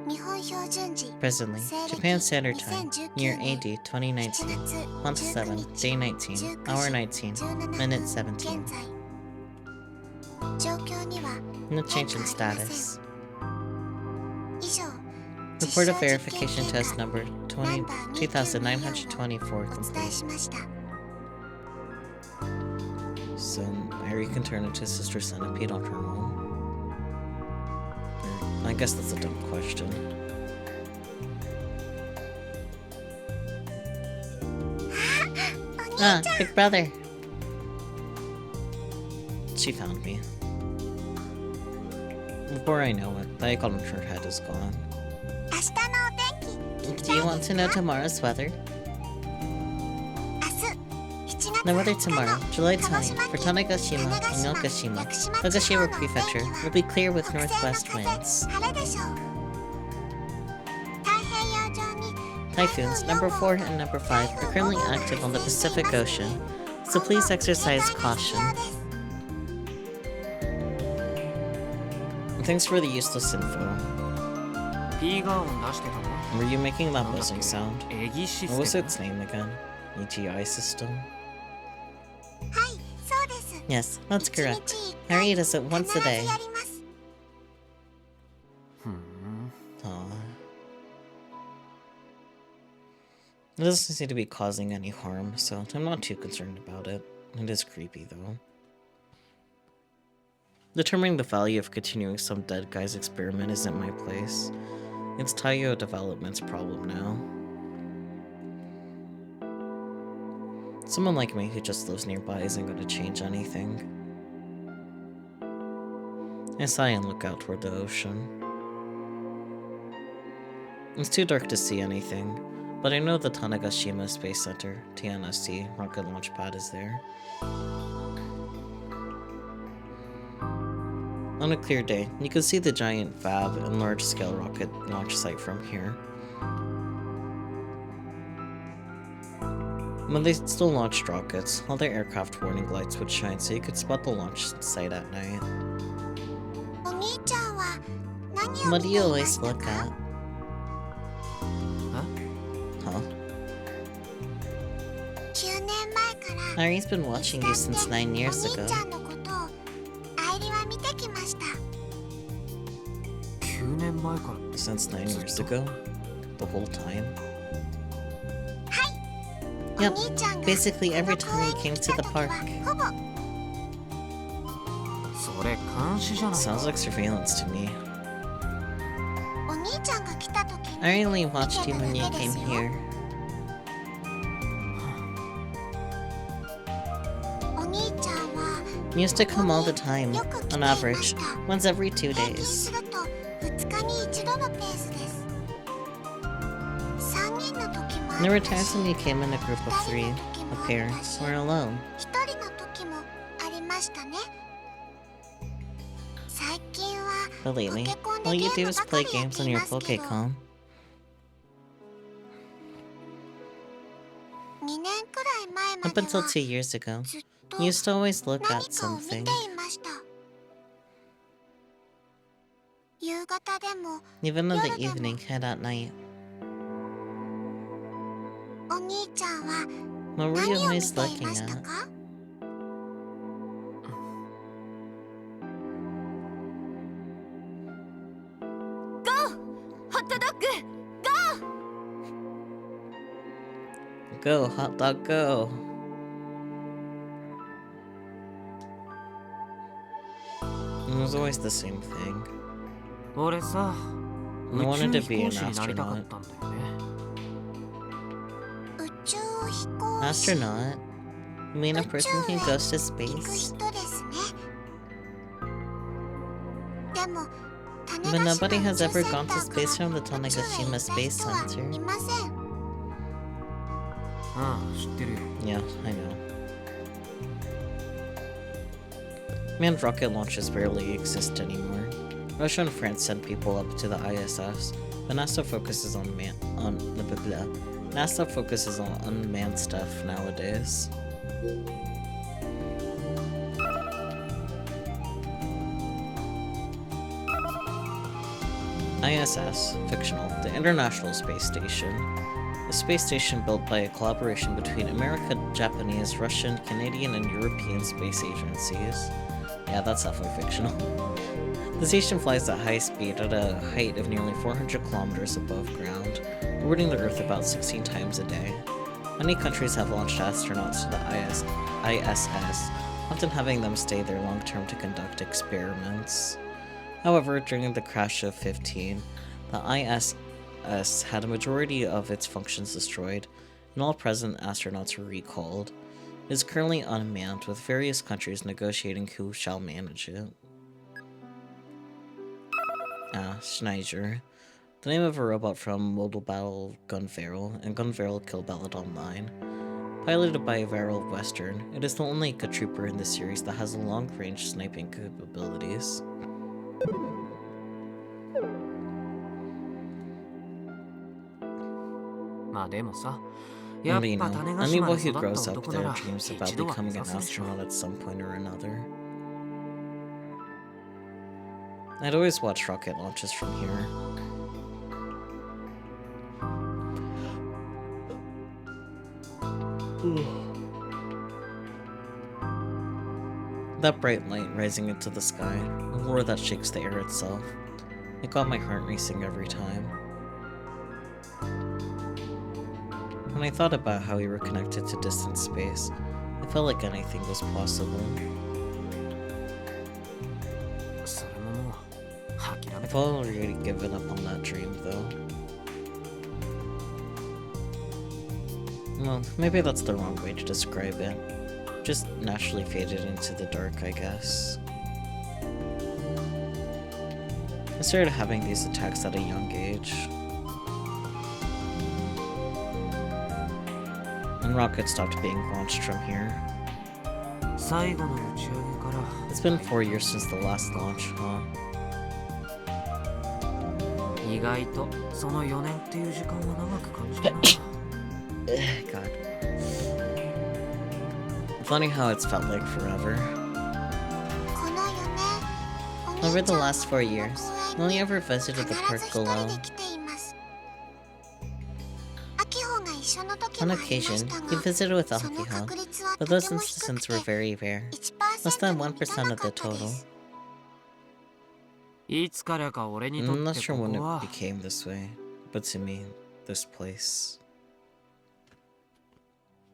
Speaker 4: 日本標準時
Speaker 1: Presently,
Speaker 4: 西暦
Speaker 1: Japan Standard Time,
Speaker 4: 2019
Speaker 1: year
Speaker 4: 年
Speaker 1: AD 2019,
Speaker 4: 7
Speaker 1: month
Speaker 4: 月
Speaker 1: 7,
Speaker 4: 19
Speaker 1: day 19, hour 19,
Speaker 4: 17
Speaker 1: minute
Speaker 4: 現
Speaker 1: 17.
Speaker 4: 在状況には
Speaker 1: No change in
Speaker 4: 変化ありません
Speaker 1: status.
Speaker 4: 以上
Speaker 1: Report of
Speaker 4: 実証実験
Speaker 1: verification
Speaker 4: 計
Speaker 1: test
Speaker 4: 画
Speaker 1: number
Speaker 4: ナンバー 2924
Speaker 1: 2924
Speaker 4: をお伝え
Speaker 1: complete.
Speaker 4: しました
Speaker 1: So, Ari can turn into Sister Centipede on her own? I guess that's a dumb question. Ah, big brother! She found me. Before I know it, the icon on her head is gone.
Speaker 4: 明日のお天気聞き
Speaker 1: Do
Speaker 4: た
Speaker 1: you
Speaker 4: い
Speaker 1: want
Speaker 4: です
Speaker 1: to know
Speaker 4: か
Speaker 1: tomorrow's weather?
Speaker 4: 明日7月
Speaker 1: The weather
Speaker 4: 20日
Speaker 1: tomorrow,
Speaker 4: の
Speaker 1: July
Speaker 4: 鹿児
Speaker 1: 20,
Speaker 4: 島
Speaker 1: for
Speaker 4: 県
Speaker 1: Tanegashima and
Speaker 4: 種子
Speaker 1: Okashima,
Speaker 4: 屋久島地方
Speaker 1: Nagashima
Speaker 4: のお天気
Speaker 1: Prefecture
Speaker 4: は
Speaker 1: will be clear with
Speaker 4: 北西の
Speaker 1: northwest
Speaker 4: 風
Speaker 1: winds.
Speaker 4: 晴れでしょう太平洋上に
Speaker 1: Typhoons number 4 and number 5 are currently active on the Pacific Ocean, so please exercise caution. Thanks for the useless info.
Speaker 2: ピーガー音出してたの
Speaker 1: Were you making that buzzing sound?
Speaker 2: エギシ
Speaker 1: What
Speaker 2: ス
Speaker 1: was
Speaker 2: テム
Speaker 1: its name again? EGI system?
Speaker 4: はいそうです
Speaker 1: Yes, that's
Speaker 4: 1 日
Speaker 1: correct.
Speaker 4: 1回
Speaker 1: Harry does it once a
Speaker 4: 必ず
Speaker 1: day.
Speaker 4: やります。
Speaker 2: ふん。
Speaker 1: Aw. It doesn't seem to be causing any harm, so I'm not too concerned about it. It is creepy, though. Determining the value of continuing some dead guy's experiment isn't my place. It's Taiyo Development's problem now. Someone like me who just lives nearby isn't going to change anything. I sigh and look out toward the ocean. It's too dark to see anything, but I know the Tanegashima Space Center, TNSC, rocket launch pad is there. On a clear day, you can see the giant fab and large-scale rocket launch site from here. When they still launched rockets, all their aircraft warning lights would shine so you could spot the launch site at night.
Speaker 4: お兄ちゃんは何を
Speaker 1: What
Speaker 4: 見
Speaker 1: do
Speaker 4: て
Speaker 1: you
Speaker 4: いま
Speaker 1: always
Speaker 4: した
Speaker 1: look
Speaker 4: か？
Speaker 1: at? Huh?
Speaker 4: 9年前から
Speaker 1: Harry's been watching you since 9 years
Speaker 4: お
Speaker 1: ago.
Speaker 4: 兄ちゃんのことを愛梨は見てきました。
Speaker 2: 9年前から。
Speaker 1: Since 9 years ago? The whole time?
Speaker 4: お
Speaker 1: Yep,
Speaker 4: 兄ちゃんが
Speaker 1: basically
Speaker 4: こ
Speaker 1: every
Speaker 4: の
Speaker 1: time
Speaker 4: 公園
Speaker 1: he
Speaker 4: に
Speaker 1: came
Speaker 4: 来
Speaker 1: to
Speaker 4: た
Speaker 1: the
Speaker 4: 時
Speaker 1: park.
Speaker 4: はほぼ
Speaker 2: それ監視じゃないか。
Speaker 1: Sounds like surveillance to me.
Speaker 4: お兄ちゃんが来た時
Speaker 1: I
Speaker 4: に
Speaker 1: only watched you when you came here.
Speaker 4: お兄ちゃんは
Speaker 1: You used to come all the time,
Speaker 4: よく来てい
Speaker 1: on
Speaker 4: まし
Speaker 1: average,
Speaker 4: た。
Speaker 1: once every 2
Speaker 4: 平均
Speaker 1: days.
Speaker 4: すると2日に1度のペースです。3人の時もあ
Speaker 1: There were
Speaker 4: った
Speaker 1: times
Speaker 4: し、
Speaker 1: when you came in a group of
Speaker 4: 2
Speaker 1: 3,
Speaker 4: 人の時も
Speaker 1: a
Speaker 4: あっ
Speaker 1: pair,
Speaker 4: たし、
Speaker 1: or alone.
Speaker 4: 1人の時もありましたね。最近は
Speaker 1: But
Speaker 4: ポ
Speaker 1: lately,
Speaker 4: ケコン
Speaker 1: all
Speaker 4: でゲ
Speaker 1: you
Speaker 4: ー
Speaker 1: do
Speaker 4: ム
Speaker 1: is
Speaker 4: ばか
Speaker 1: play
Speaker 4: りやっ
Speaker 1: games
Speaker 4: て
Speaker 1: on
Speaker 4: い
Speaker 1: your
Speaker 4: ますけど、
Speaker 1: Pokecom.
Speaker 4: 2年くらい前ま
Speaker 1: Up
Speaker 4: で
Speaker 1: until
Speaker 4: は
Speaker 1: 2 years ago,
Speaker 4: ずっと
Speaker 1: you used to always look
Speaker 4: 何
Speaker 1: at
Speaker 4: かを見て
Speaker 1: something.
Speaker 4: いました。夕方でも
Speaker 1: Even in the
Speaker 4: Yoru demo.
Speaker 1: evening and at night.
Speaker 4: お兄ちゃんは
Speaker 1: What were you
Speaker 4: 何を見
Speaker 1: always
Speaker 4: てい
Speaker 1: looking
Speaker 4: ました
Speaker 1: at?
Speaker 4: か？
Speaker 3: ホットドッグ
Speaker 1: Go, hot dog, go. It was always the same thing.
Speaker 2: 俺さ、
Speaker 1: I
Speaker 2: 宇
Speaker 1: wanted
Speaker 2: 宙
Speaker 1: to
Speaker 2: 飛
Speaker 1: be
Speaker 2: 行
Speaker 1: an
Speaker 2: 士になりたかっ
Speaker 1: astronaut.
Speaker 2: たんだよね。
Speaker 4: 宇宙飛行士
Speaker 1: Astronaut? You mean a person who goes to
Speaker 4: 行く
Speaker 1: space?
Speaker 4: 人ですね。でも
Speaker 1: But nobody has ever gone to
Speaker 4: 種子島宇宙センター
Speaker 1: space from the
Speaker 4: から宇宙へ
Speaker 1: Tanegashima
Speaker 4: 行った
Speaker 1: Space
Speaker 4: 人はい
Speaker 1: Center.
Speaker 4: ません。
Speaker 2: ああ、知ってるよ。
Speaker 1: Yeah, I know. Manned rocket launches barely exist anymore. Russia and France send people up to the ISS, but NASA focuses on NASA focuses on unmanned stuff nowadays. ISS, fictional, the International Space Station. A space station built by a collaboration between American, Japanese, Russian, Canadian, and European space agencies. Yeah, that's definitely fictional. The station flies at high speed at a height of nearly 400 kilometers above ground, orbiting the Earth about 16 times a day. Many countries have launched astronauts to the ISS, often having them stay there long-term to conduct experiments. However, during the crash of 15, the ISS had a majority of its functions destroyed, and all present astronauts were recalled. It is currently unmanned, with various countries negotiating who shall manage it. Schneider. The name of a robot from Mobile Battle Gunvarel and Gunvarel Kill Ballad Online. Piloted by Varel Western, it is the only good trooper in the series that has long-range sniping capabilities.
Speaker 2: まあでもさ、やっ
Speaker 1: But you
Speaker 2: ぱ
Speaker 1: know,
Speaker 2: 種子
Speaker 1: any
Speaker 2: 島
Speaker 1: boy
Speaker 2: で
Speaker 1: who
Speaker 2: 育った
Speaker 1: grows up
Speaker 2: 男な
Speaker 1: there
Speaker 2: ら
Speaker 1: dreams about
Speaker 2: 一度は
Speaker 1: becoming
Speaker 2: 目
Speaker 1: an
Speaker 2: 指すでしょ。
Speaker 1: astronaut at some point or another. I'd always watch rocket launches from here. That bright light rising into the sky, a roar that shakes the air itself. It got my heart racing every time. When I thought about how we were connected to distant space, it felt like anything was possible.
Speaker 2: それももう諦め
Speaker 1: I've
Speaker 2: た。
Speaker 1: already given up on that dream, though. Well, maybe that's the wrong way to describe it. Just naturally faded into the dark, I guess. I started having these attacks at a young age. And rockets stopped being launched from here.
Speaker 2: 最後の打ち上げから
Speaker 1: It's been 4 years since the last launch, huh?
Speaker 2: 意外とその4年っていう時間は長く感じたな。
Speaker 1: God. Funny how it's felt like forever.
Speaker 4: この4年、お
Speaker 1: Over
Speaker 4: 兄
Speaker 1: the
Speaker 4: ちゃん
Speaker 1: last 4 years,
Speaker 4: この
Speaker 1: only
Speaker 4: 公園
Speaker 1: ever
Speaker 4: に
Speaker 1: visited
Speaker 4: 必
Speaker 1: the
Speaker 4: ず
Speaker 1: park
Speaker 4: 一人
Speaker 1: alone.
Speaker 4: で来ています。アキホが一緒の時
Speaker 1: On
Speaker 4: もありま
Speaker 1: occasion,
Speaker 4: した
Speaker 1: he
Speaker 4: が、
Speaker 1: visited with
Speaker 4: その
Speaker 1: Akiha,
Speaker 4: 確率はと
Speaker 1: but
Speaker 4: て
Speaker 1: those
Speaker 4: も低
Speaker 1: instances
Speaker 4: く
Speaker 1: were
Speaker 4: て
Speaker 1: very rare. Less
Speaker 4: 1%
Speaker 1: than
Speaker 4: に満た
Speaker 1: 1%
Speaker 4: な
Speaker 1: of
Speaker 4: か
Speaker 1: the
Speaker 4: ったで
Speaker 1: total.
Speaker 4: す。
Speaker 2: いつからか俺にと
Speaker 1: I'm
Speaker 2: っ
Speaker 1: not
Speaker 2: て
Speaker 1: sure
Speaker 2: こ
Speaker 1: when
Speaker 2: こは
Speaker 1: it became this way, but to me, this place.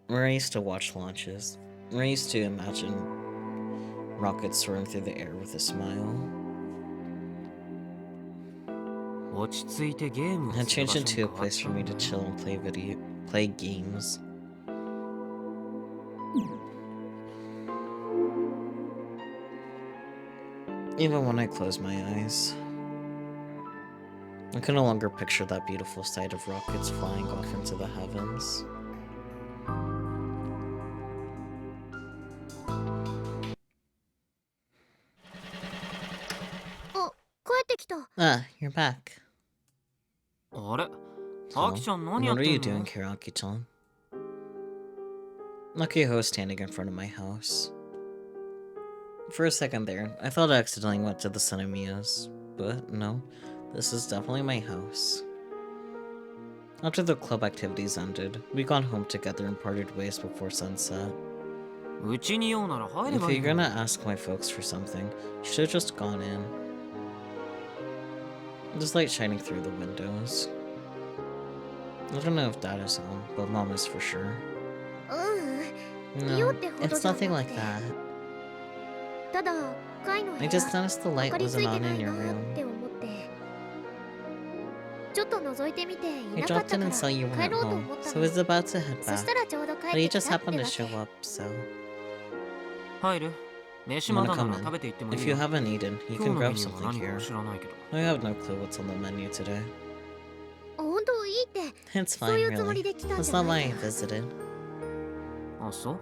Speaker 1: Where I used to watch launches, where I used to imagine rockets soaring through the air with a smile.
Speaker 2: 落ち着いてゲームを
Speaker 1: It
Speaker 2: する
Speaker 1: changed
Speaker 2: 場所に
Speaker 1: into
Speaker 2: 変
Speaker 1: a
Speaker 2: わっ
Speaker 1: place
Speaker 2: ちゃ
Speaker 1: for
Speaker 2: うん
Speaker 1: me
Speaker 2: だ
Speaker 1: to
Speaker 2: よ。
Speaker 1: chill and play games. Even when I close my eyes, I can no longer picture that beautiful sight of rockets flying off into the heavens.
Speaker 5: Oh, 帰ってきた。
Speaker 1: Ah, you're back.
Speaker 2: あれ
Speaker 1: So,
Speaker 2: アキちゃん何や
Speaker 1: what
Speaker 2: っ
Speaker 1: are you
Speaker 2: てん
Speaker 1: doing
Speaker 2: の
Speaker 1: here, Aki-chan? Akiho was standing in front of my house. For a second there, I thought I accidentally went to the Sunamiya's, but no, this is definitely my house. After the club activities ended, we got home together and parted ways before sunset.
Speaker 2: うちに用なら入れ
Speaker 1: If
Speaker 2: ばいい
Speaker 1: you're
Speaker 2: の
Speaker 1: gonna ask my folks for something, you should have just gone in. There's light shining through the windows. I don't know if Dad is home, but Mom is for sure.
Speaker 5: うん。
Speaker 1: No,
Speaker 5: 用ってほど
Speaker 1: it's
Speaker 5: じゃな
Speaker 1: nothing
Speaker 5: く
Speaker 1: like
Speaker 5: て。
Speaker 1: that.
Speaker 5: ただ、カイの部
Speaker 1: I
Speaker 5: 屋
Speaker 1: just noticed the
Speaker 5: 明
Speaker 1: light
Speaker 5: かりつ
Speaker 1: wasn't
Speaker 5: いて
Speaker 1: on
Speaker 5: な
Speaker 1: in
Speaker 5: い
Speaker 1: your
Speaker 5: なって
Speaker 1: room.
Speaker 5: 思って。ちょっと覗いてみてい
Speaker 1: I
Speaker 5: なかっ
Speaker 1: dropped
Speaker 5: た
Speaker 1: in
Speaker 5: か
Speaker 1: and
Speaker 5: ら
Speaker 1: saw you
Speaker 5: 帰
Speaker 1: weren't
Speaker 5: ろうと
Speaker 1: home,
Speaker 5: 思った
Speaker 1: so
Speaker 5: の。
Speaker 1: I was about to head
Speaker 5: そ
Speaker 1: back.
Speaker 5: したらちょうど帰
Speaker 1: But
Speaker 5: っ
Speaker 1: you
Speaker 5: てき
Speaker 1: just
Speaker 5: たって
Speaker 1: happened to
Speaker 5: わ
Speaker 1: show
Speaker 5: け。
Speaker 1: up, so...
Speaker 2: 入る飯
Speaker 1: You
Speaker 2: ま
Speaker 1: wanna
Speaker 2: だな
Speaker 1: come
Speaker 2: ら食べ
Speaker 1: in?
Speaker 2: ていってもい
Speaker 1: If
Speaker 2: い
Speaker 1: you
Speaker 2: よ。
Speaker 1: haven't eaten, you
Speaker 2: 今日
Speaker 1: can
Speaker 2: のメ
Speaker 1: grab
Speaker 2: ニューは
Speaker 1: something
Speaker 2: 何か
Speaker 1: here.
Speaker 2: 知らないけど。
Speaker 1: I have no clue what's on the menu today.
Speaker 5: 本当いいって。
Speaker 1: It's
Speaker 5: そう
Speaker 1: fine,
Speaker 5: いうつも
Speaker 1: really.
Speaker 5: りで来たん
Speaker 1: That's
Speaker 5: じゃ
Speaker 1: not
Speaker 5: な
Speaker 1: why
Speaker 5: い
Speaker 1: I
Speaker 5: から。
Speaker 1: visited.
Speaker 2: あ、そう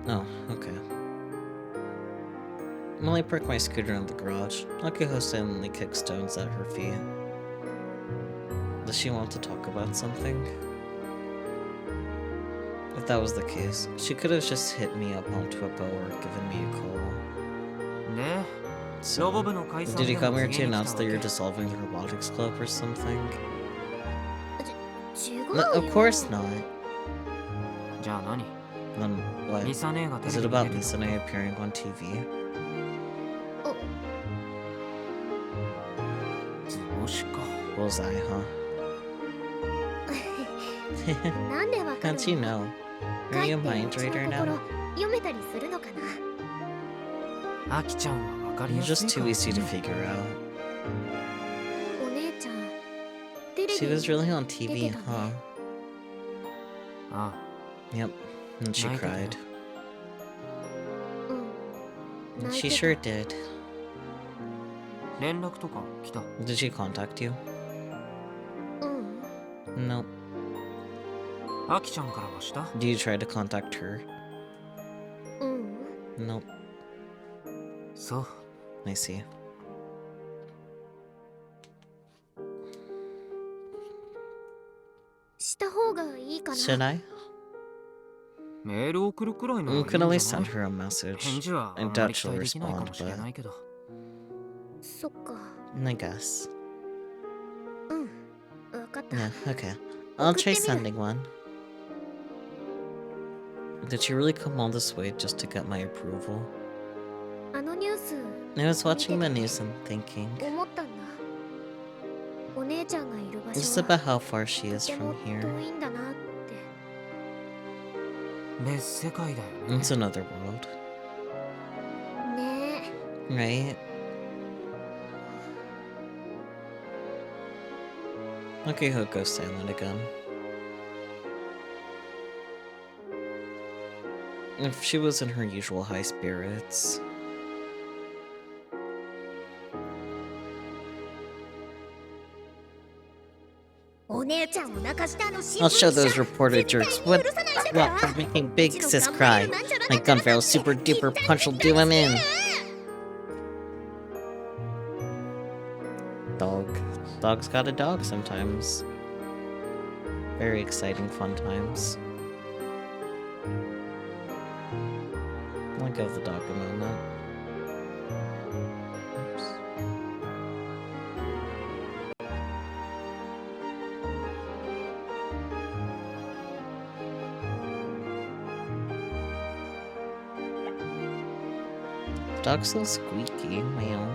Speaker 1: Oh, okay. While I parked my scooter in the garage, Akiho silently kicked stones at her feet. Does she want to talk about something? If that was the case, she could have just hit me up onto a boat or given me a call.
Speaker 2: ね
Speaker 1: So,
Speaker 2: ロボ部の解散
Speaker 1: did
Speaker 2: で
Speaker 1: you
Speaker 2: も
Speaker 1: come here
Speaker 2: 次
Speaker 1: to
Speaker 2: に来た
Speaker 1: announce
Speaker 2: わ
Speaker 1: that
Speaker 2: け
Speaker 1: you're dissolving the robotics club or something?
Speaker 5: 違う
Speaker 1: No,
Speaker 5: よ。
Speaker 1: of course not.
Speaker 2: じゃあ何
Speaker 1: Then
Speaker 2: ミ
Speaker 1: what?
Speaker 2: サ姉がテ
Speaker 1: Is
Speaker 2: レ
Speaker 1: it
Speaker 2: ビに
Speaker 1: about
Speaker 2: 出てた
Speaker 1: Misane appearing on TV?
Speaker 2: 図星か
Speaker 1: Bullseye, huh?
Speaker 5: なんでわかる
Speaker 1: How'd you
Speaker 5: の
Speaker 1: know?
Speaker 5: カ
Speaker 1: Are
Speaker 5: イ
Speaker 1: you
Speaker 5: っ
Speaker 1: a
Speaker 5: て
Speaker 1: mind
Speaker 5: うちの
Speaker 1: reader
Speaker 5: 心
Speaker 1: now?
Speaker 5: 読めたりするのかな。
Speaker 2: アキちゃんは分かり
Speaker 1: You're
Speaker 2: やす
Speaker 1: just
Speaker 2: い
Speaker 1: too
Speaker 2: から
Speaker 1: easy to
Speaker 2: ね
Speaker 1: figure out.
Speaker 5: お姉ちゃん。テレ
Speaker 1: She
Speaker 5: ビ
Speaker 1: was really on
Speaker 5: 出
Speaker 1: TV,
Speaker 5: てた
Speaker 1: huh?
Speaker 5: ね。
Speaker 2: あ
Speaker 1: Yep. And she
Speaker 2: 泣いてたよ
Speaker 1: cried.
Speaker 5: うん。
Speaker 1: And
Speaker 5: 泣い
Speaker 1: she
Speaker 5: て
Speaker 1: sure
Speaker 5: た。
Speaker 1: did.
Speaker 2: 連絡とか来た
Speaker 1: Did she contact you?
Speaker 5: うん。
Speaker 1: No.
Speaker 2: アキちゃんからはした
Speaker 1: Do you try to contact her?
Speaker 5: うん。
Speaker 1: Nope.
Speaker 2: そう
Speaker 1: I see.
Speaker 5: した方がいいかな。
Speaker 1: Should I?
Speaker 2: メール送るくらいならい
Speaker 1: We
Speaker 2: いん
Speaker 1: could
Speaker 2: じゃ
Speaker 1: at
Speaker 2: ない
Speaker 1: least send her a
Speaker 2: 返
Speaker 1: message.
Speaker 2: 事はあ
Speaker 1: I
Speaker 2: んま
Speaker 1: doubt
Speaker 2: り期
Speaker 1: she'll
Speaker 2: 待できないか
Speaker 1: respond,
Speaker 2: もしれ
Speaker 1: but
Speaker 2: ないけど
Speaker 5: そっか。
Speaker 1: I guess.
Speaker 5: うん。わかった。
Speaker 1: Yeah, okay. I'll try
Speaker 5: 送ってみる。
Speaker 1: sending one. Did she really come all this way just to get my approval? I was watching the news and thinking
Speaker 5: 思ったんだ。お姉ちゃんがいる場
Speaker 1: just
Speaker 5: 所
Speaker 1: about
Speaker 5: は
Speaker 1: how far she
Speaker 5: と
Speaker 1: is
Speaker 5: ても
Speaker 1: from here.
Speaker 5: 遠いんだなって。
Speaker 2: 別世界だよね。
Speaker 1: It's another world,
Speaker 5: ねえ。
Speaker 1: right? Okay, he'll go silent again. If she was in her usual high spirits.
Speaker 5: お姉ちゃんを泣かしたあの新
Speaker 1: I'll
Speaker 5: 聞
Speaker 1: show
Speaker 5: 記
Speaker 1: those
Speaker 5: 者
Speaker 1: reporter
Speaker 5: 絶対
Speaker 1: jerks
Speaker 5: に
Speaker 1: what
Speaker 5: 許さないんだから
Speaker 1: for making big
Speaker 5: うちの
Speaker 1: sis
Speaker 5: 頑張
Speaker 1: cry.
Speaker 5: れるなんちゃら
Speaker 1: My
Speaker 5: なんちゃら
Speaker 1: gun barrel super duper punch will do him in. Dog. Dog's got a dog sometimes. Very exciting fun times. I'll give the dog a moment. Oops. Dog's so squeaky, meow.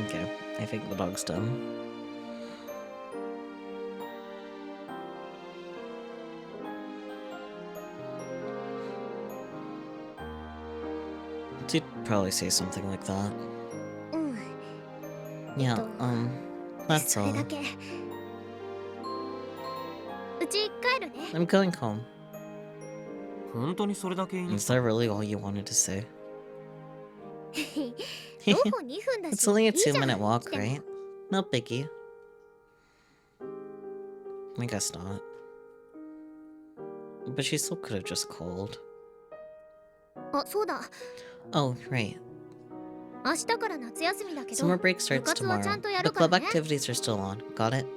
Speaker 1: Okay, I think the dog's done. She'd probably say something like that.
Speaker 5: うん。
Speaker 1: Yeah, that's
Speaker 5: それ
Speaker 1: all.
Speaker 5: だけ。うち帰るね。
Speaker 1: I'm going home.
Speaker 2: 本当にそれだけ言いに
Speaker 1: Is that really all you wanted to say?
Speaker 5: 徒歩2分だし。
Speaker 1: It's only a
Speaker 5: いいじゃん
Speaker 1: 2-minute walk,
Speaker 5: 来ても
Speaker 1: right? No biggie. I guess not. But she still could have just called.
Speaker 5: あ、そうだ。
Speaker 1: Oh, right.
Speaker 5: 明日から夏休みだけど、
Speaker 1: Summer break
Speaker 5: 部
Speaker 1: starts
Speaker 5: 活はちゃ
Speaker 1: tomorrow.
Speaker 5: んとや
Speaker 1: The
Speaker 5: るから
Speaker 1: club
Speaker 5: ね。
Speaker 1: activities are still on. Got it?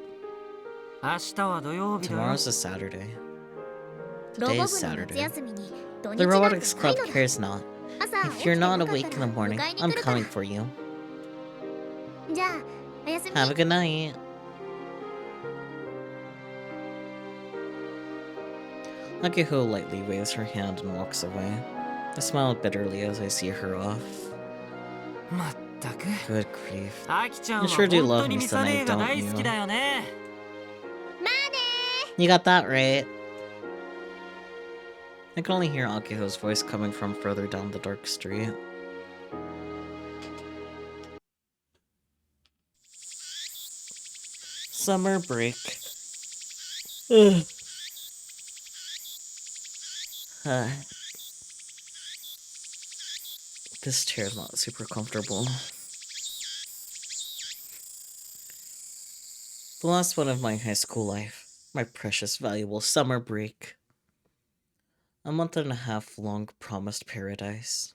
Speaker 2: 明日は土曜日だよ。
Speaker 1: Tomorrow's a Saturday.
Speaker 5: ロボ
Speaker 1: Today
Speaker 5: 部
Speaker 1: is
Speaker 5: の夏
Speaker 1: Saturday.
Speaker 5: 休みに土
Speaker 1: The
Speaker 5: 日なんて
Speaker 1: Robotics
Speaker 5: ない
Speaker 1: Club
Speaker 5: のだ。
Speaker 1: cares not.
Speaker 5: 朝
Speaker 1: If
Speaker 5: 起き
Speaker 1: you're
Speaker 5: てな
Speaker 1: not
Speaker 5: かった
Speaker 1: awake in the
Speaker 5: ら
Speaker 1: morning,
Speaker 5: 迎えに
Speaker 1: I'm
Speaker 5: 来るから。
Speaker 1: coming for you.
Speaker 5: じゃあ、おやすみ。
Speaker 1: Have a good night. Akiho lightly waves her hand and walks away. I smile bitterly as I see her off.
Speaker 2: まったく。
Speaker 1: Good grief.
Speaker 2: アキちゃん
Speaker 1: You
Speaker 2: は
Speaker 1: sure do
Speaker 2: 本
Speaker 1: love
Speaker 2: 当に
Speaker 1: me
Speaker 2: ミサ
Speaker 1: tonight,
Speaker 2: 姉が
Speaker 1: don't
Speaker 2: 大
Speaker 1: you?
Speaker 2: 好きだよね。
Speaker 1: You got that right. I can only hear Akiho's voice coming from further down the dark street. Summer break. Ugh. This chair's not super comfortable. The last one of my high school life. My precious, valuable summer break. A month and a half long promised paradise.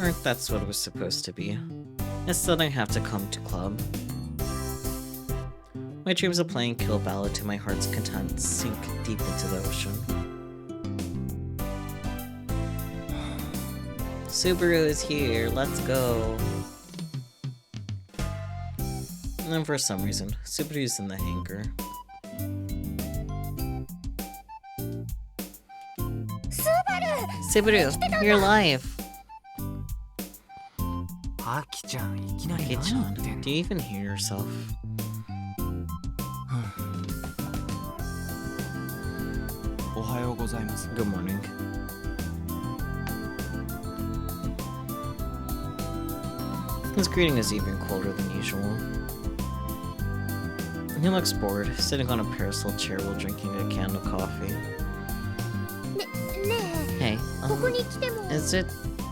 Speaker 1: Or that's what it was supposed to be. Instead, I have to come to club. My dreams of playing Kill Ballad to my heart's content sink deep into the ocean. Subaru is here, let's go! And for some reason, Subaru's in the hangar. Subaru, you're alive!
Speaker 2: アキちゃん、いきなり
Speaker 1: Hey
Speaker 2: 何
Speaker 1: John,
Speaker 2: 言ってんの
Speaker 1: do you even hear yourself?
Speaker 6: おはようございます。
Speaker 1: Good morning. His greeting is even colder than usual. He looks bored, sitting on a parasol chair while drinking a can of coffee.
Speaker 5: ねえ、
Speaker 1: Hey,
Speaker 5: ここに来ても。
Speaker 1: is it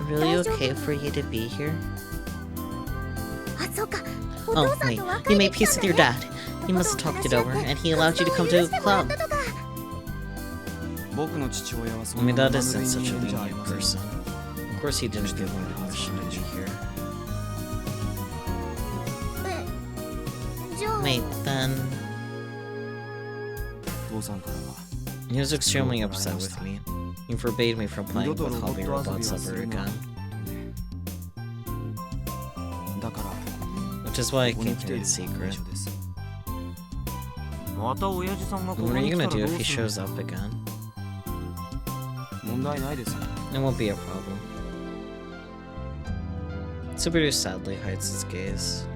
Speaker 1: really okay for you to be here?
Speaker 5: あ、そうか。お
Speaker 1: Oh,
Speaker 5: 父さん
Speaker 1: wait,
Speaker 5: と和
Speaker 1: you
Speaker 5: 解で
Speaker 1: made
Speaker 5: きた
Speaker 1: peace
Speaker 5: ん
Speaker 1: with
Speaker 5: だ
Speaker 1: your
Speaker 5: ね。
Speaker 1: dad. He must have talked it over, and he allowed you to come to the club.
Speaker 6: 僕の父親はそ
Speaker 1: I
Speaker 6: ん
Speaker 1: mean,
Speaker 6: な
Speaker 1: that
Speaker 6: 生
Speaker 1: isn't
Speaker 6: ぬるい
Speaker 1: such
Speaker 6: 人
Speaker 1: a
Speaker 6: 間じゃあり
Speaker 1: lenient
Speaker 6: ません。
Speaker 1: person. Of course, he didn't give me permission to be here.
Speaker 5: じゃあ。
Speaker 1: Wait, then
Speaker 6: 父さんからは
Speaker 1: he was extremely upset with me. He forbade me from
Speaker 6: 二
Speaker 1: playing
Speaker 6: 度と
Speaker 1: with
Speaker 6: ロボ
Speaker 1: hobby
Speaker 6: ット遊びは
Speaker 1: robots
Speaker 6: す
Speaker 1: ever
Speaker 6: るな
Speaker 1: again.
Speaker 6: だから
Speaker 1: Which is why I
Speaker 6: ここに
Speaker 1: came
Speaker 6: 来て
Speaker 1: here
Speaker 6: い
Speaker 1: in
Speaker 6: るのが
Speaker 1: secret.
Speaker 6: 内緒です。
Speaker 2: また親父さんがこ
Speaker 1: What
Speaker 2: こ
Speaker 1: are
Speaker 2: に
Speaker 1: you
Speaker 2: 来た
Speaker 1: gonna
Speaker 2: ら
Speaker 1: do
Speaker 2: ど
Speaker 1: if
Speaker 2: う
Speaker 1: he
Speaker 2: する
Speaker 1: shows up again?
Speaker 6: 問題ないですよ。
Speaker 1: It won't be a problem. Subaru sadly hides his gaze.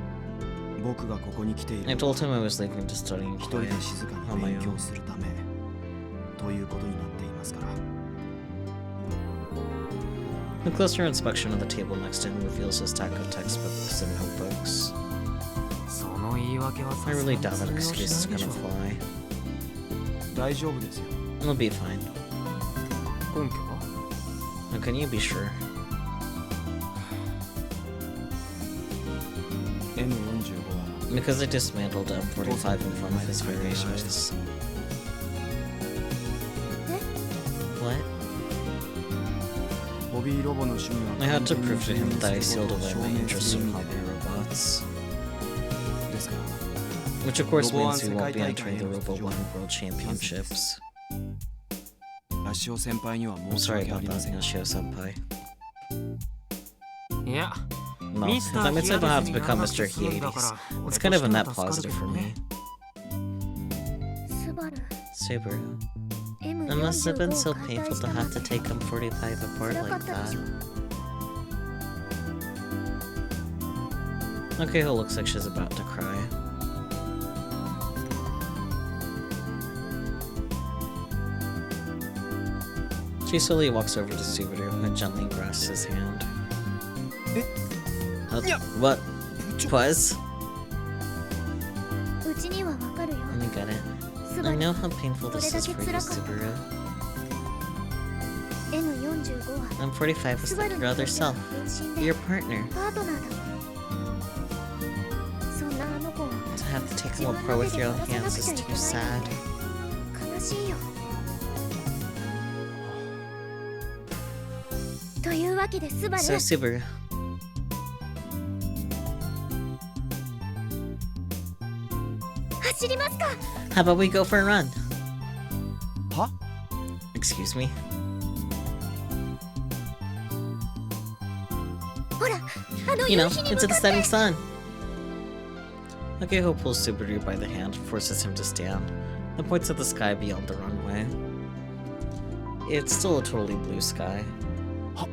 Speaker 6: 僕がここに来てい
Speaker 1: I
Speaker 6: るのは
Speaker 1: told him I was leaving to study in
Speaker 6: 一人
Speaker 1: quiet
Speaker 6: で静か
Speaker 1: on
Speaker 6: に
Speaker 1: my
Speaker 6: 勉強
Speaker 1: own.
Speaker 6: するためということになっていますから。
Speaker 1: A closer inspection of the table next to him reveals his stack of textbooks and notebooks.
Speaker 2: その言い訳は
Speaker 1: I
Speaker 2: さす
Speaker 1: really
Speaker 2: が
Speaker 1: doubt
Speaker 2: に
Speaker 1: that
Speaker 2: 通用
Speaker 1: excuse
Speaker 2: し
Speaker 1: is
Speaker 2: ないでし
Speaker 1: gonna
Speaker 2: ょ。
Speaker 1: fly.
Speaker 6: 大丈夫ですよ。
Speaker 1: It'll be fine.
Speaker 2: 根拠は
Speaker 1: How can you be sure?
Speaker 6: N45 は
Speaker 1: Because I dismantled M45 in front of his very eyes. What?
Speaker 6: ホビーロボの趣味は
Speaker 1: I had to
Speaker 6: 完全に
Speaker 1: prove to him that I
Speaker 6: 自分
Speaker 1: sealed
Speaker 6: のことを
Speaker 1: away
Speaker 6: 証
Speaker 1: my
Speaker 6: 明
Speaker 1: interest
Speaker 6: する
Speaker 1: in
Speaker 6: 意味
Speaker 1: hobby
Speaker 6: で
Speaker 1: robots.
Speaker 6: ですから
Speaker 1: Which of course
Speaker 6: Robo
Speaker 1: means we won't be
Speaker 6: One
Speaker 1: entering the
Speaker 6: Sekai
Speaker 1: Robo
Speaker 6: Taikai
Speaker 1: 1 World Championships.
Speaker 6: 足尾先輩には
Speaker 1: I'm
Speaker 6: 申し
Speaker 1: sorry
Speaker 6: 訳あ
Speaker 1: about
Speaker 6: りま
Speaker 1: that,
Speaker 6: せん。
Speaker 1: Yoshio senpai.
Speaker 2: いや、
Speaker 1: No,
Speaker 2: ミスタ
Speaker 1: that
Speaker 2: ー
Speaker 1: means
Speaker 2: ヒ
Speaker 1: I
Speaker 2: ア
Speaker 1: don't
Speaker 2: デ
Speaker 1: have
Speaker 2: ス
Speaker 1: to
Speaker 2: になら
Speaker 1: become
Speaker 2: なくて
Speaker 1: Mr.
Speaker 2: 済むんだから
Speaker 1: Hiades.
Speaker 2: 俺
Speaker 1: It's
Speaker 2: と
Speaker 1: kind
Speaker 2: し
Speaker 1: of a
Speaker 2: ては
Speaker 1: net
Speaker 2: 助かる
Speaker 1: positive
Speaker 2: けど
Speaker 1: for
Speaker 2: ね
Speaker 1: me.
Speaker 5: スバル
Speaker 1: Subaru. It
Speaker 5: M45
Speaker 1: must have been so
Speaker 5: を解体
Speaker 1: painful
Speaker 5: し
Speaker 1: to
Speaker 5: たな
Speaker 1: have
Speaker 5: ん
Speaker 1: to
Speaker 5: て
Speaker 1: take M45 apart
Speaker 5: 辛か
Speaker 1: like
Speaker 5: ったでし
Speaker 1: that.
Speaker 5: ょ。
Speaker 1: Akihiko looks like she's about to cry. She slowly walks over to Subaru and gently grasps his hand. What? Pause?
Speaker 5: うちにはわかるよ。
Speaker 1: Let me get it.
Speaker 5: ス
Speaker 1: I
Speaker 5: バル
Speaker 1: know how painful this is for you, Subaru.
Speaker 5: M45 は
Speaker 1: M45 was
Speaker 5: スバ
Speaker 1: like
Speaker 5: ル
Speaker 1: your
Speaker 5: にと
Speaker 1: other
Speaker 5: っては
Speaker 1: self.
Speaker 5: 分身で
Speaker 1: Your partner.
Speaker 5: パートナーだ。そんなあの子を
Speaker 1: To have to take
Speaker 5: 自
Speaker 1: him
Speaker 5: 分
Speaker 1: apart
Speaker 5: の
Speaker 1: with
Speaker 5: 手で
Speaker 1: your
Speaker 5: 渡
Speaker 1: own
Speaker 5: さな
Speaker 1: hands
Speaker 5: く
Speaker 1: is
Speaker 5: ちゃい
Speaker 1: too
Speaker 5: けない
Speaker 1: sad.
Speaker 5: なんて悲しいよ。というわけでスバル
Speaker 1: So, Subaru,
Speaker 5: 走りますか。
Speaker 1: how about we go for a run?
Speaker 6: は
Speaker 1: Excuse me?
Speaker 5: ほら、あの
Speaker 1: You
Speaker 5: 夕
Speaker 1: know,
Speaker 5: 日に
Speaker 1: into
Speaker 5: 向
Speaker 1: the
Speaker 5: かって
Speaker 1: setting sun. Akihiko pulls Subaru by the hand, forces him to stand, and points at the sky beyond the runway. It's still a totally blue sky.
Speaker 6: Ha-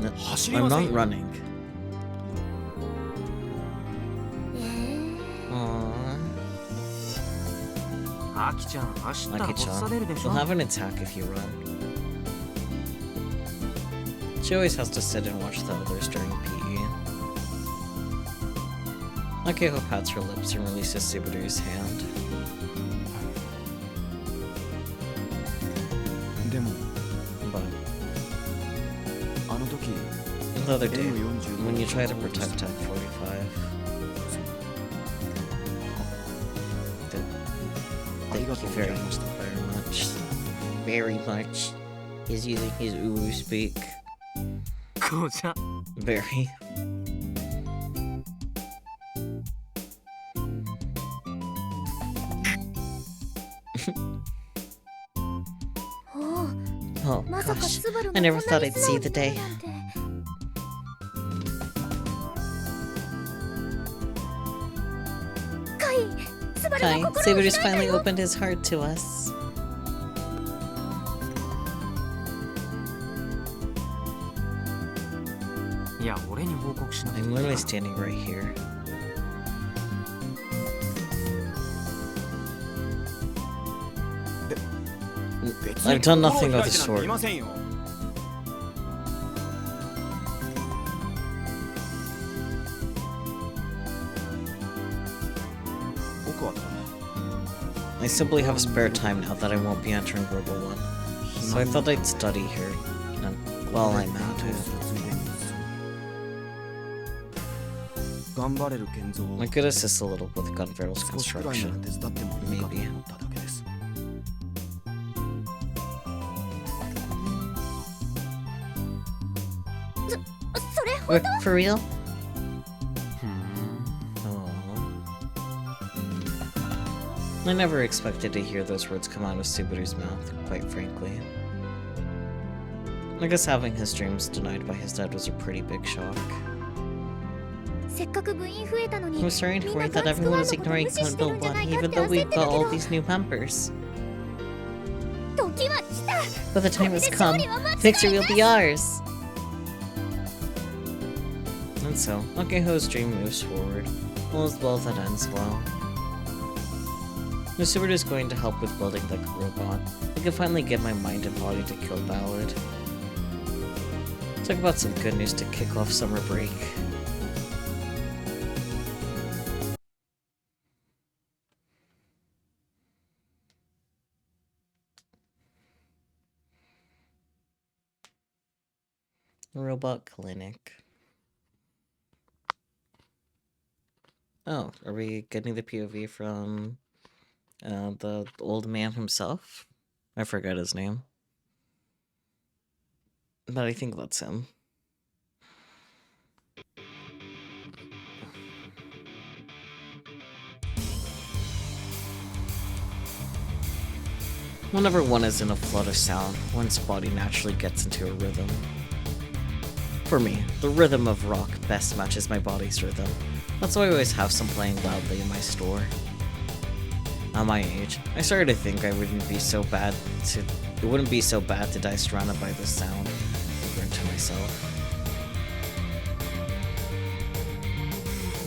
Speaker 1: No,
Speaker 6: 走り
Speaker 1: I'm
Speaker 6: ません
Speaker 1: not
Speaker 6: よ。
Speaker 1: running.
Speaker 5: え
Speaker 1: Aww.
Speaker 2: アキちゃん走ったら発
Speaker 1: Aki-chan,
Speaker 2: 作出るでし
Speaker 1: you'll
Speaker 2: ょ。
Speaker 1: have an attack if you run. She always has to sit and watch the others during PE. Akihiko pats her lips and releases Subaru's hand.
Speaker 6: でも
Speaker 1: But
Speaker 6: あの時
Speaker 1: the other day,
Speaker 6: M45
Speaker 1: when you try to protect Tech 45, thank you very much, very much. He's using his Uru speak.
Speaker 2: こうじゃ
Speaker 1: Very.
Speaker 5: おお、
Speaker 1: Oh
Speaker 5: まさか
Speaker 1: gosh,
Speaker 5: スバルが
Speaker 1: I never
Speaker 5: こんな
Speaker 1: thought
Speaker 5: に
Speaker 1: I'd
Speaker 5: 素
Speaker 1: see
Speaker 5: 直
Speaker 1: the
Speaker 5: になる
Speaker 1: day.
Speaker 5: なんて。カイ、スバル
Speaker 1: Kai,
Speaker 5: が心を開い
Speaker 1: Subaru's
Speaker 5: た
Speaker 1: finally
Speaker 5: よ。
Speaker 1: opened his heart to us.
Speaker 2: いや俺に報告しなくていい
Speaker 1: I'm
Speaker 2: か
Speaker 1: literally standing right here.
Speaker 6: 別
Speaker 1: I've
Speaker 6: に
Speaker 1: done
Speaker 6: 心を
Speaker 1: nothing
Speaker 6: 開
Speaker 1: of
Speaker 6: い
Speaker 1: the
Speaker 6: てなんて
Speaker 1: sort.
Speaker 6: いませんよ。僕はただ
Speaker 1: I simply have spare time now that I won't be entering Robo 1. So I thought I'd study here and while I'm at
Speaker 6: 勉強
Speaker 1: it.
Speaker 6: するついでに頑張れる建造を
Speaker 1: I could assist a little with Gunveral's
Speaker 6: 少しくらいなら
Speaker 1: construction.
Speaker 6: 手伝ってもいいかと思っただけです。
Speaker 5: それ
Speaker 1: For real?
Speaker 2: ふーん
Speaker 1: I never expected to hear those words come out of Subaru's mouth, quite frankly. I guess having his dreams denied by his dad was a pretty big shock.
Speaker 5: せっかく部員増えたのに
Speaker 1: I was starting to
Speaker 5: みんな
Speaker 1: worry that
Speaker 5: ガッツク
Speaker 1: everyone
Speaker 5: ワン
Speaker 1: was
Speaker 5: のこと
Speaker 1: ignoring
Speaker 5: 無視してるん
Speaker 1: Code
Speaker 5: じゃない
Speaker 1: 1 even
Speaker 5: かって
Speaker 1: though
Speaker 5: 焦
Speaker 1: we've
Speaker 5: ってた
Speaker 1: got
Speaker 5: け
Speaker 1: all
Speaker 5: ど
Speaker 1: these new members.
Speaker 5: 時は来た
Speaker 1: But the time has
Speaker 5: これで勝
Speaker 1: come.
Speaker 5: 利は間違い
Speaker 1: Victory
Speaker 5: な
Speaker 1: will
Speaker 5: し
Speaker 1: be ours! And so, Akiho's dream moves forward. All is well that ends well. Mr. is going to help with building the robot. I can finally get my mind and body to kill Ballad. Talk about some good news to kick off summer break. Robot clinic. Oh, are we getting the POV from the old man himself? I forgot his name. But I think that's him. Whenever one is in a flood of sound, one's body naturally gets into a rhythm. For me, the rhythm of rock best matches my body's rhythm. That's why I always have some playing loudly in my store. At my age, I started to think it wouldn't be so bad to die surrounded by this sound. I grinned to myself.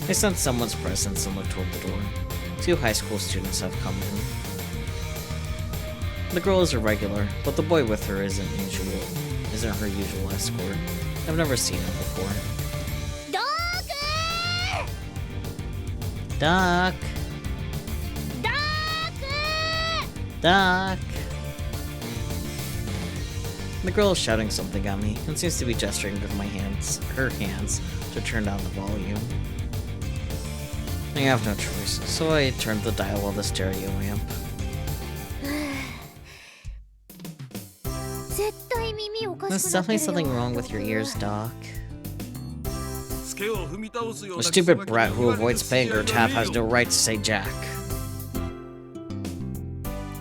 Speaker 1: I sensed someone's presence and looked toward the door. 2 high school students have come in. The girl is a regular, but the boy with her isn't her usual escort. I've never seen him before. Doc! Doc! The girl is shouting something at me and seems to be gesturing with her hands to turn down the volume. I have no choice, so I turned the dial on the stereo amp. There's definitely something wrong with your ears, Doc. A stupid brat who avoids paying her tab has no right to say jack.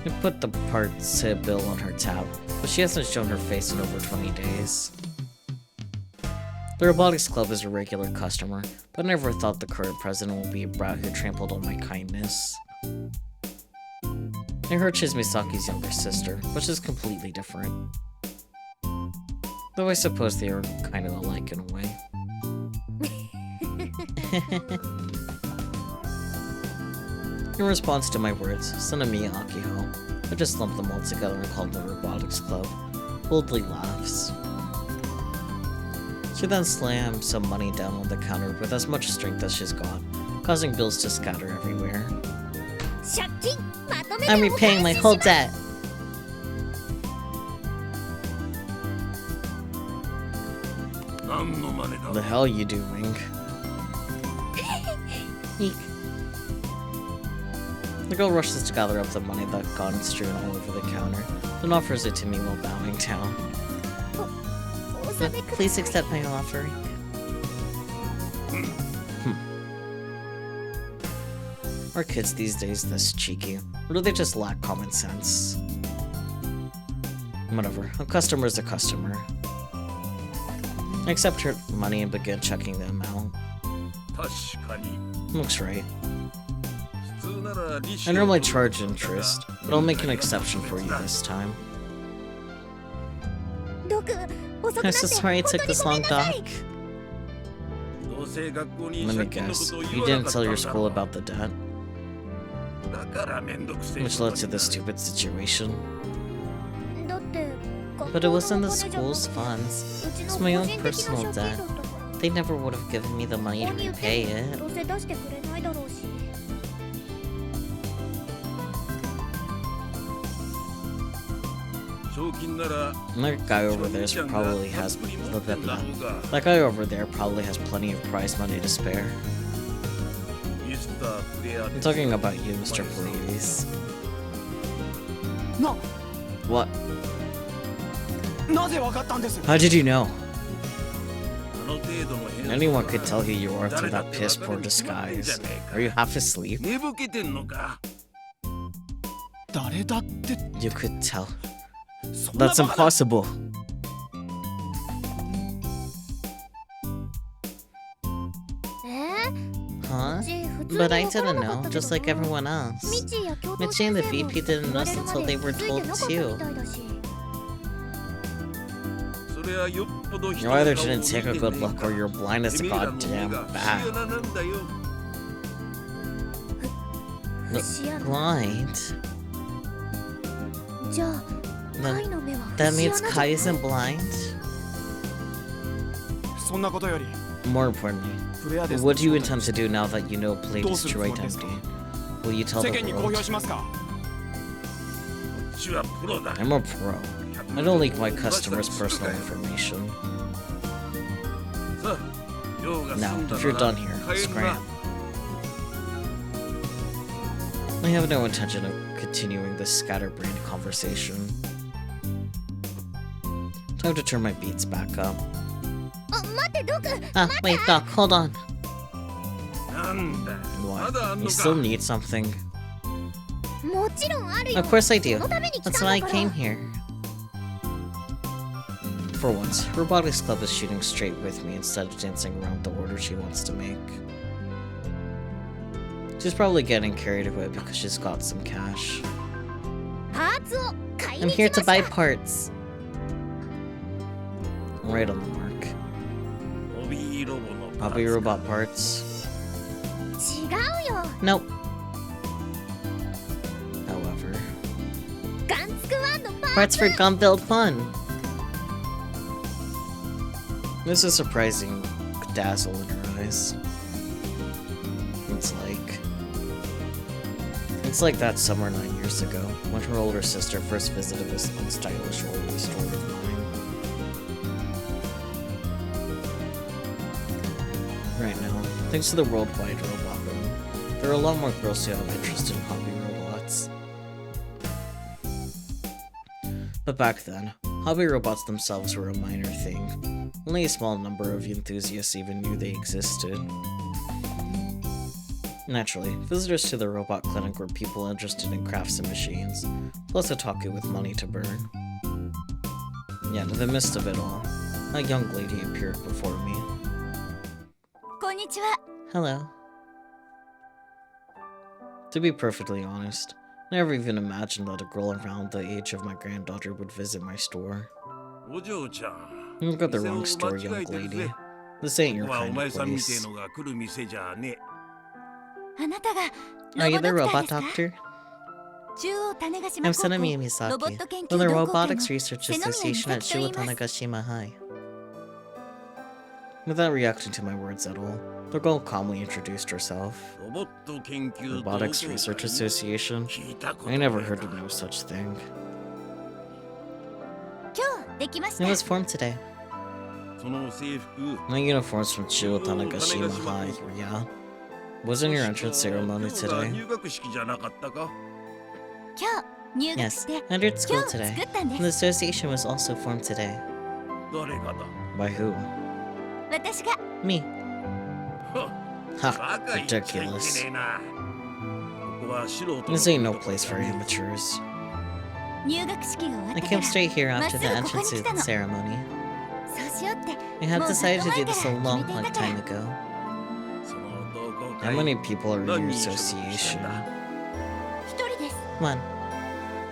Speaker 1: I put the parts bill on her tab, but she hasn't shown her face in over 20 days. The Robotics Club is a regular customer, but I never thought the current president would be a brat who trampled on my kindness. I heard she's Misaki's younger sister, but she's completely different. Though I suppose they are kind of alike in a way. In response to my words, Sunami and Akiho, I just lumped them all together and called the Robotics Club, boldly laughs. She then slams some money down on the counter with as much strength as she's got, causing bills to scatter everywhere. I'm repaying my whole debt! What the hell are you doing? Eek. The girl rushes to gather up the money that got strewn all over the counter, then offers it to me while bowing down. Please accept my offering. Are kids these days this cheeky, or do they just lack common sense? Whatever, a customer is a customer. I accept her money and begin checking the amount. Looks right. I normally charge interest, but I'll make an exception for you this time. I'm so sorry it took this long, Doc. Let me guess, you didn't tell your school about the debt? Which led to this stupid situation. But it wasn't the school's funds. It's my own personal debt. They never would have given me the money to repay it. That guy over there probably has that guy over there probably has plenty of prize money to spare. I'm talking about you, Mr. Pleiades.
Speaker 6: No.
Speaker 1: What? How did you know? Anyone could tell who you are through that piss poor disguise. Are you half asleep? You could tell. That's impossible. But I didn't know, just like everyone else.
Speaker 5: ミッチーや教頭
Speaker 1: Mitchie
Speaker 5: 先
Speaker 1: and the
Speaker 5: 生も
Speaker 1: VP didn't
Speaker 5: 言わ
Speaker 1: know
Speaker 5: れるま
Speaker 1: until
Speaker 5: で
Speaker 1: they were
Speaker 5: 気づいて
Speaker 1: told
Speaker 5: なかった
Speaker 1: too.
Speaker 5: みたいだし。
Speaker 6: それはよっぽど
Speaker 1: You
Speaker 6: 人の
Speaker 1: either
Speaker 6: 顔を
Speaker 1: didn't
Speaker 6: 見
Speaker 1: take
Speaker 6: て
Speaker 1: a
Speaker 6: ね
Speaker 1: good
Speaker 6: え
Speaker 1: look
Speaker 6: か
Speaker 1: or you're blind as
Speaker 6: て
Speaker 1: a
Speaker 6: めえらの目
Speaker 1: goddamn
Speaker 6: が
Speaker 1: bat.
Speaker 6: 節穴なんだよ。
Speaker 5: 節穴。
Speaker 1: Blind?
Speaker 5: じゃあ、
Speaker 1: Then
Speaker 5: カイの目は
Speaker 1: that
Speaker 5: 節
Speaker 1: means
Speaker 5: 穴
Speaker 1: Kai
Speaker 5: じゃ
Speaker 1: isn't blind?
Speaker 6: そんなことより
Speaker 1: More importantly,
Speaker 6: プレイヤーです
Speaker 1: what do you intend to do now that you know Blade
Speaker 6: どう
Speaker 1: is
Speaker 6: するつ
Speaker 1: true
Speaker 6: もりですか
Speaker 1: identity? Will you tell
Speaker 6: 世
Speaker 1: the
Speaker 6: 間に公
Speaker 1: world?
Speaker 6: 表しますか。
Speaker 1: I'm a pro. I don't leak my customers' personal information. Now, if you're done here, scram. I have no intention of continuing this scatterbrained conversation. Time to turn my beats back up.
Speaker 5: あ、待ってドク。
Speaker 1: Ah, wait, Doc, hold on.
Speaker 6: なんだ。ま
Speaker 1: What?
Speaker 6: だあん
Speaker 1: You
Speaker 6: の
Speaker 1: still
Speaker 6: か。
Speaker 1: need something?
Speaker 5: もちろんあるよ。
Speaker 1: Of course I
Speaker 5: そ
Speaker 1: do.
Speaker 5: のために来たん
Speaker 1: That's
Speaker 5: だ
Speaker 1: why I
Speaker 5: から。
Speaker 1: came here. For once, Robotics Club is shooting straight with me instead of dancing around the order she wants to make. She's probably getting carried away because she's got some cash.
Speaker 5: パーツを買い
Speaker 1: I'm
Speaker 5: に
Speaker 1: here
Speaker 5: 来ま
Speaker 1: to buy
Speaker 5: した。
Speaker 1: parts. Right on the mark.
Speaker 6: ホビーロボのパーツ
Speaker 1: Hobby robot parts.
Speaker 5: 違うよ。
Speaker 1: Nope. However,
Speaker 5: ガンツクワンのパー
Speaker 1: parts
Speaker 5: ツ。
Speaker 1: for gun build fun. There's a surprising dazzle in her eyes. It's like that summer 9 years ago, when her older sister first visited this unstylish old store of mine. Right now, thanks to the worldwide robot boom, there are a lot more girls who have interest in hobby robots. But back then, hobby robots themselves were a minor thing. Only a small number of enthusiasts even knew they existed. Naturally, visitors to the robot clinic were people interested in crafts and machines, plus otaku with money to burn. Yet, in the midst of it all, a young lady appeared before me.
Speaker 3: こんにちは。
Speaker 1: Hello. To be perfectly honest, I never even imagined that a girl around the age of my granddaughter would visit my store.
Speaker 6: お嬢ちゃん。
Speaker 1: You've got the wrong store, young lady. This ain't your
Speaker 6: はお
Speaker 1: kind
Speaker 6: 前
Speaker 1: of
Speaker 6: さんみてえ
Speaker 1: place.
Speaker 6: のが来る店じゃねえ。
Speaker 3: あなたが
Speaker 1: Are you
Speaker 3: ロ
Speaker 1: the
Speaker 3: ボドクター
Speaker 1: robot
Speaker 3: ですか？
Speaker 1: doctor?
Speaker 3: 中央種子島
Speaker 1: I'm
Speaker 3: 高校
Speaker 1: Sanami
Speaker 3: ロボ
Speaker 1: Misaki
Speaker 3: ット研
Speaker 1: from
Speaker 3: 究
Speaker 1: the
Speaker 3: 同好会
Speaker 1: Robotics
Speaker 3: の
Speaker 1: Research
Speaker 3: 瀬ノ宮
Speaker 1: Association
Speaker 3: 美
Speaker 1: at
Speaker 3: 咲と言います。
Speaker 1: Shiwatanagashima High. Without reacting to my words at all, the girl calmly introduced herself.
Speaker 6: ロボット研究同好
Speaker 1: Robotics
Speaker 6: 会
Speaker 1: Research Association?
Speaker 6: 聞いたこと
Speaker 1: I
Speaker 6: ねえ
Speaker 1: never
Speaker 6: な
Speaker 1: heard of no such thing.
Speaker 3: 今日できまし
Speaker 1: It
Speaker 3: た。
Speaker 1: was formed today.
Speaker 6: その制服
Speaker 1: My uniform's from Shiwatanagashima High, yeah? Wasn't your entrance ceremony
Speaker 6: 今日が
Speaker 1: today?
Speaker 6: 入学式じゃなかったか。
Speaker 3: 今日入学
Speaker 1: Yes,
Speaker 3: して
Speaker 1: I entered
Speaker 3: 今
Speaker 1: school
Speaker 3: 日
Speaker 1: today.
Speaker 3: 作ったんで
Speaker 1: And the
Speaker 3: す。
Speaker 1: association was also formed today.
Speaker 6: 誰がだ。
Speaker 1: By who?
Speaker 3: 私が
Speaker 1: Me.
Speaker 6: バ
Speaker 1: Ha,
Speaker 6: カ言っちゃいけね
Speaker 1: ridiculous.
Speaker 6: えな。ここは素人の
Speaker 1: This ain't no place for amateurs.
Speaker 3: 入学式が終わ
Speaker 1: I
Speaker 3: ってか
Speaker 1: came
Speaker 3: ら
Speaker 1: straight here after the
Speaker 3: まっすぐここに
Speaker 1: entrance
Speaker 3: 来たの。
Speaker 1: ceremony.
Speaker 3: そうしようって
Speaker 1: I had
Speaker 3: もうずっ
Speaker 1: decided
Speaker 3: と
Speaker 1: to
Speaker 3: 前
Speaker 1: do
Speaker 3: か
Speaker 1: this
Speaker 3: ら
Speaker 1: a
Speaker 3: 決
Speaker 1: long,
Speaker 3: めてい
Speaker 1: long
Speaker 3: たから。
Speaker 1: time ago.
Speaker 6: その同好
Speaker 1: How
Speaker 6: 会
Speaker 1: many people are in
Speaker 6: 何
Speaker 1: your
Speaker 6: 人所属してん
Speaker 1: association?
Speaker 6: だ。
Speaker 3: 一人です。
Speaker 1: One.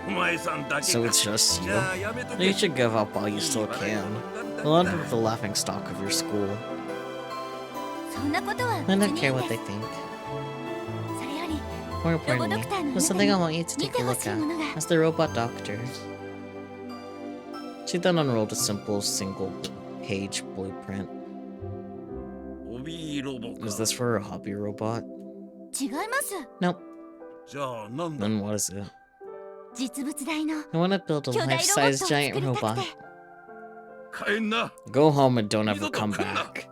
Speaker 6: お前さんだけ
Speaker 1: So
Speaker 6: か。
Speaker 1: it's just
Speaker 6: じ
Speaker 1: you?
Speaker 6: ゃあやめとけ。
Speaker 1: You should give up while you still can. A lot of the laughing stock of your school.
Speaker 3: そんなことは
Speaker 1: I
Speaker 3: 別
Speaker 1: don't
Speaker 3: にいい
Speaker 1: care
Speaker 3: ん
Speaker 1: what
Speaker 3: で
Speaker 1: they
Speaker 3: す。
Speaker 1: think.
Speaker 3: それより
Speaker 1: More
Speaker 3: ロボ
Speaker 1: importantly,
Speaker 3: ドクターの
Speaker 1: there's
Speaker 3: 中
Speaker 1: something
Speaker 3: に
Speaker 1: I want you to
Speaker 3: 見
Speaker 1: take
Speaker 3: て
Speaker 1: a
Speaker 3: ほ
Speaker 1: look
Speaker 3: しいも
Speaker 1: at.
Speaker 3: のが
Speaker 1: As the robot doctor. She then unrolled a simple single-page blueprint.
Speaker 6: ホビーロボか。
Speaker 1: Is this for a hobby robot?
Speaker 3: 違います。
Speaker 1: Nope.
Speaker 6: じゃあなんだ。
Speaker 1: Then what is it?
Speaker 3: 実物大の
Speaker 1: I want to build a
Speaker 3: 巨大ロボットを
Speaker 1: life-size
Speaker 3: 作
Speaker 1: giant
Speaker 3: りた
Speaker 1: robot.
Speaker 3: くて。
Speaker 6: 帰んな。
Speaker 1: Go home and don't ever
Speaker 6: 二度と
Speaker 1: come
Speaker 6: 来んな。
Speaker 1: back.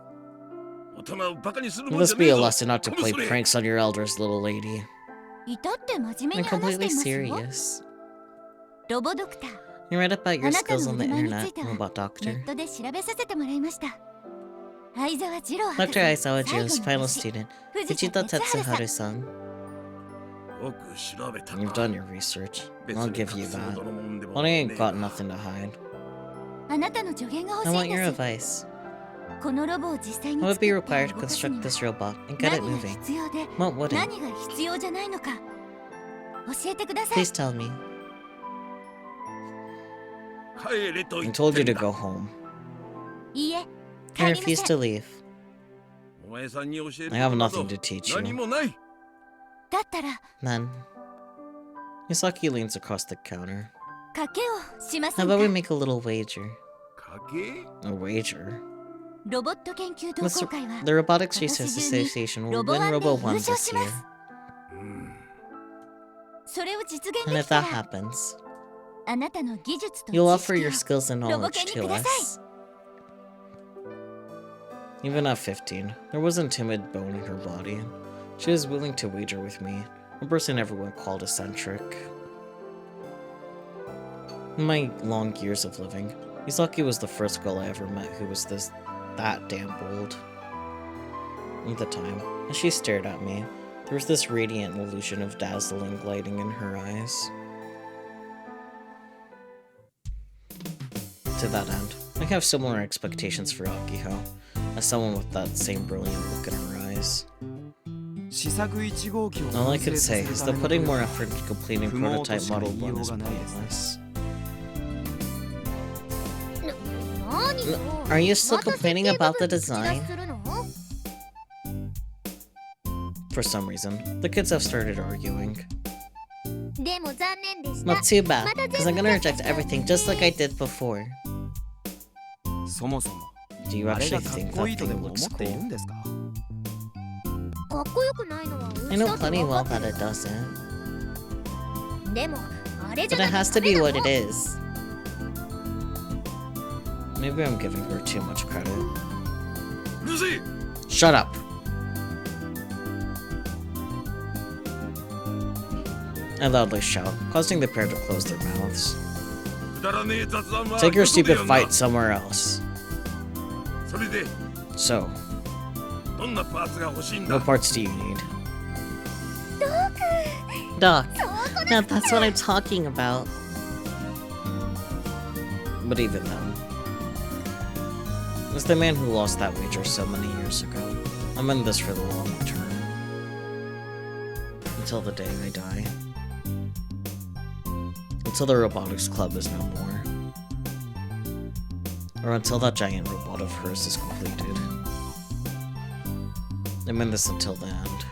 Speaker 6: 大人をバカにするもん
Speaker 1: This
Speaker 6: じゃ
Speaker 1: be
Speaker 6: ねえ
Speaker 1: a
Speaker 6: ぞ。
Speaker 1: lesson not to
Speaker 6: この
Speaker 1: play
Speaker 6: それ。
Speaker 1: pranks on your elders, little lady.
Speaker 3: 至って真面目
Speaker 1: I'm
Speaker 3: に話して
Speaker 1: completely
Speaker 3: いますよ。
Speaker 1: serious.
Speaker 3: ロボドクター、
Speaker 1: You read about your
Speaker 3: あなた
Speaker 1: skills
Speaker 3: の
Speaker 1: on the
Speaker 3: 腕前につ
Speaker 1: internet,
Speaker 3: いては
Speaker 1: robot
Speaker 3: ネ
Speaker 1: doctor.
Speaker 3: ットで調べさせてもらいました。相沢二郎博
Speaker 1: Dr.
Speaker 3: 士、
Speaker 1: Aizawa
Speaker 3: 最
Speaker 1: Jiro's
Speaker 3: 後
Speaker 1: final
Speaker 3: の弟子、
Speaker 1: student,
Speaker 3: 藤田
Speaker 1: Fujita
Speaker 3: 哲治さん。
Speaker 1: Tetsuharu-san.
Speaker 6: よく調べたな。
Speaker 1: You've done your research.
Speaker 6: 別
Speaker 1: I'll
Speaker 6: に
Speaker 1: give
Speaker 6: 隠
Speaker 1: you
Speaker 6: すほ
Speaker 1: that.
Speaker 6: どのもんでも
Speaker 1: But I
Speaker 6: ね
Speaker 1: ain't
Speaker 6: え
Speaker 1: got
Speaker 6: が
Speaker 1: nothing to hide.
Speaker 3: あなたの助言が欲
Speaker 1: I
Speaker 3: しい
Speaker 1: want
Speaker 3: ん
Speaker 1: your
Speaker 3: です。
Speaker 1: advice.
Speaker 3: このロボを実際に
Speaker 1: What would
Speaker 3: 作
Speaker 1: be
Speaker 3: って
Speaker 1: required to
Speaker 3: 動かすに
Speaker 1: construct
Speaker 3: は
Speaker 1: this robot and get it
Speaker 3: 何が
Speaker 1: moving?
Speaker 3: 必要で
Speaker 1: What wouldn't?
Speaker 3: 何が必要じゃないのか教えてください
Speaker 1: Please tell me.
Speaker 6: 帰れと
Speaker 1: I
Speaker 6: 言って
Speaker 1: told you
Speaker 6: ん
Speaker 1: to
Speaker 6: だ
Speaker 1: go home.
Speaker 3: いいえ
Speaker 1: I
Speaker 3: 帰りま
Speaker 1: refuse
Speaker 3: せん
Speaker 1: to leave.
Speaker 6: お前さんに教える
Speaker 1: I have
Speaker 6: ことなど
Speaker 1: nothing to teach
Speaker 6: 何
Speaker 1: you.
Speaker 6: もない。
Speaker 3: だったら
Speaker 1: Then, Misaki leans across the counter.
Speaker 3: 賭けをしませ
Speaker 1: How
Speaker 3: ん
Speaker 1: about we
Speaker 3: か
Speaker 1: make a little wager?
Speaker 6: 賭け
Speaker 1: A wager?
Speaker 3: ロボット研究同
Speaker 1: Let's-
Speaker 3: 好会は
Speaker 1: The Robotics Research
Speaker 3: 私中に
Speaker 1: Association will
Speaker 3: ロボ
Speaker 1: win
Speaker 3: ワンで
Speaker 1: Robo
Speaker 3: 優
Speaker 1: 1
Speaker 3: 勝
Speaker 1: this
Speaker 3: しま
Speaker 1: year.
Speaker 3: す
Speaker 6: うん
Speaker 3: それを実
Speaker 1: And
Speaker 3: 現で
Speaker 1: if
Speaker 3: きた
Speaker 1: that
Speaker 3: ら
Speaker 1: happens,
Speaker 3: あなたの技術と
Speaker 1: you'll
Speaker 3: 知
Speaker 1: offer
Speaker 3: 識
Speaker 1: your
Speaker 3: を
Speaker 1: skills and
Speaker 3: Robo
Speaker 1: knowledge
Speaker 3: Ken
Speaker 1: to
Speaker 3: にください
Speaker 1: us. Even at 15, there wasn't timid bone in her body. She was willing to wager with me, a person everyone called eccentric. In my long years of living, Misaki was the first girl I ever met who was that damn bold. At the time, as she stared at me, there was this radiant illusion of dazzling lighting in her eyes. To that end, I have similar expectations for Akiho, as someone with that same brilliant look in her eyes.
Speaker 2: 試作1号機を
Speaker 1: All I
Speaker 2: 完成
Speaker 1: could
Speaker 2: さ
Speaker 1: say
Speaker 2: せる
Speaker 1: is
Speaker 2: た
Speaker 1: that
Speaker 2: めの
Speaker 1: putting
Speaker 2: 努
Speaker 1: more
Speaker 2: 力
Speaker 1: effort into completing
Speaker 2: 不毛と
Speaker 1: prototype
Speaker 2: しか
Speaker 1: Model
Speaker 2: 言いよ
Speaker 1: 1
Speaker 2: う
Speaker 1: is
Speaker 2: がないですね
Speaker 1: pointless.
Speaker 5: 何よ
Speaker 1: Are you still
Speaker 5: また設計
Speaker 1: complaining
Speaker 5: 部
Speaker 1: about the
Speaker 5: 分に口出し
Speaker 1: design?
Speaker 5: するの
Speaker 1: For some reason, the kids have started arguing.
Speaker 5: でも残念でした
Speaker 1: Not too bad, because I'm gonna reject everything just like I did before.
Speaker 2: そもそも
Speaker 1: Do you
Speaker 2: あれ
Speaker 1: actually
Speaker 2: がかっ
Speaker 1: think
Speaker 2: こい
Speaker 1: that
Speaker 2: いとで
Speaker 1: thing
Speaker 2: も思
Speaker 1: looks
Speaker 2: っている
Speaker 1: cool?
Speaker 2: んですか
Speaker 5: かっこよくないのは
Speaker 1: I
Speaker 5: うち
Speaker 1: know
Speaker 5: だって
Speaker 1: plenty
Speaker 5: 分
Speaker 1: well
Speaker 5: かっ
Speaker 1: that
Speaker 5: て
Speaker 1: it doesn't,
Speaker 5: るでもあれじ
Speaker 1: but
Speaker 5: ゃ
Speaker 1: it
Speaker 5: な
Speaker 1: has
Speaker 5: き
Speaker 1: to
Speaker 5: ゃダメ
Speaker 1: be
Speaker 5: な
Speaker 1: what
Speaker 5: の
Speaker 1: it is. Maybe I'm giving her too much credit.
Speaker 6: うるせえ
Speaker 1: Shut up! I loudly shout, causing the pair to close their mouths.
Speaker 6: くだらねえ雑談は
Speaker 1: Take your
Speaker 6: 後で
Speaker 1: stupid
Speaker 6: やんな
Speaker 1: fight somewhere else.
Speaker 6: それで
Speaker 1: So,
Speaker 6: どんなパーツが欲しいんだ
Speaker 1: what parts do you need? Doc! Now that's what I'm talking about. But even then, as the man who lost that wager so many years ago, I'm in this for the long term. Until the day I die. Until the robotics club is no more. Or until that giant robot of hers is completed. I'm in this until the end.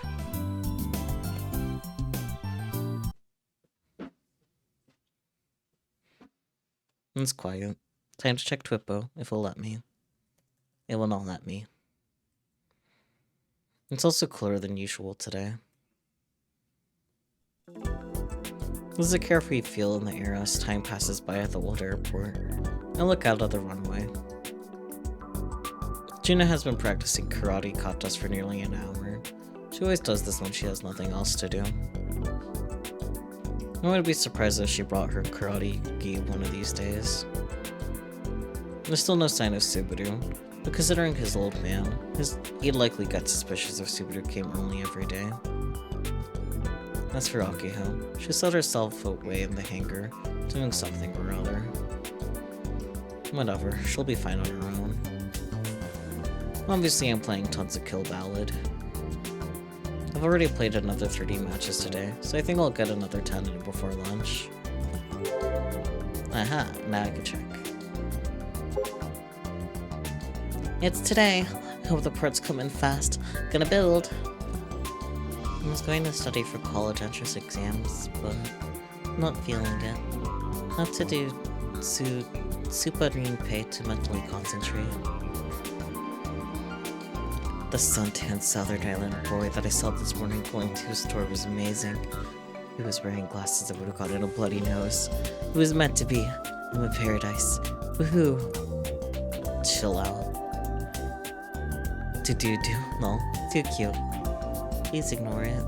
Speaker 1: It's quiet. Time to check Twippo, if it'll let me. It will not let me. It's also cooler than usual today. There's a carefree feel in the air as time passes by at the old airport. I look out of the runway. Gina has been practicing karate katas for nearly an hour. She always does this when she has nothing else to do. I wouldn't be surprised if she brought her karate gi one of these days. There's still no sign of Subaru, but considering his old man, he'd likely get suspicious if Subaru came early every day. As for Akiho, she set herself away in the hangar, doing something or other. Whatever, she'll be fine on her own. Obviously I'm playing tons of Kill Ballad. I've already played another 30 matches today, so I think I'll get another 10 in before lunch. Aha, now I can check. It's today. I hope the parts come in fast. Gonna build. I was going to study for college entrance exams, but not feeling it. Have to do super pay to mentally concentrate. The suntanned Southern Island boy that I saw this morning going to his store was amazing. He was wearing glasses that would have gotten a bloody nose. It was meant to be. I'm in paradise. Woohoo! Chill out. Do. No, too cute. Please ignore it.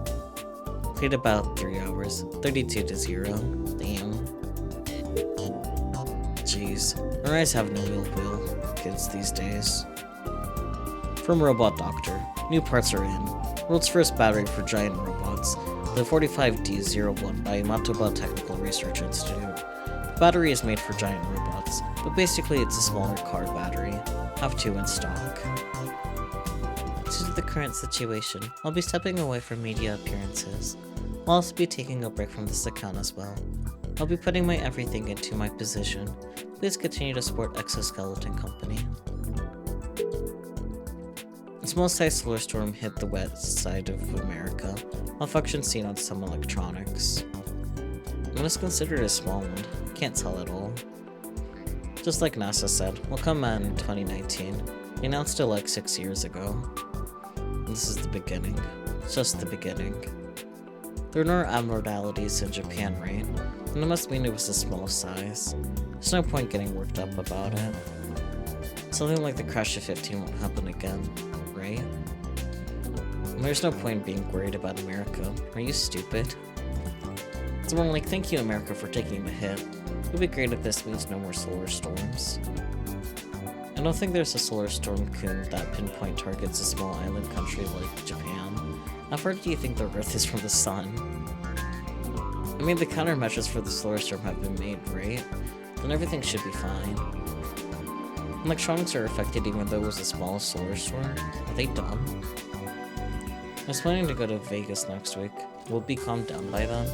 Speaker 1: Played about 3 hours. 32 to 0. Damn. Jeez. Our eyes have no wheel kids these days. From Robot Doctor, new parts are in. World's first battery for giant robots, the 45D01 by Matoba Technical Research Institute. Battery is made for giant robots, but basically it's a smaller car battery. Have 2 in stock. Due to the current situation, I'll be stepping away from media appearances. I'll also be taking a break from this account as well. I'll be putting my everything into my position. Please continue to support Exoskeleton Company. A small-sized solar storm hit the west side of America. Malfunction seen on some electronics. What is considered a small one? Can't tell at all. Just like NASA said, we'll come out in 2019. They announced it like 6 years ago. And this is the beginning. It's just the beginning. There are no abnormalities in Japan, right? And it must mean it was a small size. There's no point getting worked up about it. Something like the crash of 15 won't happen again, right? And there's no point being worried about America. Are you stupid? It's more like, thank you America for taking the hit. It would be great if this means no more solar storms. I don't think there's a solar storm coon that pinpoint targets a small island country like Japan. How far do you think the Earth is from the sun? I mean, the countermeasures for the solar storm have been made, right? Then everything should be fine. Electronics are affected even though it was a small solar storm. Are they dumb? I was planning to go to Vegas next week. Will it be calmed down by then?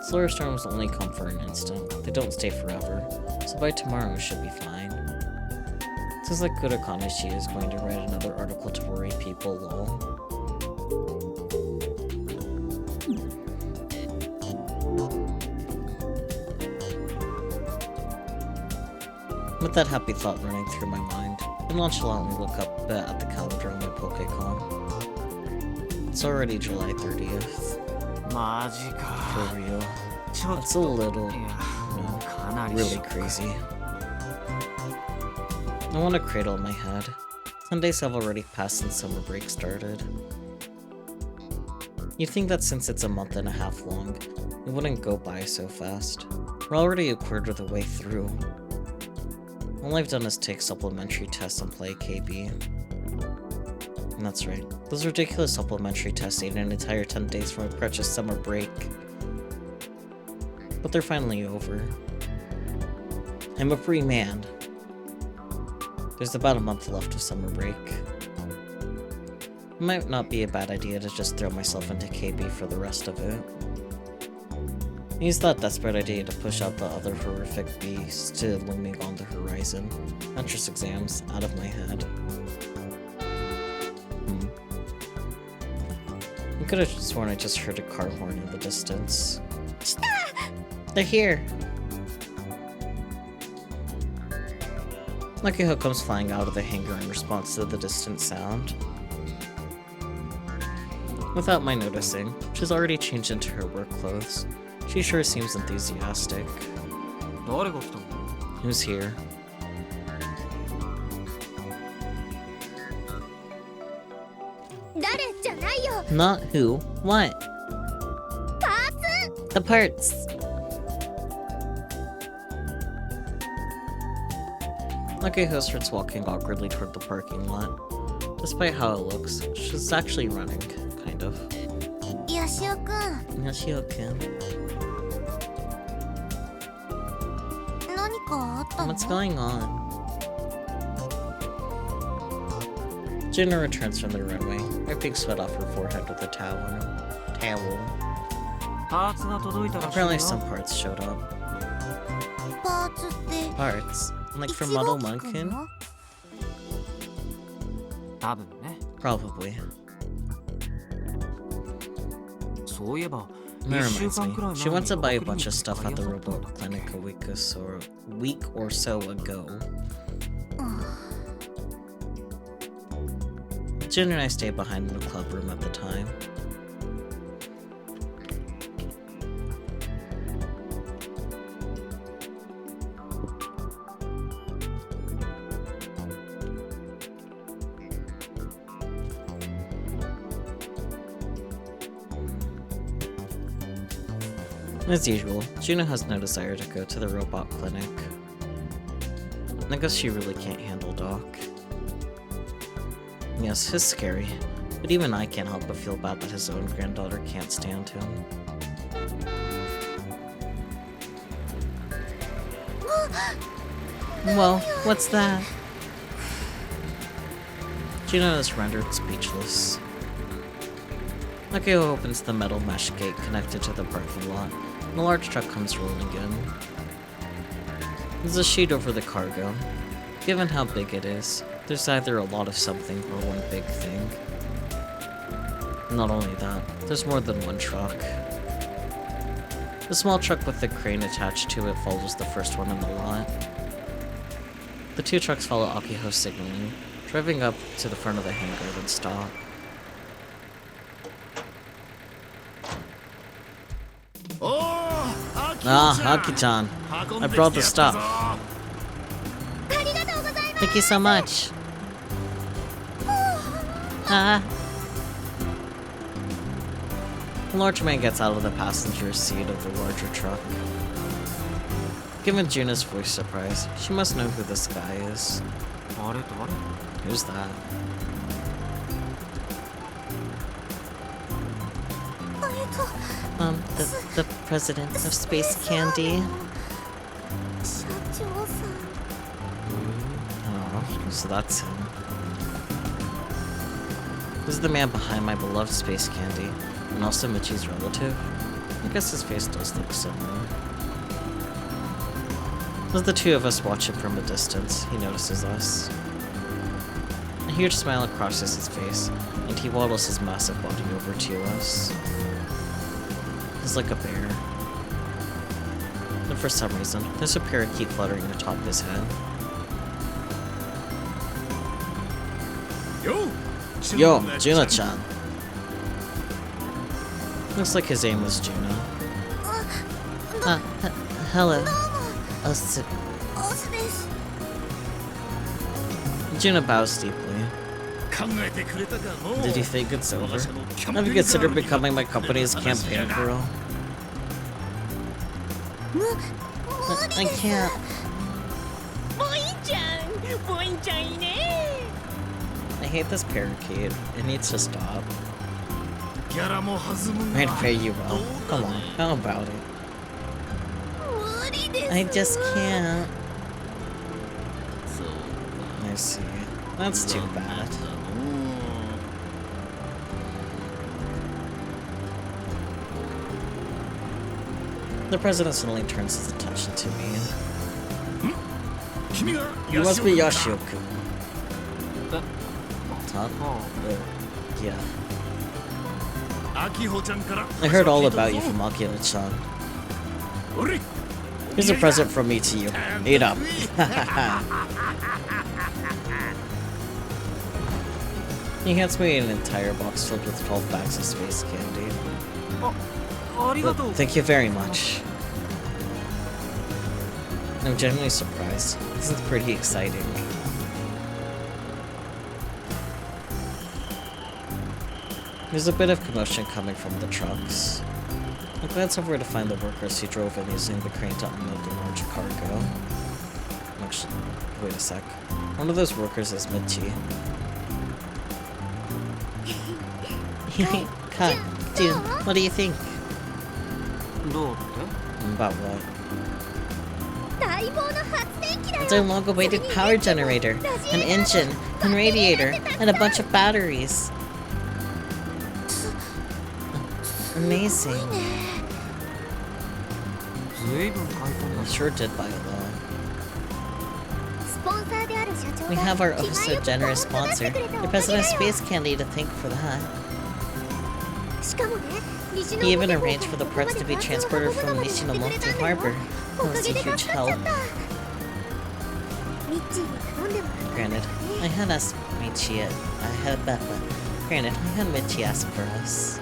Speaker 1: Solar storms only come for an instant. They don't stay forever. So by tomorrow it should be fine. Seems like Kudo Kanishi is going to write another article to worry people, lol. With that happy thought running through my mind, I nonchalantly look up at the calendar on my Pokécon. It's already July 30th.
Speaker 2: マジか。
Speaker 1: For real.
Speaker 2: ちょっ
Speaker 1: That's
Speaker 2: と
Speaker 1: a little,
Speaker 2: いや、
Speaker 1: no,
Speaker 2: かなり
Speaker 1: really
Speaker 2: ショック。
Speaker 1: crazy. I want a cradle in my head. Sundays have already passed since summer break started. You'd think that since it's a month and a half long, it wouldn't go by so fast. We're already a quarter of the way through. All I've done is take supplementary tests and play KB. And that's right. Those ridiculous supplementary tests ate an entire 10 days from a precious summer break. But they're finally over. I'm a free man. There's about a month left of summer break. It might not be a bad idea to just throw myself into KB for the rest of it. Use that desperate idea to push out the other horrific beast to looming on the horizon. Entrance exams out of my head. I could have sworn I just heard a car horn in the distance. They're here! Makiho comes flying out of the hangar in response to the distant sound. Without my noticing, she's already changed into her work clothes. She sure seems enthusiastic.
Speaker 2: 誰が来たの？
Speaker 1: Who's here?
Speaker 5: 誰じゃないよ。
Speaker 1: Not who. What? The parts! Makiho starts walking awkwardly toward the parking lot. Despite how it looks, she's actually running, kind of.
Speaker 4: よしおくん、
Speaker 1: Yoshio-kun.
Speaker 4: 何かあったの？
Speaker 1: What's going on? Juno returns from the runway, wiping sweat off her forehead with a towel.
Speaker 2: パーツが届いたらしい
Speaker 1: Apparently
Speaker 2: よ。
Speaker 1: some parts showed up.
Speaker 4: パーツって
Speaker 1: Parts? Like from
Speaker 4: 一号
Speaker 1: Model
Speaker 4: 機くん
Speaker 1: Munkin?
Speaker 4: の？
Speaker 2: 多分ね。
Speaker 1: Probably.
Speaker 2: そういえば、
Speaker 1: That
Speaker 2: 1週
Speaker 1: reminds
Speaker 2: 間くらい
Speaker 1: me.
Speaker 2: 前
Speaker 1: She
Speaker 2: に
Speaker 1: went to buy a
Speaker 2: クリニ
Speaker 1: bunch
Speaker 2: ッ
Speaker 1: of
Speaker 2: クで
Speaker 1: stuff
Speaker 2: 買
Speaker 1: at
Speaker 2: い
Speaker 1: the
Speaker 2: 漁ったんだ
Speaker 1: robot
Speaker 2: っけ？
Speaker 1: clinic a week or so ago. Jun and I stayed behind in the club room at the time. As usual, Juno has no desire to go to the robot clinic. I guess she really can't handle Doc. Yes, he's scary, but even I can't help but feel bad that his own granddaughter can't stand him. Whoa, what's that? Juno is rendered speechless. Akio opens the metal mesh gate connected to the parking lot, and a large truck comes rolling in. There's a sheet over the cargo. Given how big it is, there's either a lot of something or one big thing. Not only that, there's more than one truck. The small truck with the crane attached to it follows the first one in the lot. The two trucks follow Akiho's signaling, driving up to the front of the hangar and stop. Ah, Aki-chan. I brought the stuff. Thank you so much. Ah. The large man gets out of the passenger seat of the larger truck. Given Juna's voice surprise, she must know who this guy is. Who's that? The president of Space Candy. Oh, so that's him. This is the man behind my beloved Space Candy, and also Michi's relative. I guess his face does look similar. As the two of us watch him from a distance, he notices us. A huge smile crosses his face, and he waddles his massive body over to us. He's like a bear. And for some reason, there's a parakeet fluttering atop his head. Yo, Juna-chan. Looks like his name was Juno. Hello. Juno bows deeply. Did you think it's over? Have you considered becoming my company's campaign girl? I can't. I hate this parakeet. It needs to stop. I'd pay you well. Come on, how about it? I just can't. I see. That's too bad. The president suddenly turns his attention to me. You must be Yoshioku. Huh? Yeah. I heard all about you from Akira-chan. Here's a present from me to you. Eat up. He hands me an entire box filled with 12 bags of space candy. Thank you very much. I'm genuinely surprised. This is pretty exciting. There's a bit of commotion coming from the trucks. I glance over to find the workers who drove in using the crane to unload the large cargo. Actually, wait a sec. One of those workers is Michi. Kai, dude, what do you think? About what? It's our long-awaited power generator, an engine, and radiator, and a bunch of batteries. Amazing. I sure did buy a lot. We have our oh so generous sponsor, the President of Space Candy, to thank for that. He even arranged for the parts to be transported from Nishinomoto Harbor. That was a huge help. Granted, I had asked Michi ask for us.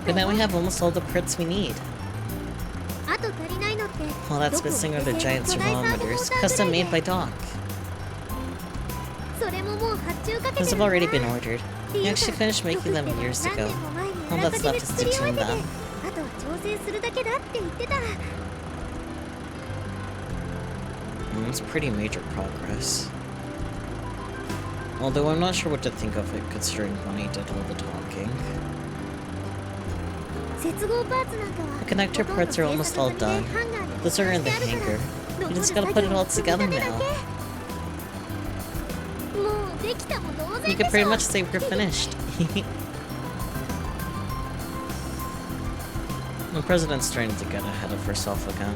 Speaker 1: But now we have almost all the parts we need. All that's missing are the giant thermometers, custom made by Doc. Those have already been ordered. We actually finished making them years ago. All that's left is to tune them. It's pretty major progress. Although I'm not sure what to think of it, considering Bonnie did all the talking.
Speaker 5: 接合パーツなんかは
Speaker 1: The connector parts are almost all done. Those are in the hangar. You just gotta put it all together now.
Speaker 5: もうできたも同
Speaker 1: You
Speaker 5: 然
Speaker 1: could
Speaker 5: で
Speaker 1: pretty
Speaker 5: しょ
Speaker 1: much say we're finished. The president's trying to get ahead of herself again.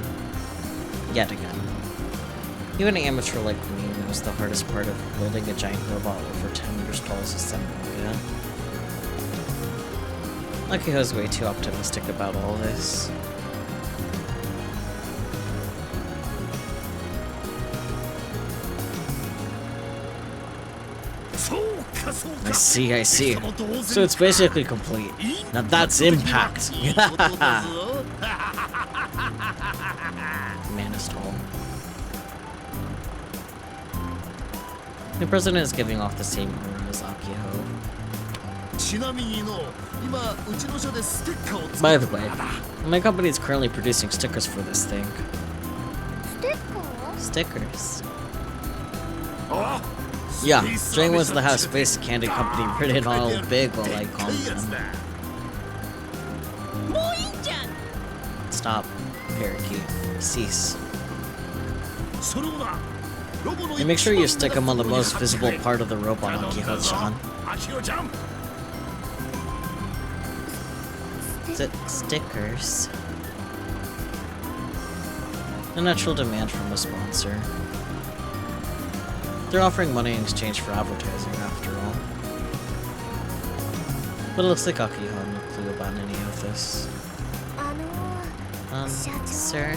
Speaker 1: Yet again. Even an amateur like me knows the hardest part of building a giant robot over 10 meters tall is assembly, yeah? Akiho's way too optimistic about all this. I see, I see. So it's basically complete. Now that's impact! Man is tall. The president is giving off the same aura as Akiho. By the way, my company is currently producing stickers for this thing.
Speaker 5: ステッカー
Speaker 1: Stickers. Yeah, Jane was the house Space Candy Company printed all big while I called them. Stop, parakeet. Cease. And make sure you stick them on the most visible part of the robot, Akiho-chan. Stickers. A natural demand from a sponsor. They're offering money in exchange for advertising, after all. But it looks like Akiho had no clue about any of this.
Speaker 5: 社長
Speaker 1: Sir,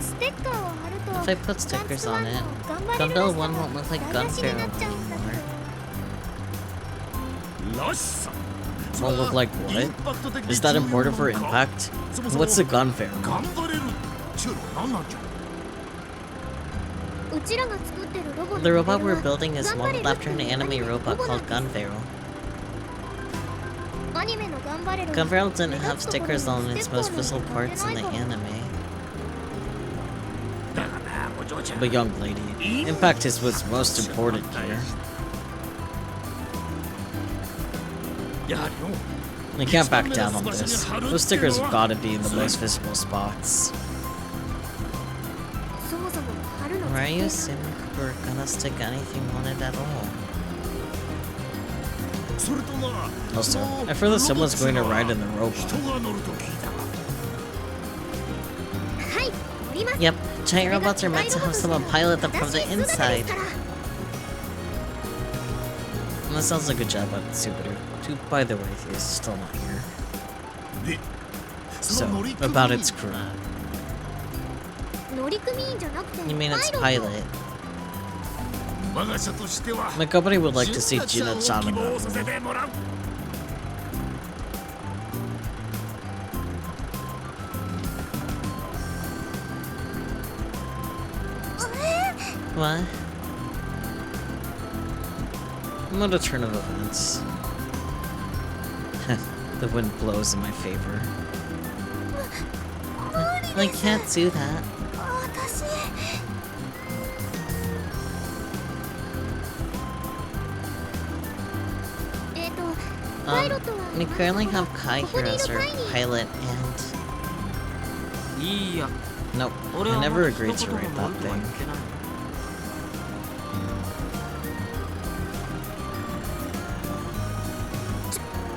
Speaker 5: ステッカーを貼ると
Speaker 1: if I put stickers on it, Gunbill 1 won't look like Gunbarrel anymore. Won't look like what? Is that important for impact? What's a Gunbarrel?
Speaker 5: うちらが作ってるロボット
Speaker 1: The robot we're building is modeled after an anime robot called Gunbarrel.
Speaker 5: アニメのガンバレル
Speaker 1: Gunbarrel didn't have stickers on its most visible parts in the anime. But young lady, impact is what's most important here. I can't back down on this. Those stickers have gotta be in the most visible spots.
Speaker 5: そもそも貼るの
Speaker 1: Why are you assuming we're gonna stick anything on it at all? Also, I've heard that someone's going to ride in the robot.
Speaker 5: はい降ります
Speaker 1: Yep, giant robots are meant to have someone pilot them from the inside. And that sounds like a job at Subaru. Who, by the way, is still not here. So, about its crew.
Speaker 5: 乗組員じゃなくて
Speaker 1: You mean its
Speaker 5: パイロット
Speaker 1: pilot? My company would like to see Gina-chan in that role. What? What a turn of events. The wind blows in my favor. I can't do that.
Speaker 5: 私
Speaker 1: We currently have Kai here as our pilot and...
Speaker 2: いいや
Speaker 1: Nope,
Speaker 2: 俺
Speaker 1: I
Speaker 2: は
Speaker 1: never
Speaker 2: もう
Speaker 1: agreed
Speaker 2: 一
Speaker 1: to
Speaker 2: 言
Speaker 1: write
Speaker 2: も
Speaker 1: that
Speaker 2: 文句は
Speaker 1: thing.
Speaker 2: 言ってない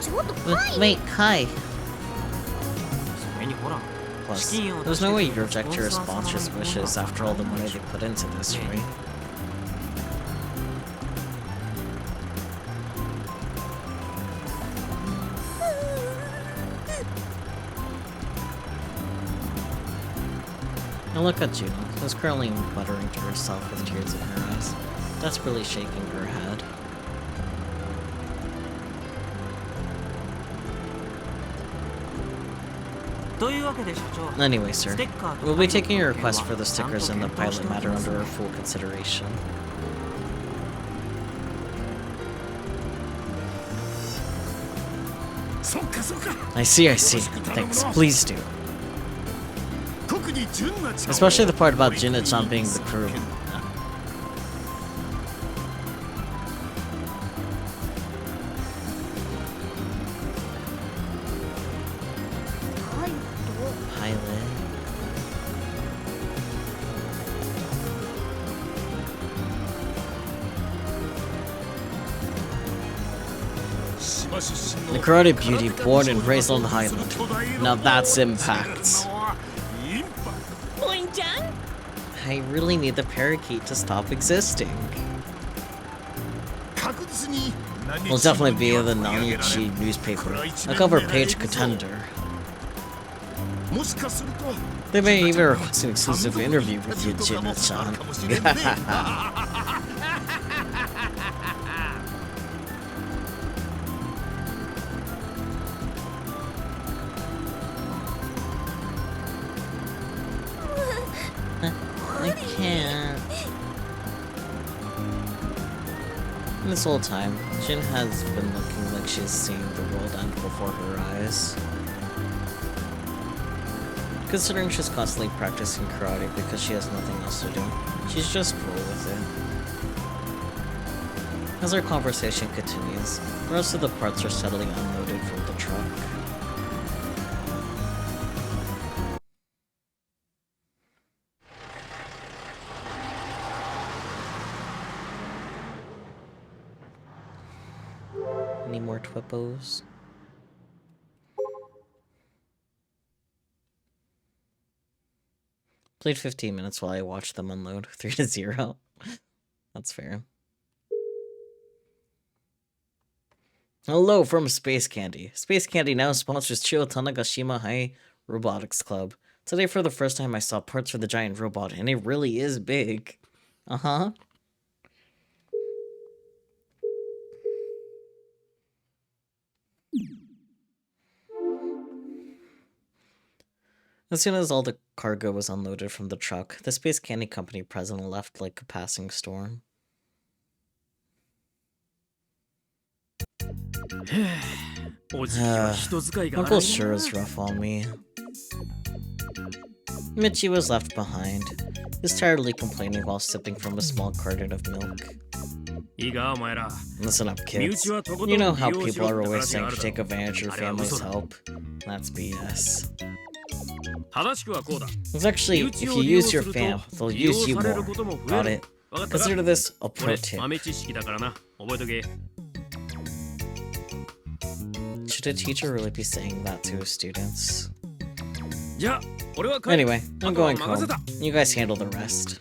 Speaker 5: ちょっとパイ
Speaker 1: Wait, Kai!
Speaker 2: それにほら
Speaker 1: Plus, there's no way you reject your sponsor's wishes after all the money they put into this, right? And look at Juno, who's currently muttering to herself with tears in her eyes, desperately shaking her head. Anyway, sir, we'll be taking your request for the stickers and the pilot matter under our full consideration. I see, Thanks, please do. Especially the part about Gina-chan being the crew. pilot. The Karate Beauty, born and raised on the Highland. Now that's impact. I really need the parakeet to stop existing. Will definitely be the Nanichi newspaper, a cover page contender. They may even request an exclusive interview with you, Jin-chan. I can't. This whole time, Jin has been looking like she's seeing the world end before her eyes. Considering she's constantly practicing karate because she has nothing else to do, she's just cool with it. As our conversation continues, the rest of the parts are steadily unloaded from the truck. Any more twippos? Played 15 minutes while I watched them unload. 3-0. That's fair. Hello from Space Candy. Space Candy now sponsors Chio Tanagashima High Robotics Club. Today for the first time I saw parts for the giant robot, and it really is big. Uh-huh. As soon as all the cargo was unloaded from the truck, the Space Candy Company president left like a passing storm. Uncle sure is rough on me. Michi was left behind. He was tiredly complaining while sipping from a small carton of milk. Listen up, kids. You know how people are always saying to take advantage of your family's help? That's BS. It's actually, if you use your fam, they'll use you more. Got it? Consider this a pro tip. Should a teacher really be saying that to his students? Anyway, I'm going home. You guys handle the rest.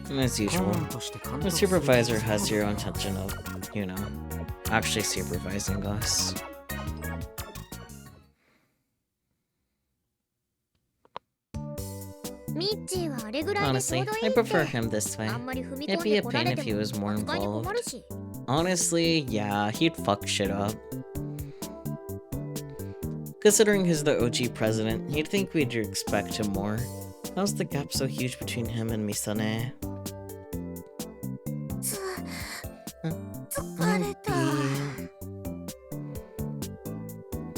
Speaker 1: As usual, the supervisor has zero intention of, you know, actually supervising us. Honestly, I prefer him this way. It'd be a pain if he was more involved. Honestly, yeah, he'd fuck shit up. Considering he's the OG president, you'd think we'd expect him more. How's the gap so huge between him and Misane?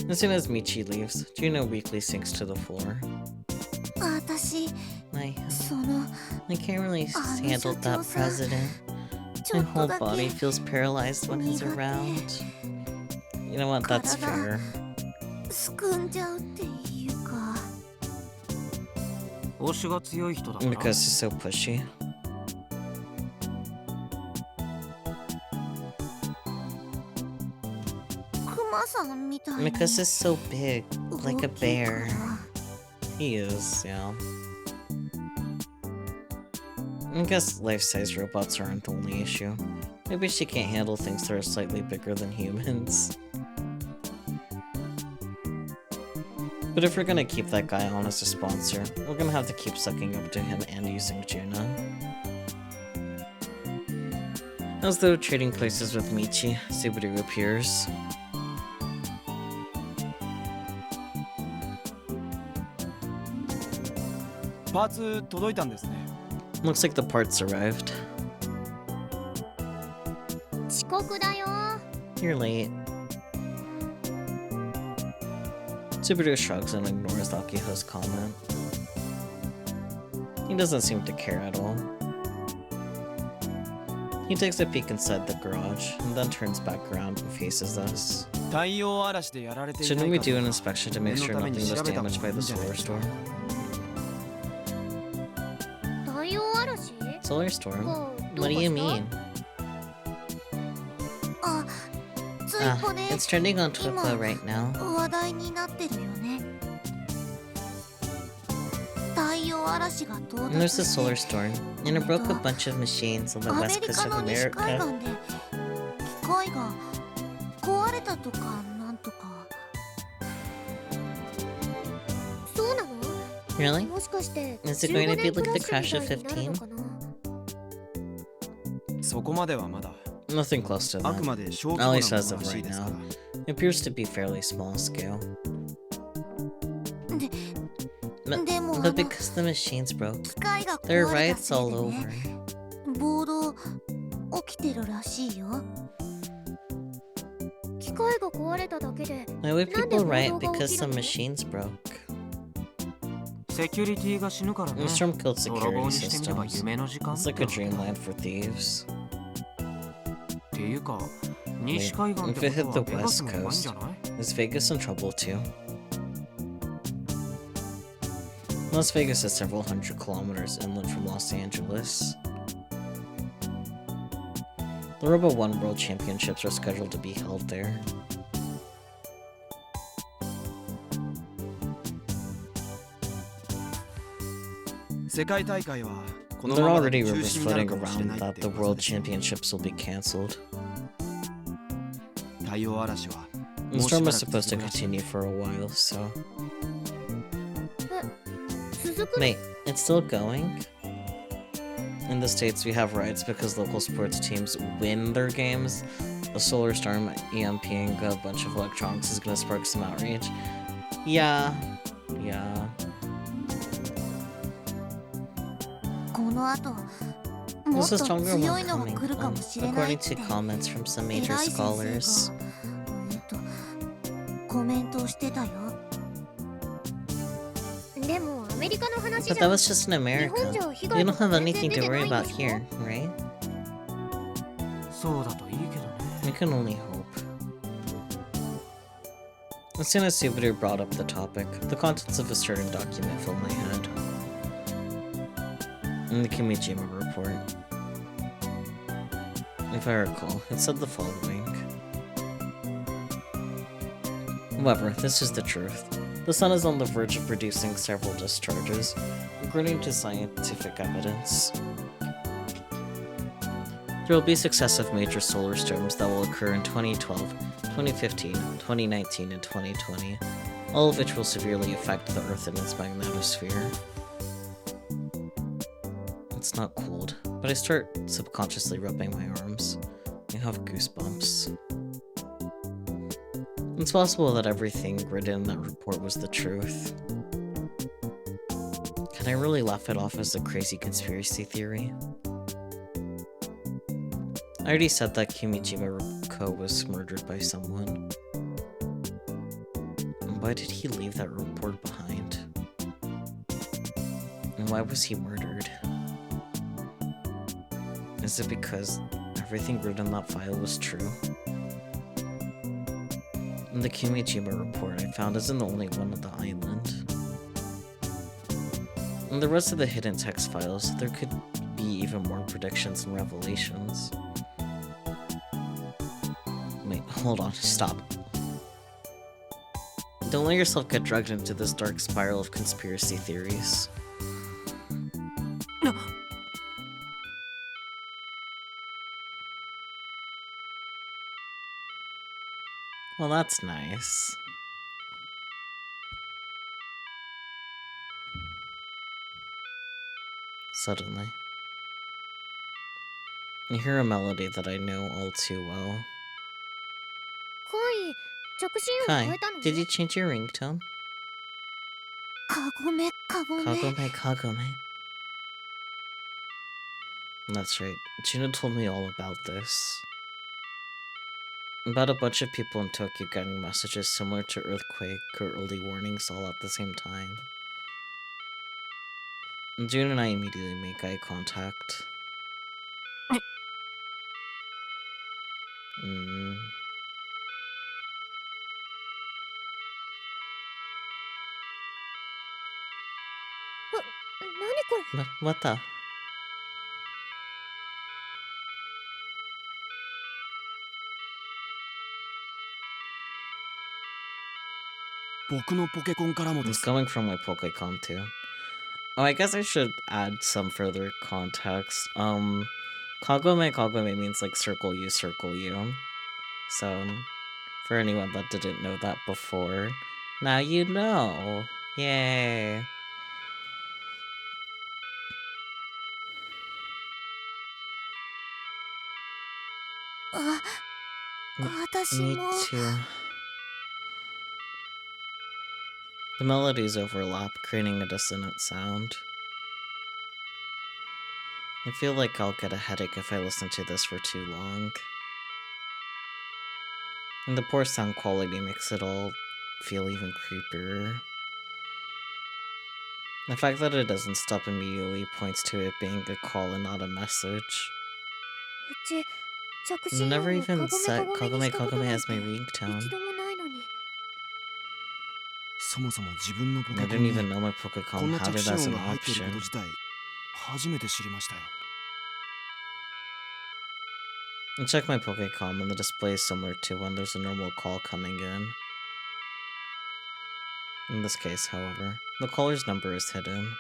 Speaker 1: As soon as Michi leaves, Juno weakly sinks to the floor. I can't really handle that president. My whole body feels paralyzed when he's around. You know what, that's fair. Because he's so pushy. Because he's so big, like a bear. He is, yeah. I guess life-size robots aren't the only issue. Maybe she can't handle things that are slightly bigger than humans. But if we're gonna keep that guy on as a sponsor, we're gonna have to keep sucking up to him and using Juna. As though trading places with Michi, Subaru appears. Looks like the parts arrived. You're late. Subaru shrugs and ignores Akiho's comment. He doesn't seem to care at all. He takes a peek inside the garage, and then turns back around and faces us. Shouldn't we do an inspection to make sure nothing was damaged by the solar storm?
Speaker 5: 太陽嵐
Speaker 1: Solar storm?
Speaker 5: が
Speaker 1: What
Speaker 5: どう
Speaker 1: do
Speaker 5: か
Speaker 1: you
Speaker 5: した
Speaker 1: mean?
Speaker 3: あ、ついこれ
Speaker 1: It's trending on Twitter right now.
Speaker 3: 話題になってるよね。太陽嵐が到
Speaker 1: And there's
Speaker 3: 達
Speaker 1: a
Speaker 3: して
Speaker 1: solar storm, and it broke a bunch of machines on the
Speaker 3: アメ
Speaker 1: west
Speaker 3: リ
Speaker 1: coast
Speaker 3: カ
Speaker 1: of
Speaker 3: の西海
Speaker 1: America.
Speaker 3: 岸で機械が壊れたとかなんとか。
Speaker 5: そうなの
Speaker 1: Really?
Speaker 5: もしかして
Speaker 1: Is it going to be
Speaker 5: 15
Speaker 1: like the
Speaker 5: 年クラッ
Speaker 1: crash
Speaker 5: シュ
Speaker 1: of
Speaker 5: みたいになるの
Speaker 1: 15?
Speaker 5: かな
Speaker 7: そこまではまだ。
Speaker 1: Nothing close to
Speaker 7: あく
Speaker 1: that.
Speaker 7: まで小規
Speaker 1: At
Speaker 7: 模な
Speaker 1: least
Speaker 7: も
Speaker 1: as
Speaker 7: の
Speaker 1: of
Speaker 7: らし
Speaker 1: right
Speaker 7: いですか
Speaker 1: now.
Speaker 7: ら。
Speaker 1: It appears to be fairly small scale.
Speaker 3: でも
Speaker 1: But because the machines broke,
Speaker 3: 機械が
Speaker 1: there are
Speaker 3: 壊れた
Speaker 1: riots
Speaker 3: せい
Speaker 1: all
Speaker 3: で
Speaker 1: over.
Speaker 3: ね、暴動起きてるらしいよ。
Speaker 5: 機械が壊れただけで
Speaker 1: Why would
Speaker 5: Nande
Speaker 1: people riot
Speaker 5: bodo ga
Speaker 1: because some
Speaker 5: okiru no?
Speaker 1: machines broke?
Speaker 2: セキュリティが死ぬからね
Speaker 1: The storm killed
Speaker 2: 泥棒
Speaker 1: security
Speaker 2: にしてみれば
Speaker 1: systems.
Speaker 2: 夢の時間
Speaker 1: It's like a dreamland for thieves.
Speaker 2: っていうか西海岸っ
Speaker 1: If
Speaker 2: て
Speaker 1: it
Speaker 2: こ
Speaker 1: hit
Speaker 2: と
Speaker 1: the
Speaker 2: はベガス
Speaker 1: west
Speaker 2: も怖いんじ
Speaker 1: coast,
Speaker 2: ゃない
Speaker 1: is Vegas in trouble too? Las Vegas is several hundred kilometers inland from Los Angeles. The Robo 1 World Championships are scheduled to be held there.
Speaker 7: 世界大会はこの
Speaker 1: There
Speaker 7: ま
Speaker 1: are
Speaker 7: まだと
Speaker 1: already
Speaker 7: 中
Speaker 1: rumors
Speaker 7: 止になる
Speaker 1: floating
Speaker 7: かもしれ
Speaker 1: around
Speaker 7: ないっ
Speaker 1: that
Speaker 7: て
Speaker 1: the
Speaker 7: 噂
Speaker 1: World
Speaker 7: ですよ。
Speaker 1: Championships will be cancelled.
Speaker 7: 太陽嵐は
Speaker 1: The
Speaker 7: もうし
Speaker 1: storm
Speaker 7: ば
Speaker 1: is
Speaker 7: らく
Speaker 1: supposed to
Speaker 7: 続くらしい。
Speaker 1: continue for a while, so.
Speaker 5: 続く
Speaker 1: Wait, it's still going? In the States, we have riots because local sports teams win their games. A solar storm EMPing a bunch of electronics is gonna spark some outrage. Yeah.
Speaker 3: この後もっ
Speaker 1: There's
Speaker 3: と
Speaker 1: a stronger
Speaker 3: 強
Speaker 1: one
Speaker 3: いのが
Speaker 1: coming,
Speaker 3: 来るかもしれないっ
Speaker 1: according
Speaker 3: て
Speaker 1: to comments from some major
Speaker 3: 偉い先
Speaker 1: scholars.
Speaker 3: 生がコメントをしてたよ。
Speaker 5: でもアメリカの話
Speaker 1: But
Speaker 5: じ
Speaker 1: that
Speaker 5: ゃ
Speaker 1: was just in
Speaker 5: 日
Speaker 1: America.
Speaker 5: 本じゃ被
Speaker 1: We
Speaker 5: 害
Speaker 1: don't
Speaker 5: とか
Speaker 1: have
Speaker 5: 全
Speaker 1: anything
Speaker 5: 然
Speaker 1: to
Speaker 5: 出て
Speaker 1: worry
Speaker 5: ないんで
Speaker 1: about
Speaker 5: しょ
Speaker 1: here, right?
Speaker 2: そうだといいけどね
Speaker 1: We can only hope. As soon as Subaru brought up the topic, the contents of a certain document filled my head. In the Kimijima report, if I recall, it said the following. However, this is the truth. The sun is on the verge of producing several discharges, according to scientific evidence. There will be successive major solar storms that will occur in 2012, 2015, 2019, and 2020, all of which will severely affect the Earth and its magnetosphere. It's not cold, but I start subconsciously rubbing my arms. I have goosebumps. It's possible that everything written in that report was the truth. Can I really laugh it off as a crazy conspiracy theory? I already said that Kimijima was murdered by someone. Why did he leave that report behind? And why was he murdered? Is it because everything written in that file was true? And the Kimijima report I found isn't the only one on the island. In the rest of the hidden text files, there could be even more predictions and revelations. Wait, hold on, stop. Don't let yourself get dragged into this dark spiral of conspiracy theories. Well, that's nice. Suddenly, I hear a melody that I know all too well.
Speaker 5: 恋着信音
Speaker 1: Kai,
Speaker 5: 変えたの
Speaker 1: did you change your ringtone?
Speaker 3: カゴメカゴメ。
Speaker 1: Kagome, Kagome. That's right. Juno told me all about this. About a bunch of people in Tokyo getting messages similar to earthquake or early warnings all at the same time. June and I immediately make eye contact. Mm.
Speaker 5: 何これ。
Speaker 1: また。
Speaker 7: 僕のポケコンからもで
Speaker 1: It's
Speaker 7: す。
Speaker 1: coming from my Pokecom too. Oh, I guess I should add some further context. Kagome means like circle you. So, for anyone that didn't know that before, now you know. Yay.
Speaker 3: あ、私
Speaker 1: Me
Speaker 3: も
Speaker 1: too. The melodies overlap, creating a dissonant sound. I feel like I'll get a headache if I listen to this for too long. And the poor sound quality makes it all feel even creepier. The fact that it doesn't stop immediately points to it being a call and not a message.
Speaker 5: うち着
Speaker 1: I
Speaker 5: 信
Speaker 1: never
Speaker 5: 音を
Speaker 1: even
Speaker 5: カゴメ
Speaker 1: said
Speaker 5: カゴメにしたこと
Speaker 1: Kagome
Speaker 5: なん
Speaker 1: as
Speaker 5: て
Speaker 1: my ringtone.
Speaker 5: 一度もないのに。
Speaker 7: そもそも自分のポ
Speaker 1: I
Speaker 7: ケコ
Speaker 1: didn't
Speaker 7: ンに
Speaker 1: even know my
Speaker 7: こ
Speaker 1: Pokecom
Speaker 7: んな
Speaker 1: had
Speaker 7: 着
Speaker 1: it
Speaker 7: 信
Speaker 1: as
Speaker 7: 音
Speaker 1: an
Speaker 7: が入っていること
Speaker 1: option.
Speaker 7: 自体初めて知りましたよ。
Speaker 1: I check my Pokecom and the display is similar to when there's a normal call coming in. In this case, however, the caller's number is hidden.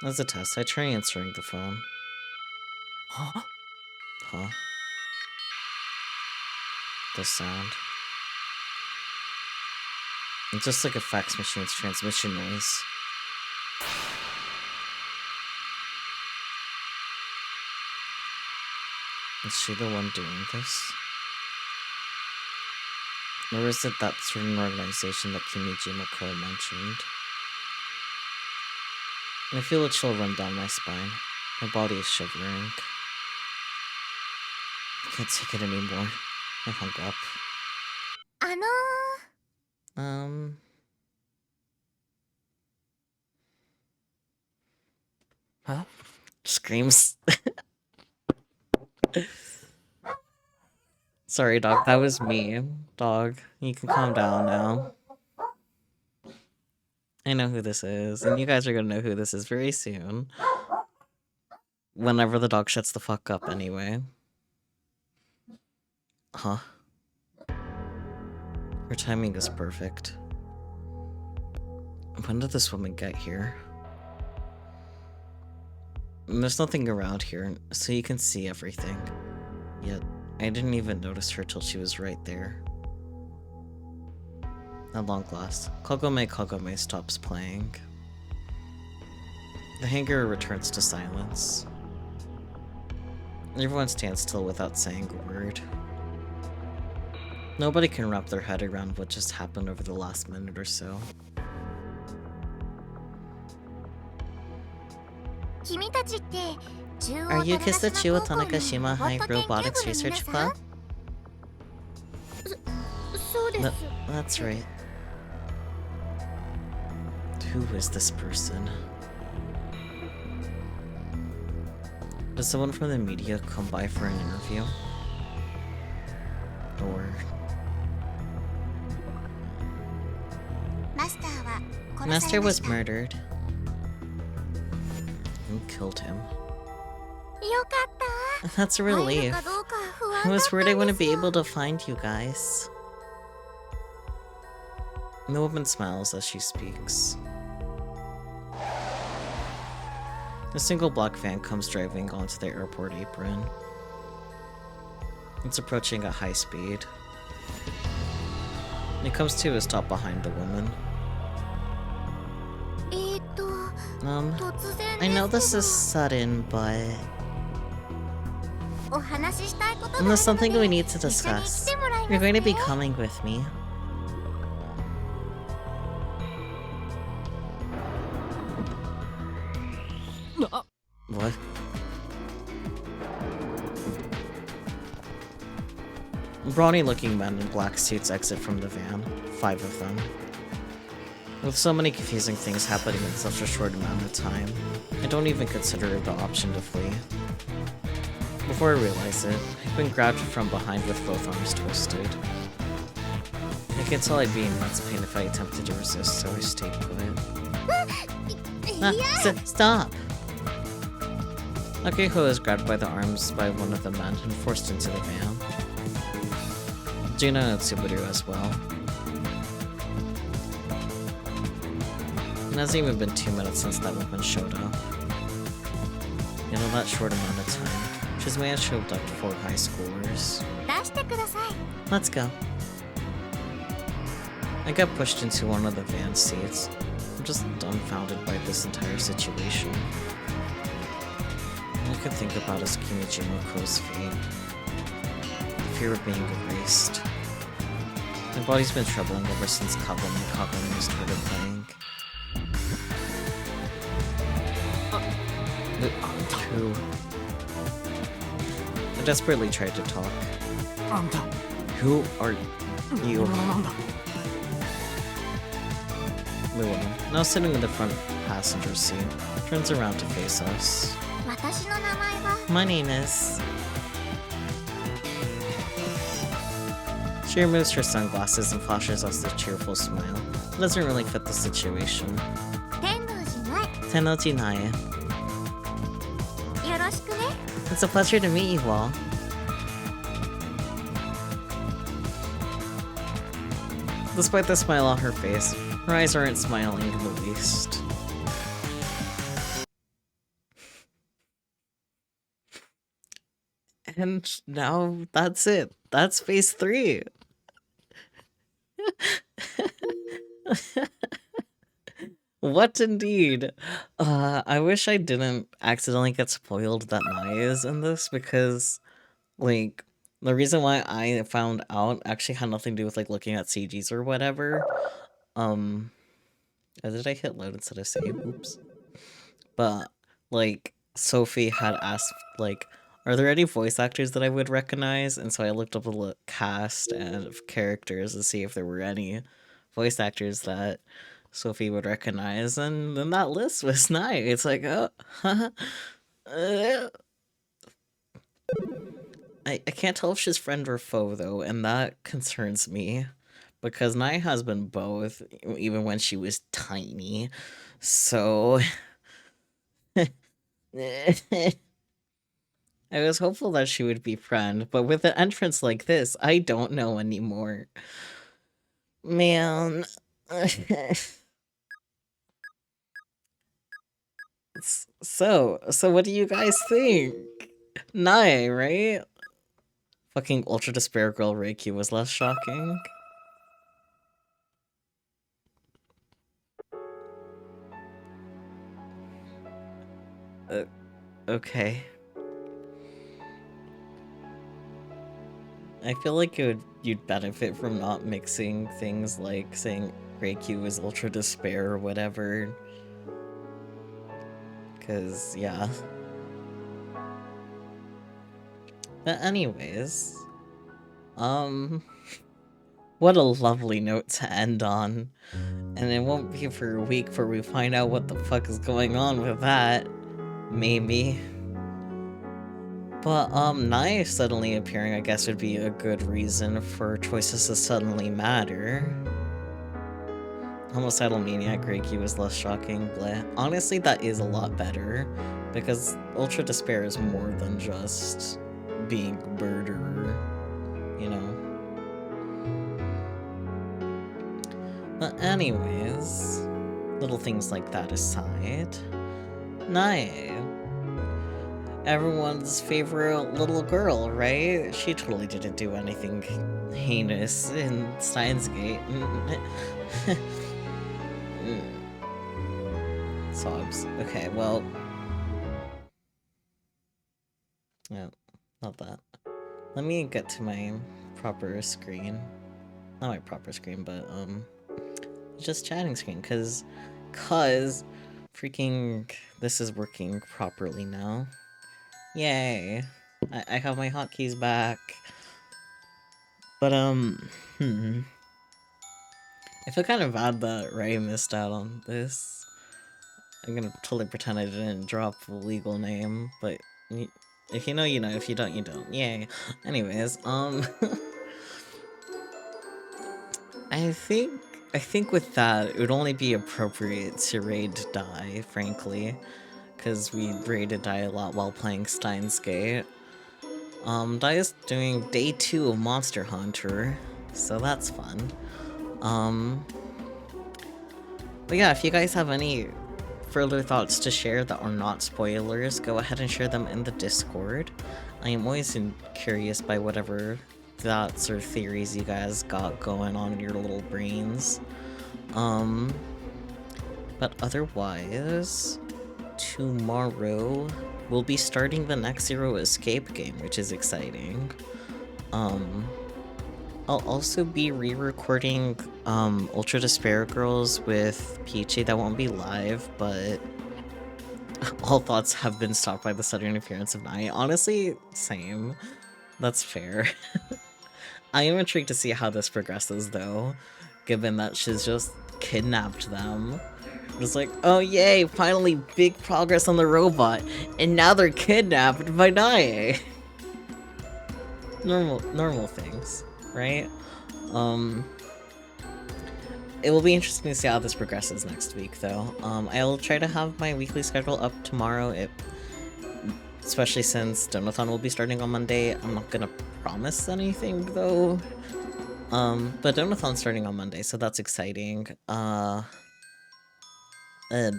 Speaker 1: As a test, I try answering the phone.
Speaker 7: は
Speaker 1: Huh? The sound. It's just like a fax machine's transmission noise. Is she the one doing this? Or is it that certain organization that Kimijima-ko mentioned? I feel a chill run down my spine. My body is shivering. I can't take it anymore. I hung up.
Speaker 3: あの
Speaker 2: Huh?
Speaker 1: Screams. Sorry, dog. That was me. Dog, you can calm down now. I know who this is, and you guys are gonna know who this is very soon. Whenever the dog shuts the fuck up, anyway. Huh? Her timing is perfect. When did this woman get here? And there's nothing around here, so you can see everything. Yet, I didn't even notice her till she was right there. At long last, Kagome stops playing. The hanger returns to silence. Everyone stands still without saying a word. Nobody can wrap their head around what just happened over the last minute or so.
Speaker 3: 君たちって中央
Speaker 1: Are you
Speaker 3: 種
Speaker 1: Kiss the
Speaker 3: 子
Speaker 1: Chuo
Speaker 3: 島高校の
Speaker 1: Tanakashima
Speaker 3: ロボッ
Speaker 1: High
Speaker 3: ト研究部
Speaker 1: Robotics
Speaker 3: の
Speaker 1: Research
Speaker 3: 皆さ
Speaker 1: Club?
Speaker 3: ん？
Speaker 5: そうです。
Speaker 1: That's right. Who is this person? Did someone from the media come by for an interview? Or
Speaker 3: マスターは殺さ
Speaker 1: Master
Speaker 3: れま
Speaker 1: was
Speaker 3: した。
Speaker 1: murdered. Who killed him?
Speaker 3: よかった。
Speaker 1: That's a
Speaker 3: 会え
Speaker 1: relief.
Speaker 3: るかどうか不安
Speaker 1: I
Speaker 3: だっ
Speaker 1: was
Speaker 3: た
Speaker 1: worried I
Speaker 3: んで
Speaker 1: wouldn't
Speaker 3: す
Speaker 1: be
Speaker 3: よ。
Speaker 1: able to find you guys. The woman smiles as she speaks. A single black van comes driving onto the airport apron. It's approaching at high speed. It comes to a stop behind the woman.
Speaker 3: 突然
Speaker 1: I know
Speaker 3: で
Speaker 1: this
Speaker 3: す
Speaker 1: is
Speaker 3: け
Speaker 1: sudden, but
Speaker 3: どお話ししたいことがある
Speaker 1: there's
Speaker 3: の
Speaker 1: something
Speaker 3: で
Speaker 1: we need to
Speaker 3: 一緒に来
Speaker 1: discuss.
Speaker 3: てもらい
Speaker 1: You're
Speaker 3: ます
Speaker 1: going
Speaker 3: ね
Speaker 1: to be coming with me. What? Brawny looking men in black suits exit from the van. 5 of them. With so many confusing things happening in such a short amount of time, I don't even consider the option to flee. Before I realize it, I've been grabbed from behind with both arms twisted. I could tell I'd be in immense pain if I attempted to resist, so I stayed put. Stop! Akiko is grabbed by the arms by one of the men and forced into the van. Juna and Subaru as well. It hasn't even been 2 minutes since that woman showed up. In all that short amount of time, she's managed to abduct 4 high schoolers.
Speaker 4: 出してください。
Speaker 1: Let's go. I got pushed into one of the van seats. I'm just dumbfounded by this entire situation. All I could think about is Kimijima Ko's fate. The fear of being erased. My body's been troubling ever since Kagome started playing. Who? I desperately tried to talk.
Speaker 2: あんた
Speaker 1: Who are you?
Speaker 2: なんだ
Speaker 1: The woman, now sitting in the front passenger seat, turns around to face us.
Speaker 4: 私の名前は
Speaker 1: My name is... She removes her sunglasses and flashes us a cheerful smile. It doesn't really fit the situation.
Speaker 4: 天王寺舞。
Speaker 1: Tenochi Nae.
Speaker 4: よろしくね。
Speaker 1: It's a pleasure to meet you all. Despite the smile on her face, her eyes aren't smiling in the least. And now that's it. That's phase 3. What indeed? I wish I didn't accidentally get spoiled that Nai is in this because, like, the reason why I found out actually had nothing to do with, like, looking at CGs or whatever. Did I hit load instead of save? Oops. But, like, Sophie had asked, like, are there any voice actors that I would recognize? And so I looked up a cast of characters to see if there were any voice actors that Sophie would recognize, and then that list was nice. It's like, oh, I can't tell if she's friend or foe, though, and that concerns me. Because Nai has been both, even when she was tiny. So... I was hopeful that she would be friend, but with an entrance like this, I don't know anymore. Man. So what do you guys think? Nai, right? Fucking Ultra Despair Girl Reiki was less shocking. Okay. I feel like you'd benefit from not mixing things like saying Reiki is Ultra Despair or whatever. Cause, yeah. But anyways, what a lovely note to end on. And it won't be for a week before we find out what the fuck is going on with that. Maybe. But, Nai suddenly appearing, I guess, would be a good reason for choices to suddenly matter. Homicidal Maniac Reiki was less shocking, but honestly, that is a lot better. Because Ultra Despair is more than just being a murderer, you know? But anyways, little things like that aside, Nai. Everyone's favorite little girl, right? She totally didn't do anything heinous in Steins Gate. Sobs. Okay, well... No, not that. Let me get to my proper screen. Not my proper screen, but, just chatting screen, cause freaking this is working properly now. Yay. I have my hotkeys back. But, I feel kind of bad that Ray missed out on this. I'm gonna totally pretend I didn't drop the legal name, but if you know, you know. If you don't, you don't. Yay. Anyways, I think with that, it would only be appropriate to raid Die, frankly, because we raided Die a lot while playing Steins Gate. Die is doing day 2 of Monster Hunter, so that's fun. But yeah, if you guys have any further thoughts to share that are not spoilers, go ahead and share them in the Discord. I am always curious by whatever thoughts or theories you guys got going on in your little brains. But otherwise, tomorrow we'll be starting the next Zero Escape game, which is exciting. I'll also be re-recording Ultra Despair Girls with Peachy. That won't be live, but all thoughts have been stopped by the sudden interference of night. Honestly, same. That's fair. I am intrigued to see how this progresses, though, given that she's just kidnapped them. Just like, oh yay, finally big progress on the robot, and now they're kidnapped by Nae. Normal things, right? It will be interesting to see how this progresses next week, though. I'll try to have my weekly schedule up tomorrow, especially since Donathon will be starting on Monday. I'm not gonna promise anything, though. But Donathon's starting on Monday, so that's exciting. I don't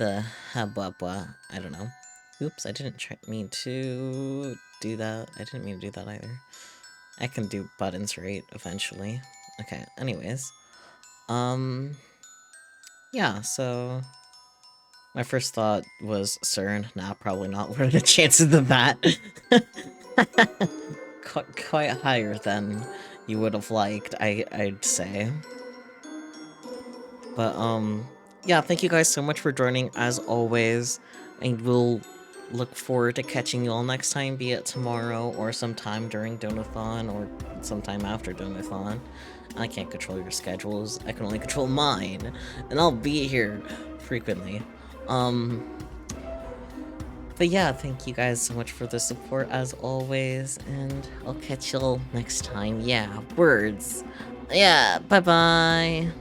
Speaker 1: know. Oops, I didn't mean to do that. I didn't mean to do that either. I can do buttons right eventually. Okay, anyways. Yeah, so my first thought was CERN. Nah, probably not. What are the chances of that? Quite higher than you would have liked, I'd say. But, yeah, thank you guys so much for joining, as always, and we'll look forward to catching you all next time, be it tomorrow, or sometime during Donathon, or sometime after Donathon. I can't control your schedules, I can only control mine, and I'll be here frequently. But yeah, thank you guys so much for the support, as always, and I'll catch y'all next time. Yeah, words. Yeah, bye-bye.